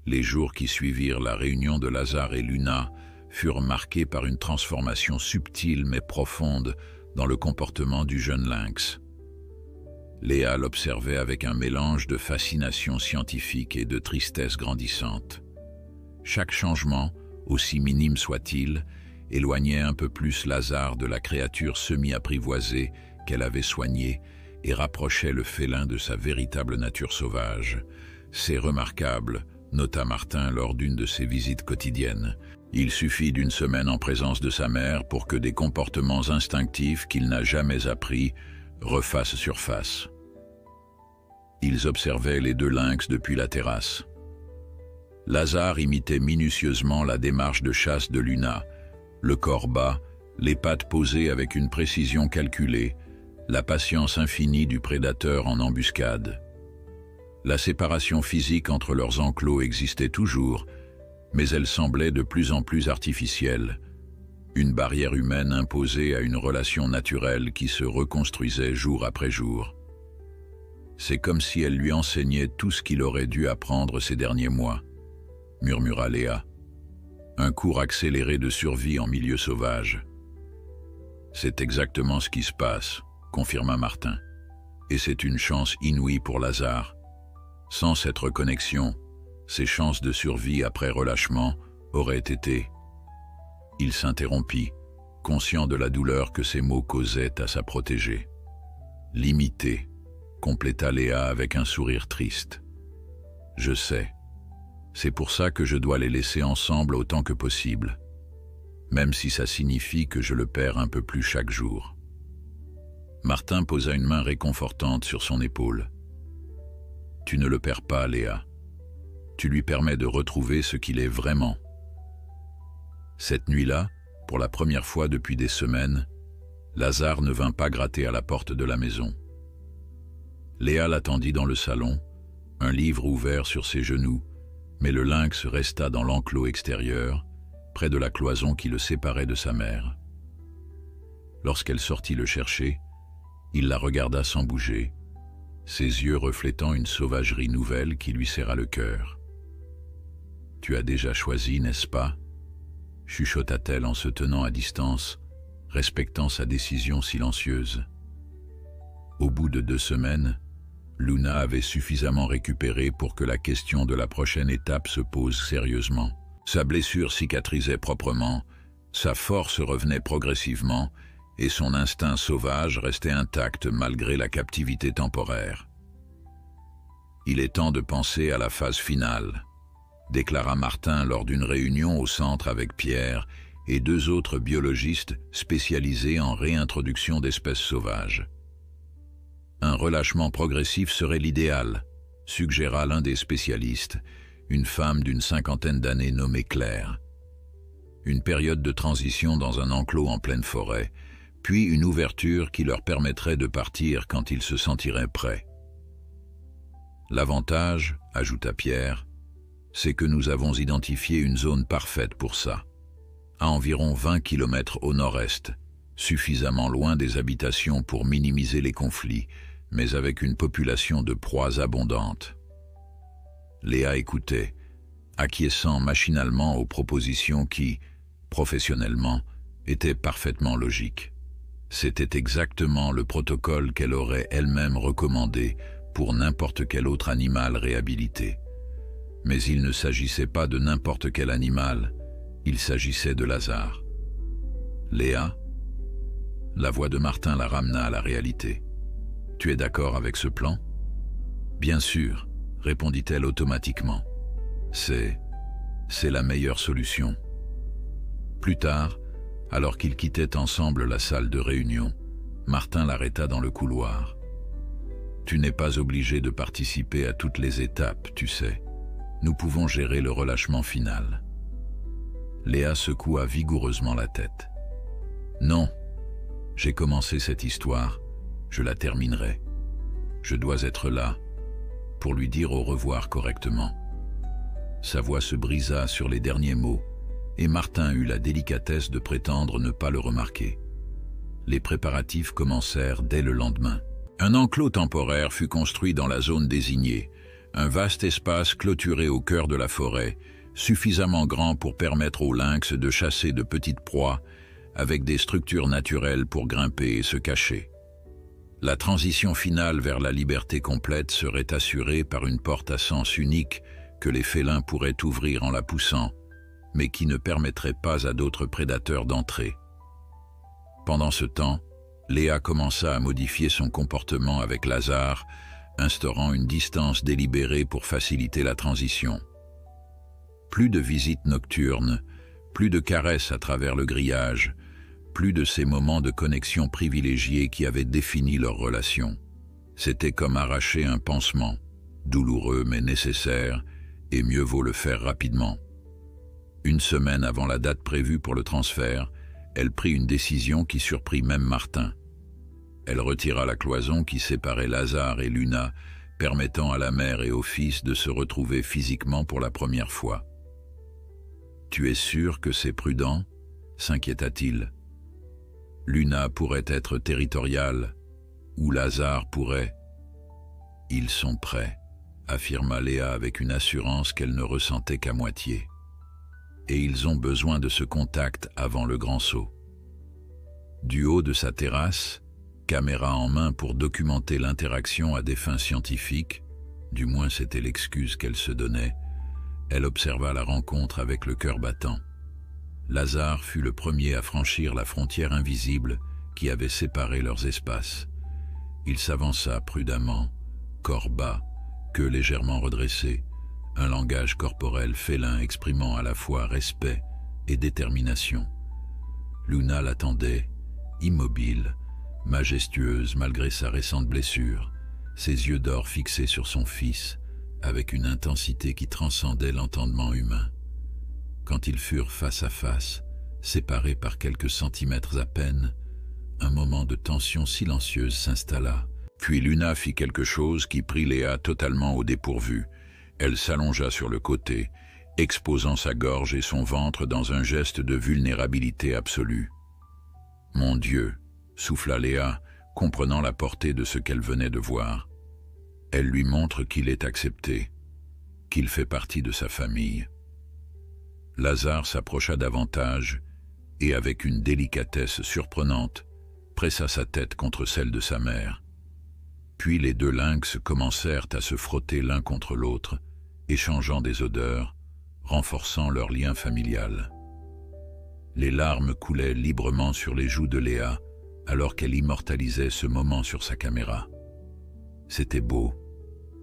Les jours qui suivirent la réunion de Lazare et Luna furent marqués par une transformation subtile mais profonde dans le comportement du jeune lynx. Léa l'observait avec un mélange de fascination scientifique et de tristesse grandissante. Chaque changement, aussi minime soit-il, éloignait un peu plus Lazare de la créature semi-apprivoisée qu'elle avait soignée et rapprochait le félin de sa véritable nature sauvage. C'est remarquable, nota Martin lors d'une de ses visites quotidiennes. Il suffit d'une semaine en présence de sa mère pour que des comportements instinctifs qu'il n'a jamais appris refassent surface. Ils observaient les deux lynx depuis la terrasse. Lazare imitait minutieusement la démarche de chasse de Luna, le corps bas, les pattes posées avec une précision calculée, la patience infinie du prédateur en embuscade. La séparation physique entre leurs enclos existait toujours, mais elle semblait de plus en plus artificielle, une barrière humaine imposée à une relation naturelle qui se reconstruisait jour après jour. C'est comme si elle lui enseignait tout ce qu'il aurait dû apprendre ces derniers mois, murmura Léa. Un cours accéléré de survie en milieu sauvage. C'est exactement ce qui se passe, confirma Martin. Et c'est une chance inouïe pour Lazare. Sans cette reconnexion, ses chances de survie après relâchement auraient été... Il s'interrompit, conscient de la douleur que ces mots causaient à sa protégée. Limitée, compléta Léa avec un sourire triste. Je sais. C'est pour ça que je dois les laisser ensemble autant que possible, même si ça signifie que je le perds un peu plus chaque jour. Martin posa une main réconfortante sur son épaule. Tu ne le perds pas, Léa. Tu lui permets de retrouver ce qu'il est vraiment. Cette nuit-là, pour la première fois depuis des semaines, Lazare ne vint pas gratter à la porte de la maison. Léa l'attendit dans le salon, un livre ouvert sur ses genoux, mais le lynx resta dans l'enclos extérieur, près de la cloison qui le séparait de sa mère. Lorsqu'elle sortit le chercher, il la regarda sans bouger, ses yeux reflétant une sauvagerie nouvelle qui lui serra le cœur. « Tu as déjà choisi, n'est-ce pas ?» chuchota-t-elle en se tenant à distance, respectant sa décision silencieuse. Au bout de 2 semaines, Luna avait suffisamment récupéré pour que la question de la prochaine étape se pose sérieusement. Sa blessure cicatrisait proprement, sa force revenait progressivement et son instinct sauvage restait intact malgré la captivité temporaire. « Il est temps de penser à la phase finale », déclara Martin lors d'une réunion au centre avec Pierre et 2 autres biologistes spécialisés en réintroduction d'espèces sauvages. Un relâchement progressif serait l'idéal, suggéra l'un des spécialistes, une femme d'une 50aine d'années nommée Claire. Une période de transition dans un enclos en pleine forêt, puis une ouverture qui leur permettrait de partir quand ils se sentiraient prêts. L'avantage, ajouta Pierre, c'est que nous avons identifié une zone parfaite pour ça, à environ 20 km au nord-est, suffisamment loin des habitations pour minimiser les conflits, mais avec une population de proies abondante. Léa écoutait, acquiesçant machinalement aux propositions qui, professionnellement, étaient parfaitement logiques. C'était exactement le protocole qu'elle aurait elle-même recommandé pour n'importe quel autre animal réhabilité. Mais il ne s'agissait pas de n'importe quel animal, il s'agissait de Lazare. Léa, la voix de Martin la ramena à la réalité. « Tu es d'accord avec ce plan ?»« Bien sûr, » répondit-elle automatiquement. « C'est la meilleure solution. » Plus tard, alors qu'ils quittaient ensemble la salle de réunion, Martin l'arrêta dans le couloir. « Tu n'es pas obligé de participer à toutes les étapes, tu sais. Nous pouvons gérer le relâchement final. » Léa secoua vigoureusement la tête. « Non. J'ai commencé cette histoire, je la terminerai. Je dois être là, pour lui dire au revoir correctement. » Sa voix se brisa sur les derniers mots, et Martin eut la délicatesse de prétendre ne pas le remarquer. Les préparatifs commencèrent dès le lendemain. Un enclos temporaire fut construit dans la zone désignée, un vaste espace clôturé au cœur de la forêt, suffisamment grand pour permettre au lynx de chasser de petites proies, avec des structures naturelles pour grimper et se cacher. La transition finale vers la liberté complète serait assurée par une porte à sens unique que les félins pourraient ouvrir en la poussant, mais qui ne permettrait pas à d'autres prédateurs d'entrer. Pendant ce temps, Léa commença à modifier son comportement avec Lazare, instaurant une distance délibérée pour faciliter la transition. Plus de visites nocturnes, plus de caresses à travers le grillage, plus de ces moments de connexion privilégiés qui avaient défini leur relation. C'était comme arracher un pansement, douloureux mais nécessaire, et mieux vaut le faire rapidement. Une semaine avant la date prévue pour le transfert, elle prit une décision qui surprit même Martin. Elle retira la cloison qui séparait Lazare et Luna, permettant à la mère et au fils de se retrouver physiquement pour la première fois. « Tu es sûr que c'est prudent ?» s'inquiéta-t-il. « Luna pourrait être territoriale, ou Lazare pourrait. »« Ils sont prêts », affirma Léa avec une assurance qu'elle ne ressentait qu'à moitié. « Et ils ont besoin de ce contact avant le grand saut. » Du haut de sa terrasse, caméra en main pour documenter l'interaction à des fins scientifiques, du moins c'était l'excuse qu'elle se donnait, elle observa la rencontre avec le cœur battant. Lazare fut le premier à franchir la frontière invisible qui avait séparé leurs espaces. Il s'avança prudemment, corps bas, queue légèrement redressée, un langage corporel félin exprimant à la fois respect et détermination. Luna l'attendait, immobile, majestueuse malgré sa récente blessure, ses yeux d'or fixés sur son fils, avec une intensité qui transcendait l'entendement humain. Quand ils furent face à face, séparés par quelques centimètres à peine, un moment de tension silencieuse s'installa. Puis Luna fit quelque chose qui prit Léa totalement au dépourvu. Elle s'allongea sur le côté, exposant sa gorge et son ventre dans un geste de vulnérabilité absolue. « Mon Dieu !» souffla Léa, comprenant la portée de ce qu'elle venait de voir. Elle lui montre qu'il est accepté, qu'il fait partie de sa famille. Lazare s'approcha davantage et, avec une délicatesse surprenante, pressa sa tête contre celle de sa mère. Puis les deux lynx commencèrent à se frotter l'un contre l'autre, échangeant des odeurs, renforçant leur lien familial. Les larmes coulaient librement sur les joues de Léa, alors qu'elle immortalisait ce moment sur sa caméra. C'était beau,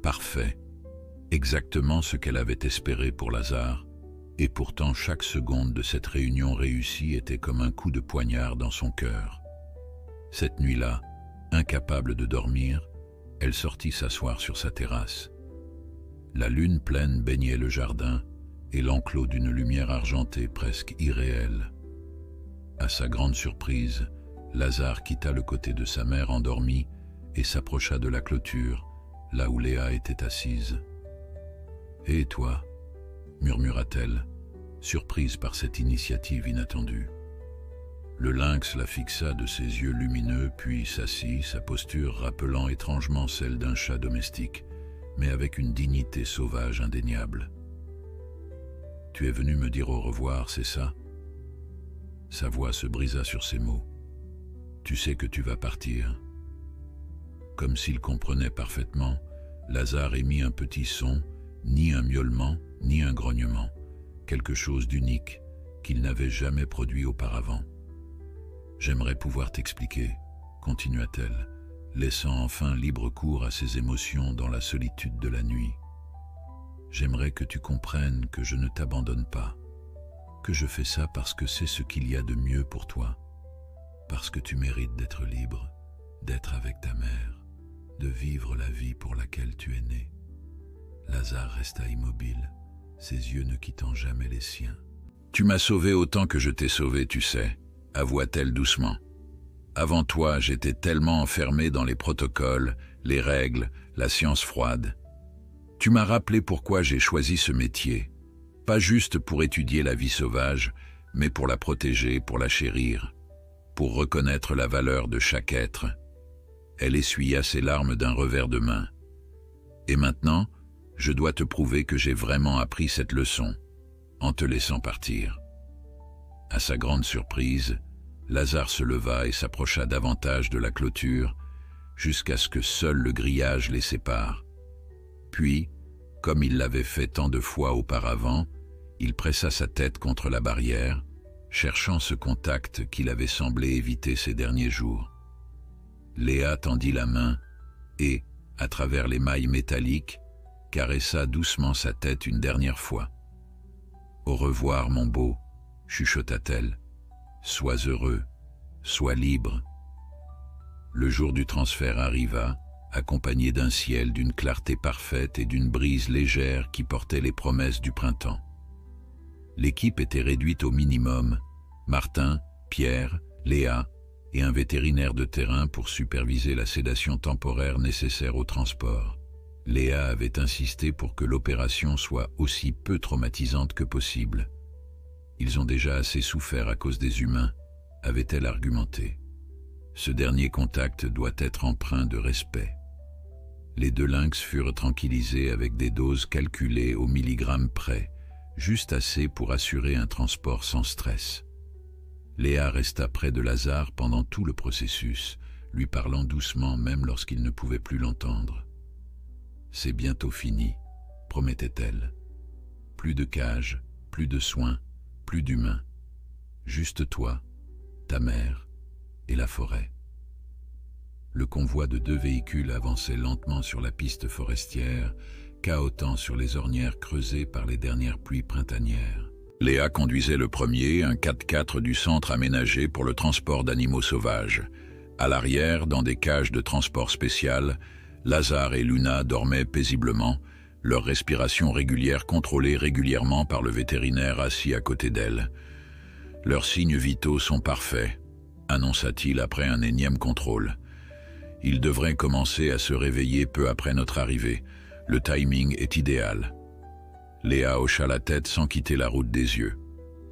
parfait, exactement ce qu'elle avait espéré pour Lazare, et pourtant chaque seconde de cette réunion réussie était comme un coup de poignard dans son cœur. Cette nuit-là, incapable de dormir, elle sortit s'asseoir sur sa terrasse. La lune pleine baignait le jardin et l'enclos d'une lumière argentée presque irréelle. À sa grande surprise, Lazare quitta le côté de sa mère endormie et s'approcha de la clôture, là où Léa était assise. « Et toi ?» murmura-t-elle, surprise par cette initiative inattendue. Le lynx la fixa de ses yeux lumineux, puis s'assit, sa posture rappelant étrangement celle d'un chat domestique, mais avec une dignité sauvage indéniable. « Tu es venu me dire au revoir, c'est ça ?» Sa voix se brisa sur ces mots. « Tu sais que tu vas partir ?» Comme s'il comprenait parfaitement, Lazare émit un petit son, ni un miaulement, ni un grognement, quelque chose d'unique qu'il n'avait jamais produit auparavant. « J'aimerais pouvoir t'expliquer, » continua-t-elle, laissant enfin libre cours à ses émotions dans la solitude de la nuit. « J'aimerais que tu comprennes que je ne t'abandonne pas, que je fais ça parce que c'est ce qu'il y a de mieux pour toi, parce que tu mérites d'être libre, d'être avec ta mère, de vivre la vie pour laquelle tu es né. » Lazare resta immobile, ses yeux ne quittant jamais les siens. « Tu m'as sauvé autant que je t'ai sauvé, tu sais, » avoua-t-elle doucement. « Avant toi, j'étais tellement enfermé dans les protocoles, les règles, la science froide. Tu m'as rappelé pourquoi j'ai choisi ce métier, pas juste pour étudier la vie sauvage, mais pour la protéger, pour la chérir, pour reconnaître la valeur de chaque être. » Elle essuya ses larmes d'un revers de main. « Et maintenant, je dois te prouver que j'ai vraiment appris cette leçon. en te laissant partir. À sa grande surprise, Lazare se leva et s'approcha davantage de la clôture, jusqu'à ce que seul le grillage les sépare. Puis, comme il l'avait fait tant de fois auparavant, il pressa sa tête contre la barrière, cherchant ce contact qu'il avait semblé éviter ces derniers jours. Léa tendit la main et, à travers les mailles métalliques, caressa doucement sa tête une dernière fois. « Au revoir, mon beau », chuchota-t-elle. « Sois heureux, sois libre. » Le jour du transfert arriva, accompagné d'un ciel d'une clarté parfaite et d'une brise légère qui portait les promesses du printemps. L'équipe était réduite au minimum, Martin, Pierre, Léa et un vétérinaire de terrain pour superviser la sédation temporaire nécessaire au transport. Léa avait insisté pour que l'opération soit aussi peu traumatisante que possible. Ils ont déjà assez souffert à cause des humains, avait-elle argumenté. Ce dernier contact doit être empreint de respect. Les deux lynx furent tranquillisés avec des doses calculées au milligramme près, juste assez pour assurer un transport sans stress. Léa resta près de Lazare pendant tout le processus, lui parlant doucement même lorsqu'il ne pouvait plus l'entendre. « C'est bientôt fini », promettait-elle. « Plus de cage, plus de soins, plus d'humains. Juste toi, ta mère et la forêt. » Le convoi de 2 véhicules avançait lentement sur la piste forestière, cahotant sur les ornières creusées par les dernières pluies printanières. Léa conduisait le premier, un 4x4 du centre aménagé pour le transport d'animaux sauvages. À l'arrière, dans des cages de transport spéciales, Lazare et Luna dormaient paisiblement, leur respiration régulière contrôlée régulièrement par le vétérinaire assis à côté d'elle. « Leurs signes vitaux sont parfaits », annonça-t-il après un énième contrôle. « Ils devraient commencer à se réveiller peu après notre arrivée. Le timing est idéal. » Léa hocha la tête sans quitter la route des yeux.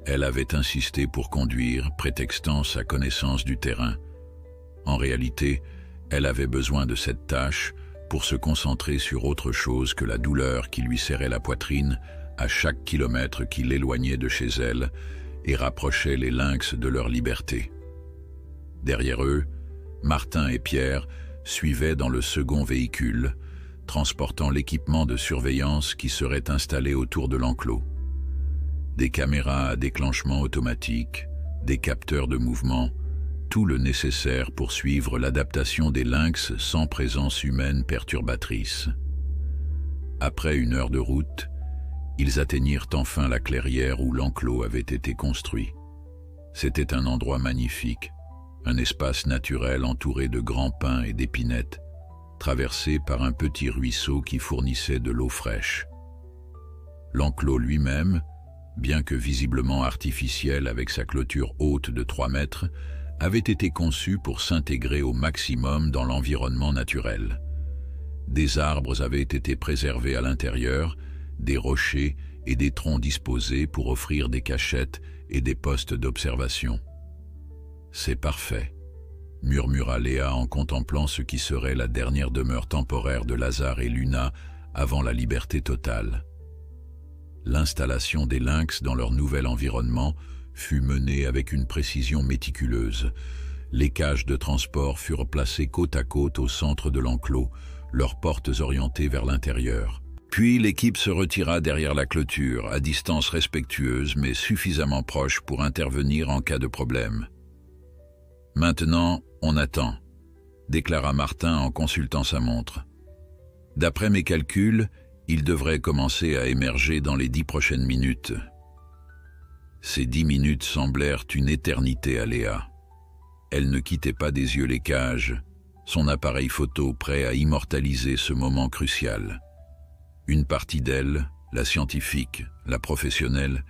Elle avait insisté pour conduire, prétextant sa connaissance du terrain. En réalité, elle avait besoin de cette tâche pour se concentrer sur autre chose que la douleur qui lui serrait la poitrine à chaque kilomètre qui l'éloignait de chez elle et rapprochait les lynx de leur liberté. Derrière eux, Martin et Pierre suivaient dans le second véhicule, transportant l'équipement de surveillance qui serait installé autour de l'enclos. Des caméras à déclenchement automatique, des capteurs de mouvement, tout le nécessaire pour suivre l'adaptation des lynx sans présence humaine perturbatrice. Après 1 heure de route, ils atteignirent enfin la clairière où l'enclos avait été construit. C'était un endroit magnifique, un espace naturel entouré de grands pins et d'épinettes, traversé par un petit ruisseau qui fournissait de l'eau fraîche. L'enclos lui-même, bien que visiblement artificiel avec sa clôture haute de 3 mètres, avait été conçu pour s'intégrer au maximum dans l'environnement naturel. Des arbres avaient été préservés à l'intérieur, des rochers et des troncs disposés pour offrir des cachettes et des postes d'observation. « C'est parfait », murmura Léa en contemplant ce qui serait la dernière demeure temporaire de Lazare et Luna avant la liberté totale. L'installation des lynx dans leur nouvel environnement fut menée avec une précision méticuleuse. Les cages de transport furent placées côte à côte au centre de l'enclos, leurs portes orientées vers l'intérieur. Puis l'équipe se retira derrière la clôture, à distance respectueuse mais suffisamment proche pour intervenir en cas de problème. « Maintenant, on attend », déclara Martin en consultant sa montre. « D'après mes calculs, il devrait commencer à émerger dans les 10 prochaines minutes. » Ces 10 minutes semblèrent une éternité à Léa. Elle ne quittait pas des yeux les cages, son appareil photo prêt à immortaliser ce moment crucial. Une partie d'elle, la scientifique, la professionnelle,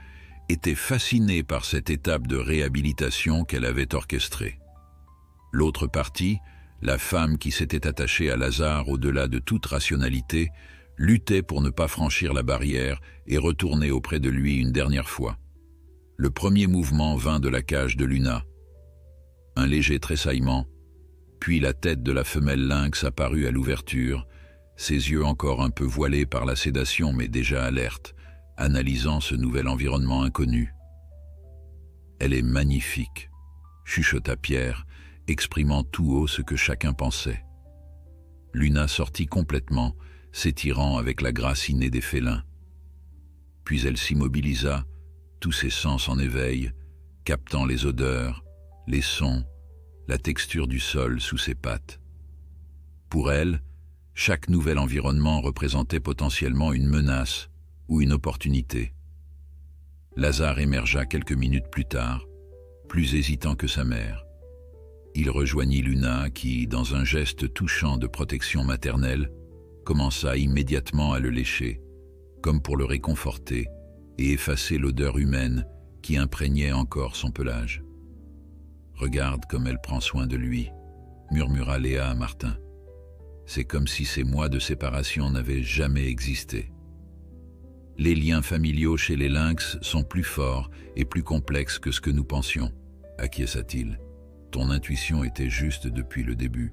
était fascinée par cette étape de réhabilitation qu'elle avait orchestrée. L'autre partie, la femme qui s'était attachée à Lazare au-delà de toute rationalité, luttait pour ne pas franchir la barrière et retourner auprès de lui une dernière fois. Le premier mouvement vint de la cage de Luna. Un léger tressaillement, puis la tête de la femelle lynx apparut à l'ouverture, ses yeux encore un peu voilés par la sédation mais déjà alertes, analysant ce nouvel environnement inconnu. « Elle est magnifique », chuchota Pierre, exprimant tout haut ce que chacun pensait. Luna sortit complètement, s'étirant avec la grâce innée des félins. Puis elle s'immobilisa, tous ses sens en éveil, captant les odeurs, les sons, la texture du sol sous ses pattes. Pour elle, chaque nouvel environnement représentait potentiellement une menace ou une opportunité. Lazare émergea quelques minutes plus tard, plus hésitant que sa mère. Il rejoignit Luna qui, dans un geste touchant de protection maternelle, commença immédiatement à le lécher, comme pour le réconforter et effacer l'odeur humaine qui imprégnait encore son pelage. « Regarde comme elle prend soin de lui », murmura Léa à Martin. « C'est comme si ces mois de séparation n'avaient jamais existé. » Les liens familiaux chez les lynx sont plus forts et plus complexes que ce que nous pensions, acquiesça-t-il. Ton intuition était juste depuis le début.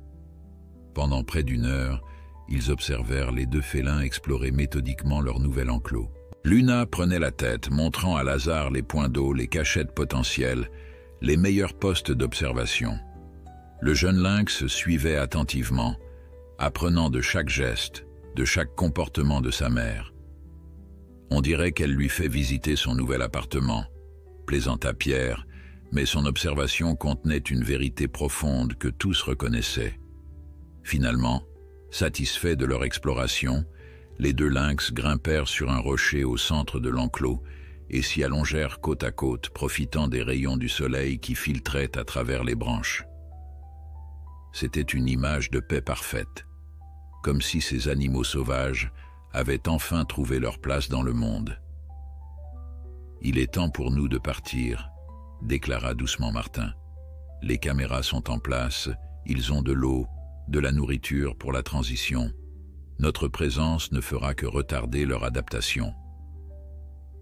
Pendant près d'une heure, ils observèrent les deux félins explorer méthodiquement leur nouvel enclos. Luna prenait la tête, montrant à Lazare les points d'eau, les cachettes potentielles, les meilleurs postes d'observation. Le jeune lynx suivait attentivement, apprenant de chaque geste, de chaque comportement de sa mère. On dirait qu'elle lui fait visiter son nouvel appartement, plaisanta Pierre, mais son observation contenait une vérité profonde que tous reconnaissaient. Finalement, satisfaits de leur exploration, les deux lynx grimpèrent sur un rocher au centre de l'enclos et s'y allongèrent côte à côte, profitant des rayons du soleil qui filtraient à travers les branches. C'était une image de paix parfaite, comme si ces animaux sauvages avaient enfin trouvé leur place dans le monde. « Il est temps pour nous de partir », déclara doucement Martin. « Les caméras sont en place, ils ont de l'eau, de la nourriture pour la transition. Notre présence ne fera que retarder leur adaptation. »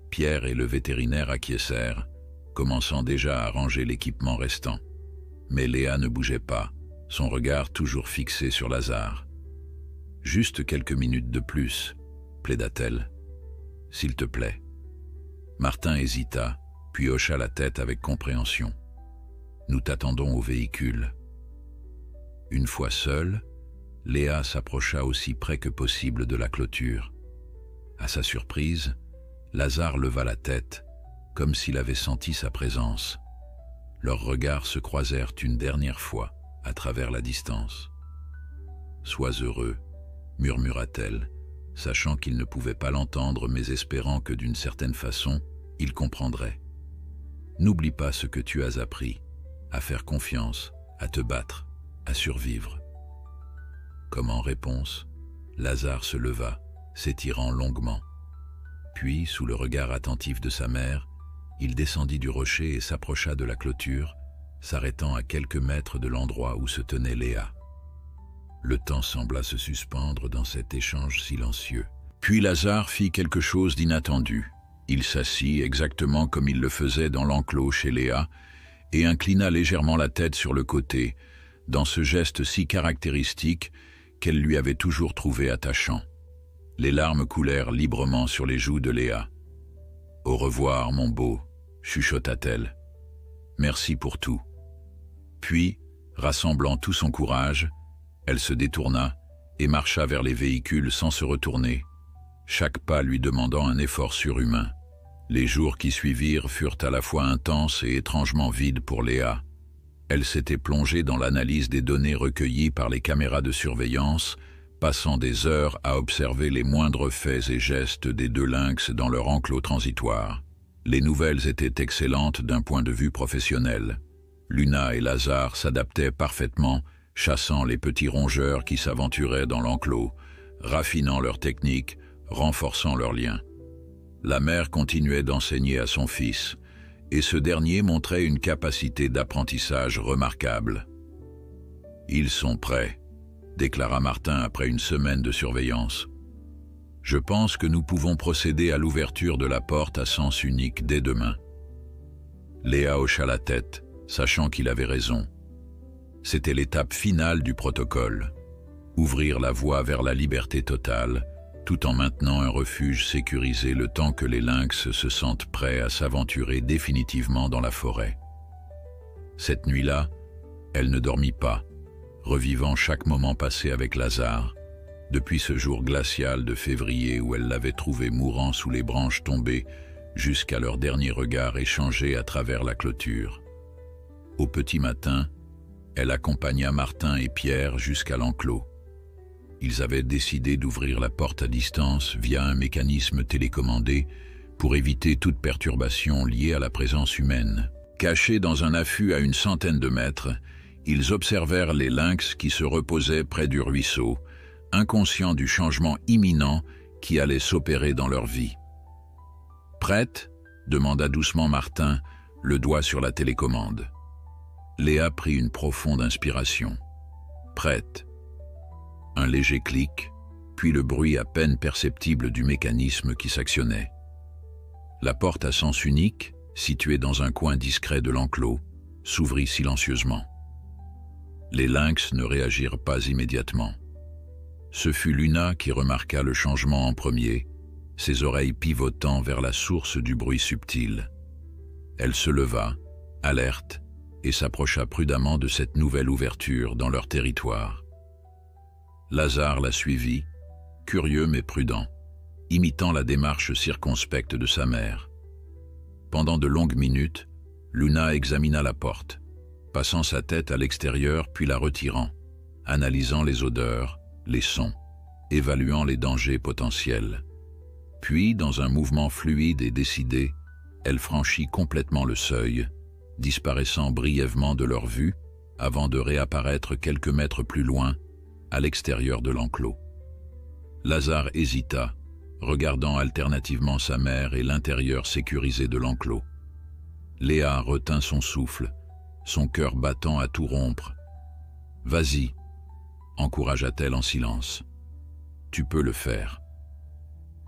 Pierre et le vétérinaire acquiescèrent, commençant déjà à ranger l'équipement restant. Mais Léa ne bougeait pas, son regard toujours fixé sur Lazare. « Juste quelques minutes de plus, » plaida-t-elle. « S'il te plaît. » Martin hésita, puis hocha la tête avec compréhension. « Nous t'attendons au véhicule. » Une fois seule, Léa s'approcha aussi près que possible de la clôture. À sa surprise, Lazare leva la tête, comme s'il avait senti sa présence. Leurs regards se croisèrent une dernière fois à travers la distance. « Sois heureux, » murmura-t-elle, sachant qu'il ne pouvait pas l'entendre mais espérant que d'une certaine façon, il comprendrait. « N'oublie pas ce que tu as appris, à faire confiance, à te battre, à survivre. » Comme en réponse, Lazare se leva, s'étirant longuement. Puis, sous le regard attentif de sa mère, il descendit du rocher et s'approcha de la clôture, s'arrêtant à quelques mètres de l'endroit où se tenait Léa. Le temps sembla se suspendre dans cet échange silencieux. Puis Lazare fit quelque chose d'inattendu. Il s'assit exactement comme il le faisait dans l'enclos chez Léa et inclina légèrement la tête sur le côté, dans ce geste si caractéristique qu'elle lui avait toujours trouvé attachant. Les larmes coulèrent librement sur les joues de Léa. « Au revoir, mon beau », chuchota-t-elle. « Merci pour tout. » Puis, rassemblant tout son courage, elle se détourna et marcha vers les véhicules sans se retourner, chaque pas lui demandant un effort surhumain. Les jours qui suivirent furent à la fois intenses et étrangement vides pour Léa. Elle s'était plongée dans l'analyse des données recueillies par les caméras de surveillance, passant des heures à observer les moindres faits et gestes des deux lynx dans leur enclos transitoire. Les nouvelles étaient excellentes d'un point de vue professionnel. Luna et Lazare s'adaptaient parfaitement, chassant les petits rongeurs qui s'aventuraient dans l'enclos, raffinant leur technique, renforçant leurs liens. La mère continuait d'enseigner à son fils, et ce dernier montrait une capacité d'apprentissage remarquable. « Ils sont prêts », déclara Martin après une semaine de surveillance. « Je pense que nous pouvons procéder à l'ouverture de la porte à sens unique dès demain. » Léa hocha la tête, sachant qu'il avait raison. C'était l'étape finale du protocole. Ouvrir la voie vers la liberté totale, tout en maintenant un refuge sécurisé le temps que les lynx se sentent prêts à s'aventurer définitivement dans la forêt. Cette nuit-là, elle ne dormit pas, revivant chaque moment passé avec Lazare, depuis ce jour glacial de février où elle l'avait trouvé mourant sous les branches tombées, jusqu'à leur dernier regard échangé à travers la clôture. Au petit matin, elle accompagna Martin et Pierre jusqu'à l'enclos. Ils avaient décidé d'ouvrir la porte à distance via un mécanisme télécommandé pour éviter toute perturbation liée à la présence humaine. Cachés dans un affût à une centaine de mètres, ils observèrent les lynx qui se reposaient près du ruisseau, inconscients du changement imminent qui allait s'opérer dans leur vie. « Prête ?» demanda doucement Martin, le doigt sur la télécommande. Léa prit une profonde inspiration. « Prête ?» Un léger clic, puis le bruit à peine perceptible du mécanisme qui s'actionnait. La porte à sens unique, située dans un coin discret de l'enclos, s'ouvrit silencieusement. Les lynx ne réagirent pas immédiatement. Ce fut Luna qui remarqua le changement en premier, ses oreilles pivotant vers la source du bruit subtil. Elle se leva, alerte, et s'approcha prudemment de cette nouvelle ouverture dans leur territoire. Lazare la suivit, curieux mais prudent, imitant la démarche circonspecte de sa mère. Pendant de longues minutes, Luna examina la porte, passant sa tête à l'extérieur puis la retirant, analysant les odeurs, les sons, évaluant les dangers potentiels. Puis, dans un mouvement fluide et décidé, elle franchit complètement le seuil, disparaissant brièvement de leur vue avant de réapparaître quelques mètres plus loin, à l'extérieur de l'enclos. Lazare hésita, regardant alternativement sa mère et l'intérieur sécurisé de l'enclos. Léa retint son souffle, son cœur battant à tout rompre. « Vas-y », encouragea-t-elle en silence. « Tu peux le faire. »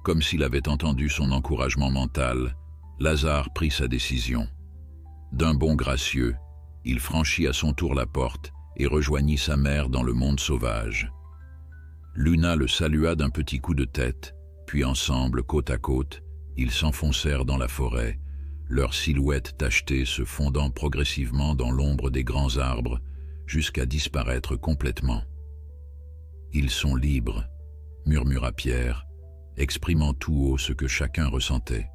Comme s'il avait entendu son encouragement mental, Lazare prit sa décision. D'un bond gracieux, il franchit à son tour la porte et rejoignit sa mère dans le monde sauvage. Luna le salua d'un petit coup de tête, puis ensemble, côte à côte, ils s'enfoncèrent dans la forêt, leurs silhouettes tachetées se fondant progressivement dans l'ombre des grands arbres, jusqu'à disparaître complètement. « Ils sont libres », murmura Pierre, exprimant tout haut ce que chacun ressentait.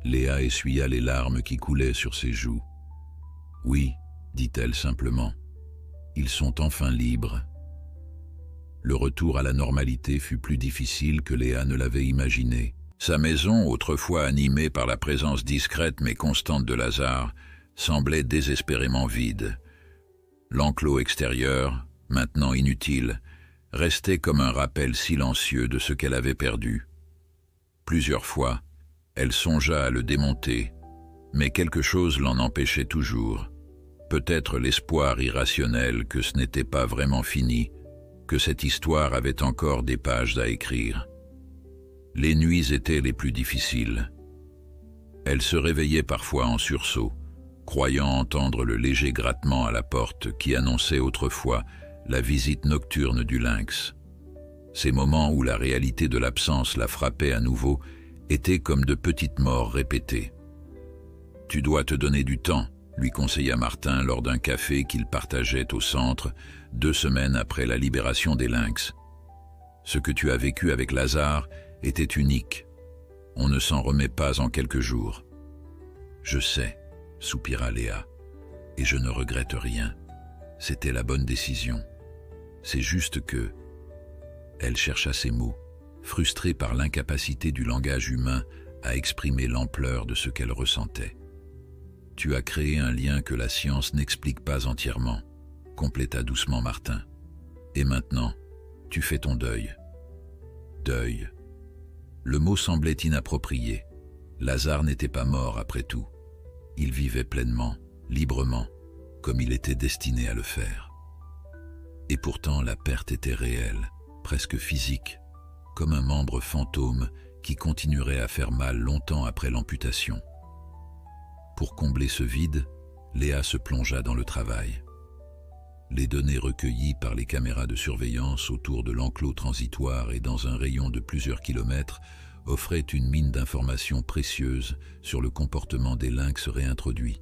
Léa essuya les larmes qui coulaient sur ses joues. « Oui », dit-elle simplement, « ils sont enfin libres. » Le retour à la normalité fut plus difficile que Léa ne l'avait imaginé. Sa maison, autrefois animée par la présence discrète mais constante de Lazare, semblait désespérément vide. L'enclos extérieur, maintenant inutile, restait comme un rappel silencieux de ce qu'elle avait perdu. Plusieurs fois, elle songea à le démonter, mais quelque chose l'en empêchait toujours. Peut-être l'espoir irrationnel que ce n'était pas vraiment fini, que cette histoire avait encore des pages à écrire. Les nuits étaient les plus difficiles. Elle se réveillait parfois en sursaut, croyant entendre le léger grattement à la porte qui annonçait autrefois la visite nocturne du lynx. Ces moments où la réalité de l'absence la frappait à nouveau étaient comme de petites morts répétées. « Tu dois te donner du temps », lui conseilla Martin lors d'un café qu'ils partageaient au centre, 2 semaines après la libération des lynx. « Ce que tu as vécu avec Lazare était unique. On ne s'en remet pas en quelques jours. »« Je sais », soupira Léa, « et je ne regrette rien. C'était la bonne décision. C'est juste que... » Elle chercha ses mots, frustrée par l'incapacité du langage humain à exprimer l'ampleur de ce qu'elle ressentait. « Tu as créé un lien que la science n'explique pas entièrement, » compléta doucement Martin. « Et maintenant, tu fais ton deuil. » Deuil. Le mot semblait inapproprié. Lazare n'était pas mort après tout. Il vivait pleinement, librement, comme il était destiné à le faire. Et pourtant la perte était réelle, presque physique, comme un membre fantôme qui continuerait à faire mal longtemps après l'amputation. Pour combler ce vide, Léa se plongea dans le travail. Les données recueillies par les caméras de surveillance autour de l'enclos transitoire et dans un rayon de plusieurs kilomètres offraient une mine d'informations précieuses sur le comportement des lynx réintroduits.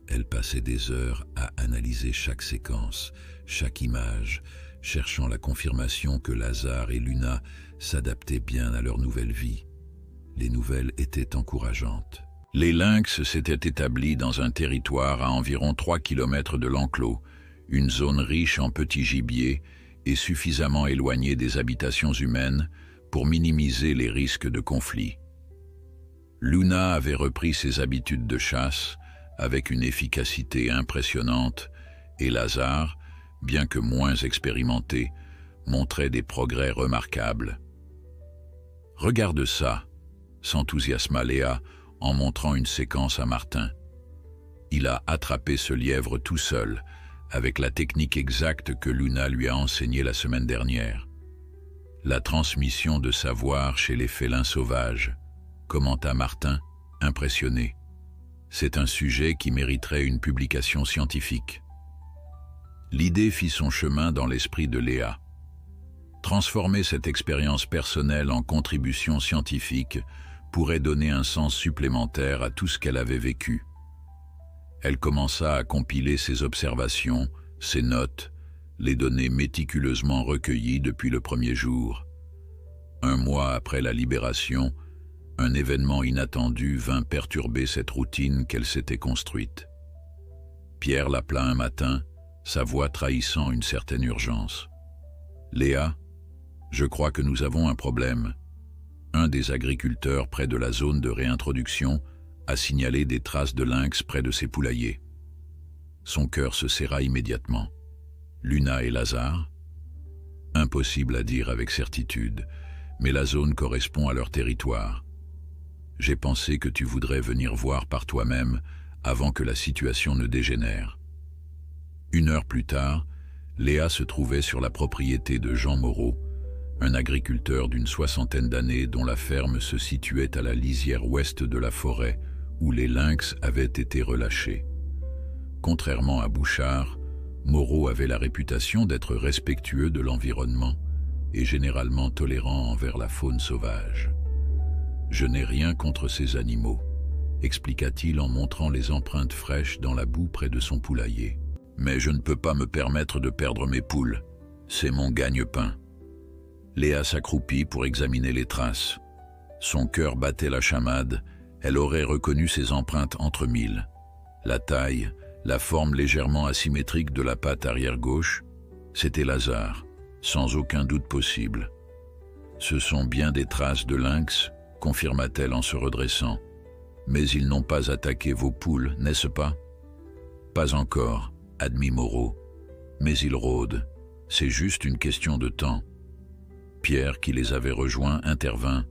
Elle passait des heures à analyser chaque séquence, chaque image, cherchant la confirmation que Lazare et Luna s'adaptaient bien à leur nouvelle vie. Les nouvelles étaient encourageantes. Les lynx s'étaient établis dans un territoire à environ 3 kilomètres de l'enclos, une zone riche en petits gibiers et suffisamment éloignée des habitations humaines pour minimiser les risques de conflit. Luna avait repris ses habitudes de chasse avec une efficacité impressionnante et Lazare, bien que moins expérimenté, montrait des progrès remarquables. « Regarde ça !» s'enthousiasma Léa en montrant une séquence à Martin. Il a attrapé ce lièvre tout seul, avec la technique exacte que Luna lui a enseignée la semaine dernière. La transmission de savoir chez les félins sauvages, commenta Martin, impressionné. C'est un sujet qui mériterait une publication scientifique. L'idée fit son chemin dans l'esprit de Léa. Transformer cette expérience personnelle en contribution scientifique pourrait donner un sens supplémentaire à tout ce qu'elle avait vécu. Elle commença à compiler ses observations, ses notes, les données méticuleusement recueillies depuis le premier jour. 1 mois après la libération, un événement inattendu vint perturber cette routine qu'elle s'était construite. Pierre l'appela un matin, sa voix trahissant une certaine urgence. « Léa, je crois que nous avons un problème. » Un des agriculteurs près de la zone de réintroduction a signalé des traces de lynx près de ses poulaillers. Son cœur se serra immédiatement. Luna et Lazare? Impossible à dire avec certitude, mais la zone correspond à leur territoire. J'ai pensé que tu voudrais venir voir par toi-même avant que la situation ne dégénère. 1 heure plus tard, Léa se trouvait sur la propriété de Jean Moreau, un agriculteur d'une 60aine d'années dont la ferme se situait à la lisière ouest de la forêt où les lynx avaient été relâchés. Contrairement à Bouchard, Moreau avait la réputation d'être respectueux de l'environnement et généralement tolérant envers la faune sauvage. « Je n'ai rien contre ces animaux », expliqua-t-il en montrant les empreintes fraîches dans la boue près de son poulailler. « Mais je ne peux pas me permettre de perdre mes poules. C'est mon gagne-pain. » Léa s'accroupit pour examiner les traces. Son cœur battait la chamade, elle aurait reconnu ses empreintes entre mille. La taille, la forme légèrement asymétrique de la patte arrière gauche, c'était Lazare, sans aucun doute possible. « Ce sont bien des traces de lynx », confirma-t-elle en se redressant. « Mais ils n'ont pas attaqué vos poules, n'est-ce pas ?»« Pas encore », admit Moreau. « Mais ils rôdent. C'est juste une question de temps. » Pierre, qui les avait rejoints, intervint.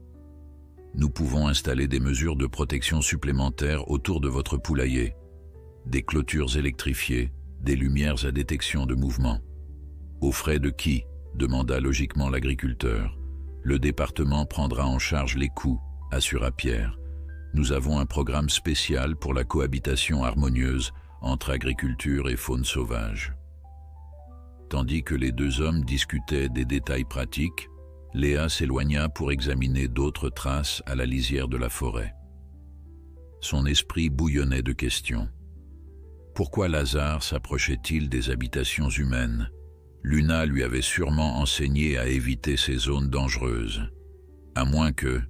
« Nous pouvons installer des mesures de protection supplémentaires autour de votre poulailler. Des clôtures électrifiées, des lumières à détection de mouvement. »« Aux frais de qui ?» demanda logiquement l'agriculteur. « Le département prendra en charge les coûts, » assura Pierre. « Nous avons un programme spécial pour la cohabitation harmonieuse entre agriculture et faune sauvage. » Tandis que les 2 hommes discutaient des détails pratiques, Léa s'éloigna pour examiner d'autres traces à la lisière de la forêt. Son esprit bouillonnait de questions. Pourquoi Lazare s'approchait-il des habitations humaines? Luna lui avait sûrement enseigné à éviter ces zones dangereuses. À moins que...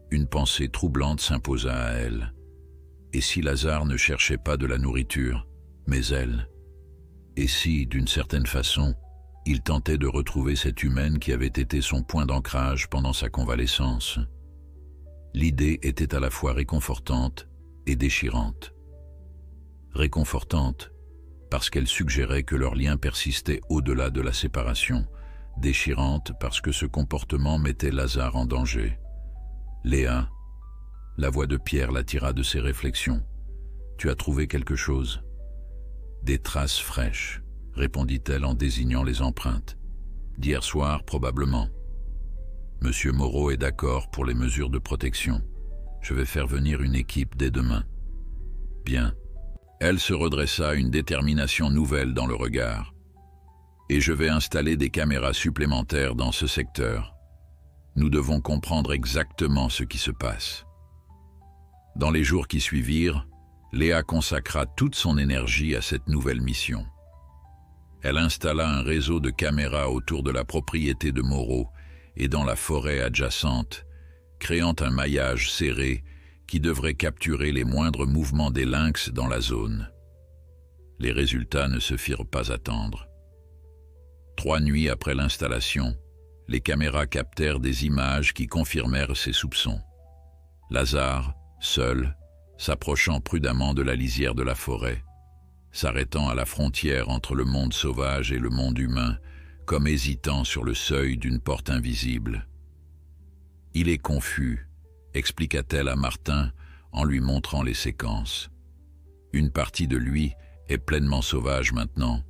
Une pensée troublante s'imposa à elle. Et si Lazare ne cherchait pas de la nourriture, mais elle? Et si, d'une certaine façon, il tentait de retrouver cette humaine qui avait été son point d'ancrage pendant sa convalescence? L'idée était à la fois réconfortante et déchirante. Réconfortante, parce qu'elle suggérait que leur lien persistait au-delà de la séparation. Déchirante, parce que ce comportement mettait Lazare en danger. « Léa », la voix de Pierre l'attira de ses réflexions. « Tu as trouvé quelque chose ?»« Des traces fraîches, » répondit-elle en désignant les empreintes. « D'hier soir, probablement. » Monsieur Moreau est d'accord pour les mesures de protection. Je vais faire venir une équipe dès demain. « Bien. » Elle se redressa, une détermination nouvelle dans le regard. « Et je vais installer des caméras supplémentaires dans ce secteur. Nous devons comprendre exactement ce qui se passe. » Dans les jours qui suivirent, Léa consacra toute son énergie à cette nouvelle mission. Elle installa un réseau de caméras autour de la propriété de Moreau et dans la forêt adjacente, créant un maillage serré qui devrait capturer les moindres mouvements des lynx dans la zone. Les résultats ne se firent pas attendre. 3 nuits après l'installation, les caméras captèrent des images qui confirmèrent ses soupçons. Lazare, seul, s'approchant prudemment de la lisière de la forêt, s'arrêtant à la frontière entre le monde sauvage et le monde humain, comme hésitant sur le seuil d'une porte invisible. « Il est confus », expliqua-t-elle à Martin en lui montrant les séquences. « Une partie de lui est pleinement sauvage maintenant,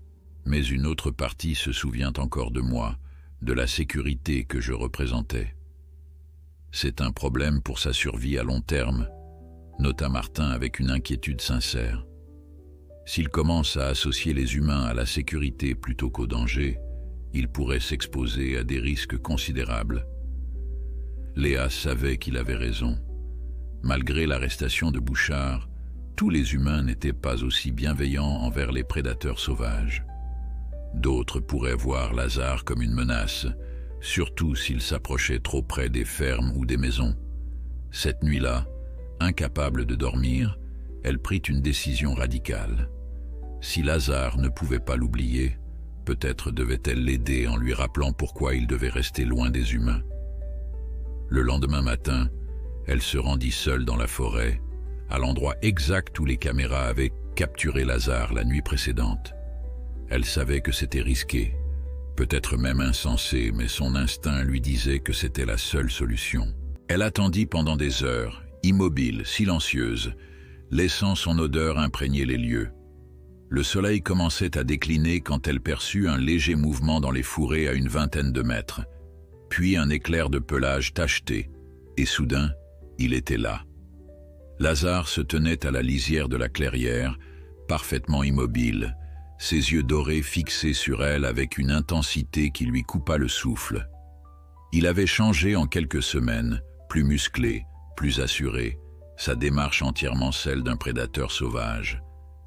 mais une autre partie se souvient encore de moi, de la sécurité que je représentais. C'est un problème pour sa survie à long terme, nota Martin avec une inquiétude sincère. S'il commence à associer les humains à la sécurité plutôt qu'au danger, il pourrait s'exposer à des risques considérables. » Léa savait qu'il avait raison. Malgré l'arrestation de Bouchard, tous les humains n'étaient pas aussi bienveillants envers les prédateurs sauvages. D'autres pourraient voir Lazare comme une menace, surtout s'il s'approchait trop près des fermes ou des maisons. Cette nuit-là, incapable de dormir, elle prit une décision radicale. Si Lazare ne pouvait pas l'oublier, peut-être devait-elle l'aider en lui rappelant pourquoi il devait rester loin des humains. Le lendemain matin, elle se rendit seule dans la forêt, à l'endroit exact où les caméras avaient capturé Lazare la nuit précédente. Elle savait que c'était risqué, peut-être même insensé, mais son instinct lui disait que c'était la seule solution. Elle attendit pendant des heures, immobile, silencieuse, laissant son odeur imprégner les lieux. Le soleil commençait à décliner quand elle perçut un léger mouvement dans les fourrés à une vingtaine de mètres, puis un éclair de pelage tacheté, et soudain, il était là. Lazare se tenait à la lisière de la clairière, parfaitement immobile, ses yeux dorés fixés sur elle avec une intensité qui lui coupa le souffle. Il avait changé en quelques semaines, plus musclé, plus assuré, sa démarche entièrement celle d'un prédateur sauvage.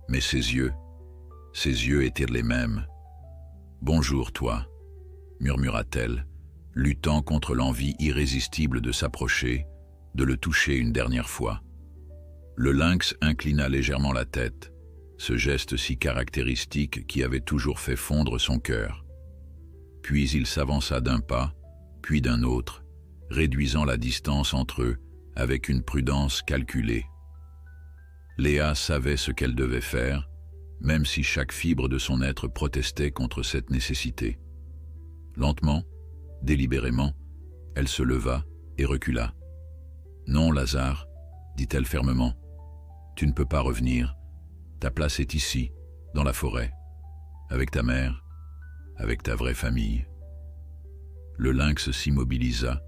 Mais ses yeux étaient les mêmes. « Bonjour, toi », murmura-t-elle, luttant contre l'envie irrésistible de s'approcher, de le toucher une dernière fois. Le lynx inclina légèrement la tête, ce geste si caractéristique qui avait toujours fait fondre son cœur. Puis il s'avança d'un pas, puis d'un autre, réduisant la distance entre eux avec une prudence calculée. Léa savait ce qu'elle devait faire, même si chaque fibre de son être protestait contre cette nécessité. Lentement, délibérément, elle se leva et recula. « Non, Lazare, » dit-elle fermement, « tu ne peux pas revenir. Ta place est ici, dans la forêt, avec ta mère, avec ta vraie famille. » Le lynx s'immobilisa,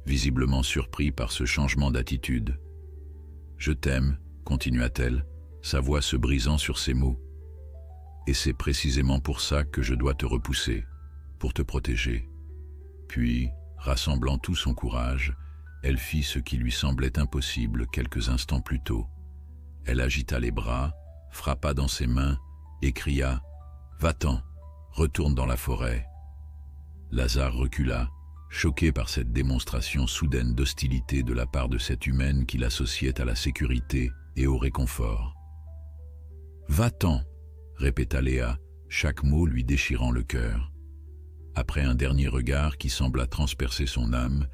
visiblement surpris par ce changement d'attitude. « Je t'aime, » continua-t-elle, sa voix se brisant sur ces mots. « Et c'est précisément pour ça que je dois te repousser, pour te protéger. » Puis, rassemblant tout son courage, elle fit ce qui lui semblait impossible quelques instants plus tôt. Elle agita les bras, frappa dans ses mains et cria « Va-t'en, retourne dans la forêt. » Lazare recula, choqué par cette démonstration soudaine d'hostilité de la part de cette humaine qu'il associait à la sécurité et au réconfort. « Va-t'en » répéta Léa, chaque mot lui déchirant le cœur. Après un dernier regard qui sembla transpercer son âme,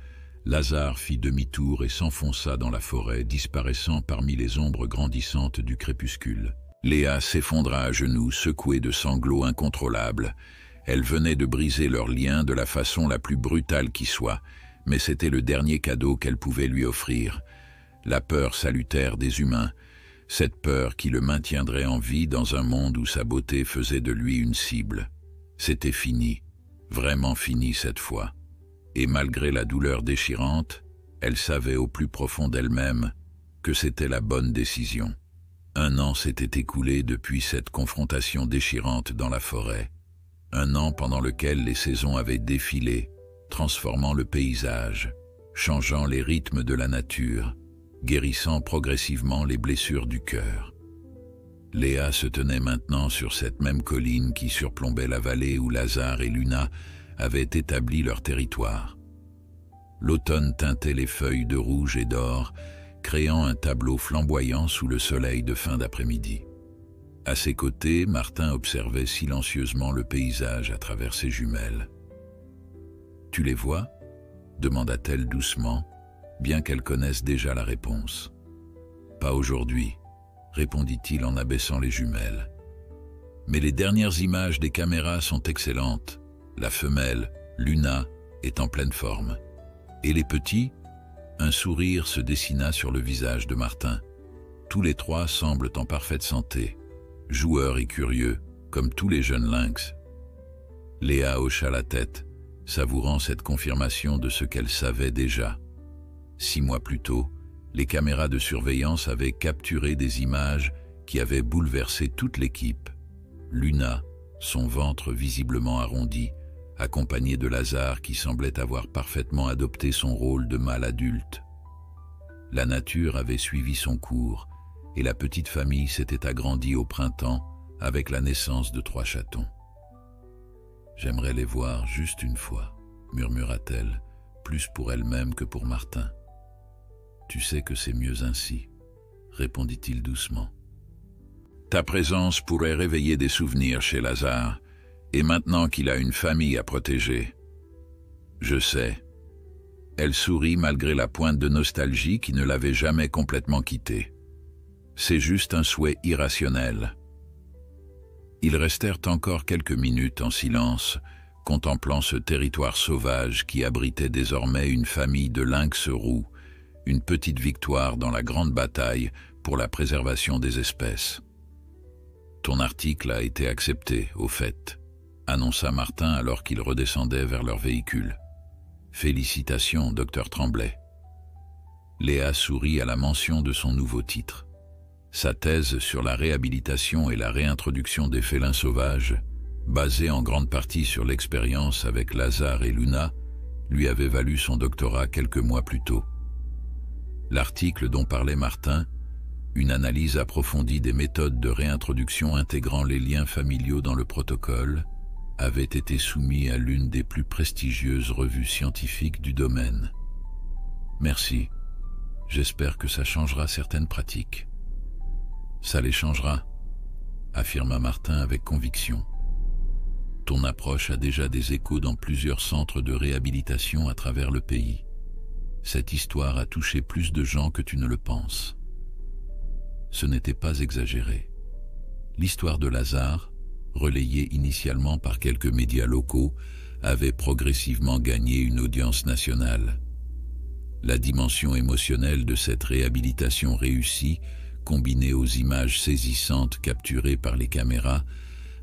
Lazare fit demi-tour et s'enfonça dans la forêt, disparaissant parmi les ombres grandissantes du crépuscule. Léa s'effondra à genoux, secouée de sanglots incontrôlables. Elle venait de briser leur lien de la façon la plus brutale qui soit, mais c'était le dernier cadeau qu'elle pouvait lui offrir. La peur salutaire des humains, cette peur qui le maintiendrait en vie dans un monde où sa beauté faisait de lui une cible. C'était fini, vraiment fini cette fois. Et malgré la douleur déchirante, elle savait au plus profond d'elle-même que c'était la bonne décision. Un an s'était écoulé depuis cette confrontation déchirante dans la forêt. Un an pendant lequel les saisons avaient défilé, transformant le paysage, changeant les rythmes de la nature, guérissant progressivement les blessures du cœur. Léa se tenait maintenant sur cette même colline qui surplombait la vallée où Lazare et Luna avaient établi leur territoire. L'automne teintait les feuilles de rouge et d'or, créant un tableau flamboyant sous le soleil de fin d'après-midi. À ses côtés, Martin observait silencieusement le paysage à travers ses jumelles. « Tu les vois ?» demanda-t-elle doucement, bien qu'elle connaisse déjà la réponse. « Pas aujourd'hui », répondit-il en abaissant les jumelles. « Mais les dernières images des caméras sont excellentes. La femelle, Luna, est en pleine forme. Et les petits ?» Un sourire se dessina sur le visage de Martin. Tous les trois semblent en parfaite santé, joueurs et curieux, comme tous les jeunes lynx. Léa hocha la tête, savourant cette confirmation de ce qu'elle savait déjà. 6 mois plus tôt, les caméras de surveillance avaient capturé des images qui avaient bouleversé toute l'équipe. Luna, son ventre visiblement arrondi, accompagnée de Lazare qui semblait avoir parfaitement adopté son rôle de mâle adulte. La nature avait suivi son cours et la petite famille s'était agrandie au printemps avec la naissance de 3 chatons. « J'aimerais les voir juste une fois », murmura-t-elle, plus pour elle-même que pour Martin. « Tu sais que c'est mieux ainsi », répondit-il doucement. « Ta présence pourrait réveiller des souvenirs chez Lazare, et maintenant qu'il a une famille à protéger. Je sais. » Elle sourit malgré la pointe de nostalgie qui ne l'avait jamais complètement quittée. C'est juste un souhait irrationnel. Ils restèrent encore quelques minutes en silence, contemplant ce territoire sauvage qui abritait désormais une famille de lynx roux, une petite victoire dans la grande bataille pour la préservation des espèces. « Ton article a été accepté, au fait », annonça Martin alors qu'ils redescendaient vers leur véhicule. « Félicitations, docteur Tremblay. » Léa sourit à la mention de son nouveau titre. Sa thèse sur la réhabilitation et la réintroduction des félins sauvages, basée en grande partie sur l'expérience avec Lazare et Luna, lui avait valu son doctorat quelques mois plus tôt. L'article dont parlait Martin, une analyse approfondie des méthodes de réintroduction intégrant les liens familiaux dans le protocole, avait été soumis à l'une des plus prestigieuses revues scientifiques du domaine. « Merci. J'espère que ça changera certaines pratiques. »« Ça les changera, » affirma Martin avec conviction. « Ton approche a déjà des échos dans plusieurs centres de réhabilitation à travers le pays. Cette histoire a touché plus de gens que tu ne le penses. » Ce n'était pas exagéré. L'histoire de Lazare, relayée initialement par quelques médias locaux, avait progressivement gagné une audience nationale. La dimension émotionnelle de cette réhabilitation réussie, combinée aux images saisissantes capturées par les caméras,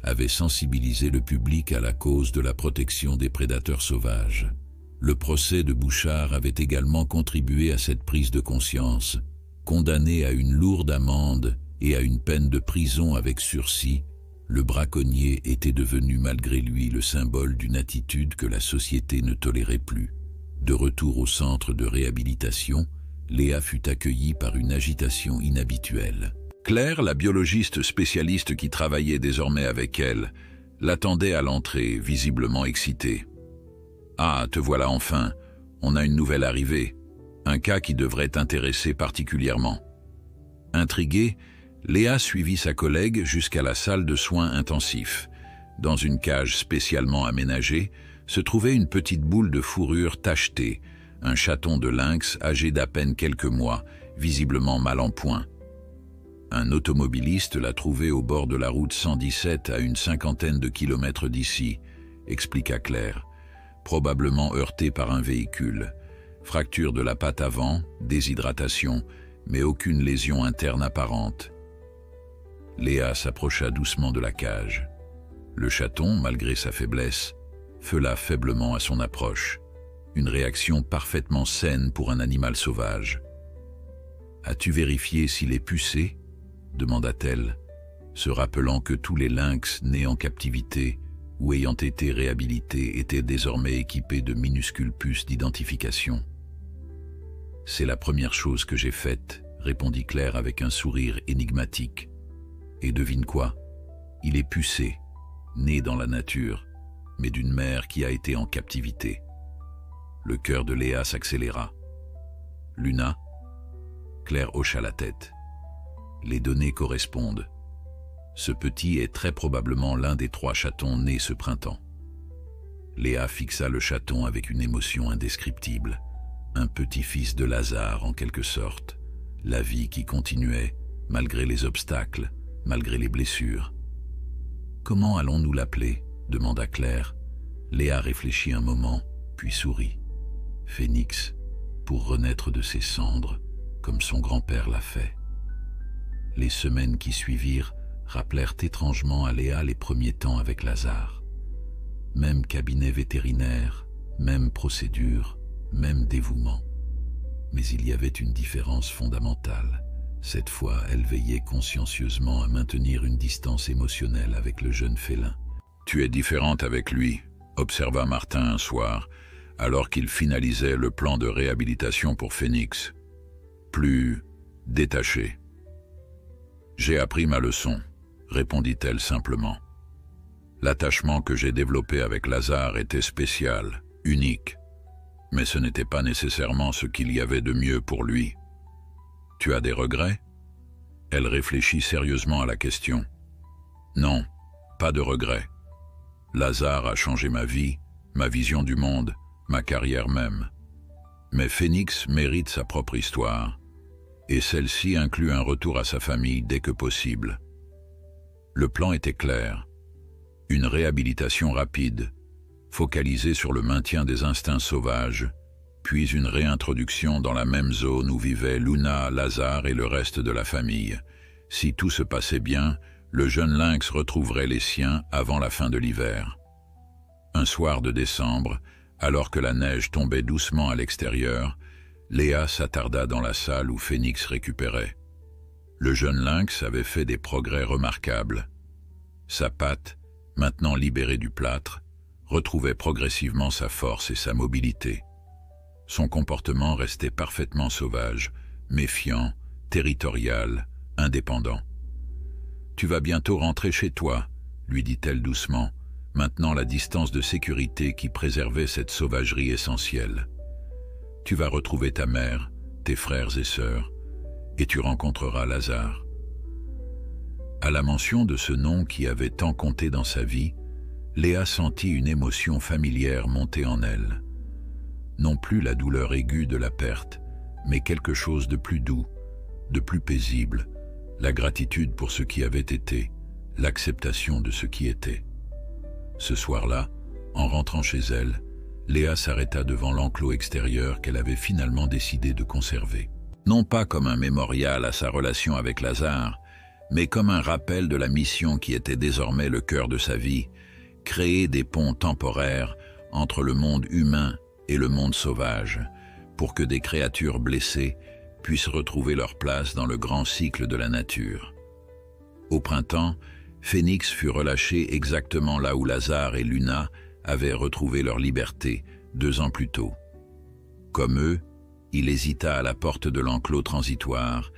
avait sensibilisé le public à la cause de la protection des prédateurs sauvages. Le procès de Bouchard avait également contribué à cette prise de conscience. Condamné à une lourde amende et à une peine de prison avec sursis, le braconnier était devenu malgré lui le symbole d'une attitude que la société ne tolérait plus. De retour au centre de réhabilitation, Léa fut accueillie par une agitation inhabituelle. Claire, la biologiste spécialiste qui travaillait désormais avec elle, l'attendait à l'entrée, visiblement excitée. « Ah, te voilà enfin. On a une nouvelle arrivée. Un cas qui devrait t'intéresser particulièrement. » Intriguée, Léa suivit sa collègue jusqu'à la salle de soins intensifs. Dans une cage spécialement aménagée, se trouvait une petite boule de fourrure tachetée, un chaton de lynx âgé d'à peine quelques mois, visiblement mal en point. Un automobiliste l'a trouvé au bord de la route 117 à une 50aine de kilomètres d'ici, expliqua Claire, probablement heurté par un véhicule. Fracture de la patte avant, déshydratation, mais aucune lésion interne apparente. Léa s'approcha doucement de la cage. Le chaton, malgré sa faiblesse, feula faiblement à son approche, une réaction parfaitement saine pour un animal sauvage. « As-tu vérifié s'il est pucé ?» demanda-t-elle, se rappelant que tous les lynx nés en captivité ou ayant été réhabilités étaient désormais équipés de minuscules puces d'identification. « C'est la première chose que j'ai faite, » répondit Claire avec un sourire énigmatique. « Et devine quoi? Il est pucé, né dans la nature, mais d'une mère qui a été en captivité. » Le cœur de Léa s'accéléra. « Luna ?» Claire hocha la tête. « Les données correspondent. Ce petit est très probablement l'un des 3 chatons nés ce printemps. » Léa fixa le chaton avec une émotion indescriptible. Un petit-fils de Lazare en quelque sorte. La vie qui continuait, malgré les obstacles, malgré les blessures. « Comment allons-nous l'appeler » demanda Claire. Léa réfléchit un moment, puis sourit. « Phénix, pour renaître de ses cendres, comme son grand-père l'a fait. » Les semaines qui suivirent rappelèrent étrangement à Léa les premiers temps avec Lazare. Même cabinet vétérinaire, même procédure, même dévouement. Mais il y avait une différence fondamentale. Cette fois, elle veillait consciencieusement à maintenir une distance émotionnelle avec le jeune félin. « Tu es différente avec lui », observa Martin un soir, alors qu'il finalisait le plan de réhabilitation pour Phénix. Plus détaché. « J'ai appris ma leçon », répondit-elle simplement. « L'attachement que j'ai développé avec Lazare était spécial, unique, mais ce n'était pas nécessairement ce qu'il y avait de mieux pour lui. Tu as des regrets ?» Elle réfléchit sérieusement à la question. « Non, pas de regrets. Lazare a changé ma vie, ma vision du monde, ma carrière même. Mais Phénix mérite sa propre histoire, et celle-ci inclut un retour à sa famille dès que possible. » Le plan était clair. Une réhabilitation rapide, focalisée sur le maintien des instincts sauvages, puis une réintroduction dans la même zone où vivaient Luna, Lazare et le reste de la famille. Si tout se passait bien, le jeune lynx retrouverait les siens avant la fin de l'hiver. Un soir de décembre, alors que la neige tombait doucement à l'extérieur, Léa s'attarda dans la salle où Phénix récupérait. Le jeune lynx avait fait des progrès remarquables. Sa patte, maintenant libérée du plâtre, retrouvait progressivement sa force et sa mobilité. Son comportement restait parfaitement sauvage, méfiant, territorial, indépendant. « Tu vas bientôt rentrer chez toi », lui dit-elle doucement, maintenant la distance de sécurité qui préservait cette sauvagerie essentielle. « Tu vas retrouver ta mère, tes frères et sœurs, et tu rencontreras Lazare. » À la mention de ce nom qui avait tant compté dans sa vie, Léa sentit une émotion familière monter en elle. Non plus la douleur aiguë de la perte, mais quelque chose de plus doux, de plus paisible, la gratitude pour ce qui avait été, l'acceptation de ce qui était. Ce soir-là, en rentrant chez elle, Léa s'arrêta devant l'enclos extérieur qu'elle avait finalement décidé de conserver. Non pas comme un mémorial à sa relation avec Lazare, mais comme un rappel de la mission qui était désormais le cœur de sa vie, créer des ponts temporaires entre le monde humain et le monde sauvage, pour que des créatures blessées puissent retrouver leur place dans le grand cycle de la nature. Au printemps, Phénix fut relâché exactement là où Lazare et Luna avaient retrouvé leur liberté 2 ans plus tôt. Comme eux, il hésita à la porte de l'enclos transitoire,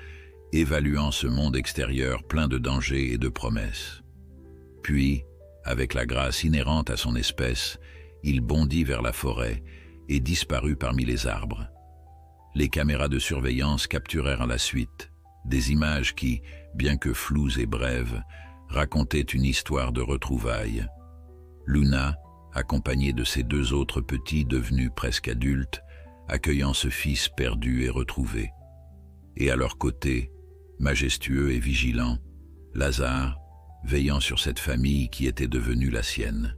évaluant ce monde extérieur plein de dangers et de promesses. Puis, avec la grâce inhérente à son espèce, il bondit vers la forêt et disparut parmi les arbres. Les caméras de surveillance capturèrent à la suite des images qui, bien que floues et brèves, racontaient une histoire de retrouvailles. Luna, accompagnée de ses 2 autres petits devenus presque adultes, accueillant ce fils perdu et retrouvé. Et à leur côté, majestueux et vigilant, Lazare, veillant sur cette famille qui était devenue la sienne.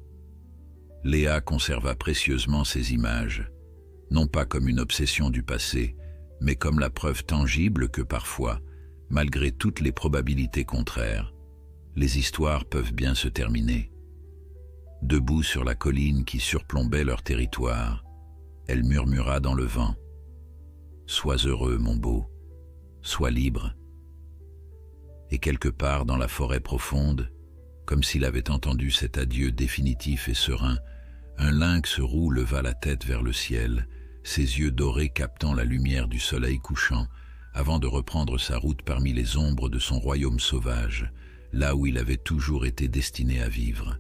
Léa conserva précieusement ces images, non pas comme une obsession du passé, mais comme la preuve tangible que parfois, malgré toutes les probabilités contraires, les histoires peuvent bien se terminer. Debout sur la colline qui surplombait leur territoire, elle murmura dans le vent « Sois heureux, mon beau, sois libre. » et quelque part dans la forêt profonde, comme s'il avait entendu cet adieu définitif et serein, un lynx roux leva la tête vers le ciel, ses yeux dorés captant la lumière du soleil couchant, avant de reprendre sa route parmi les ombres de son royaume sauvage, là où il avait toujours été destiné à vivre.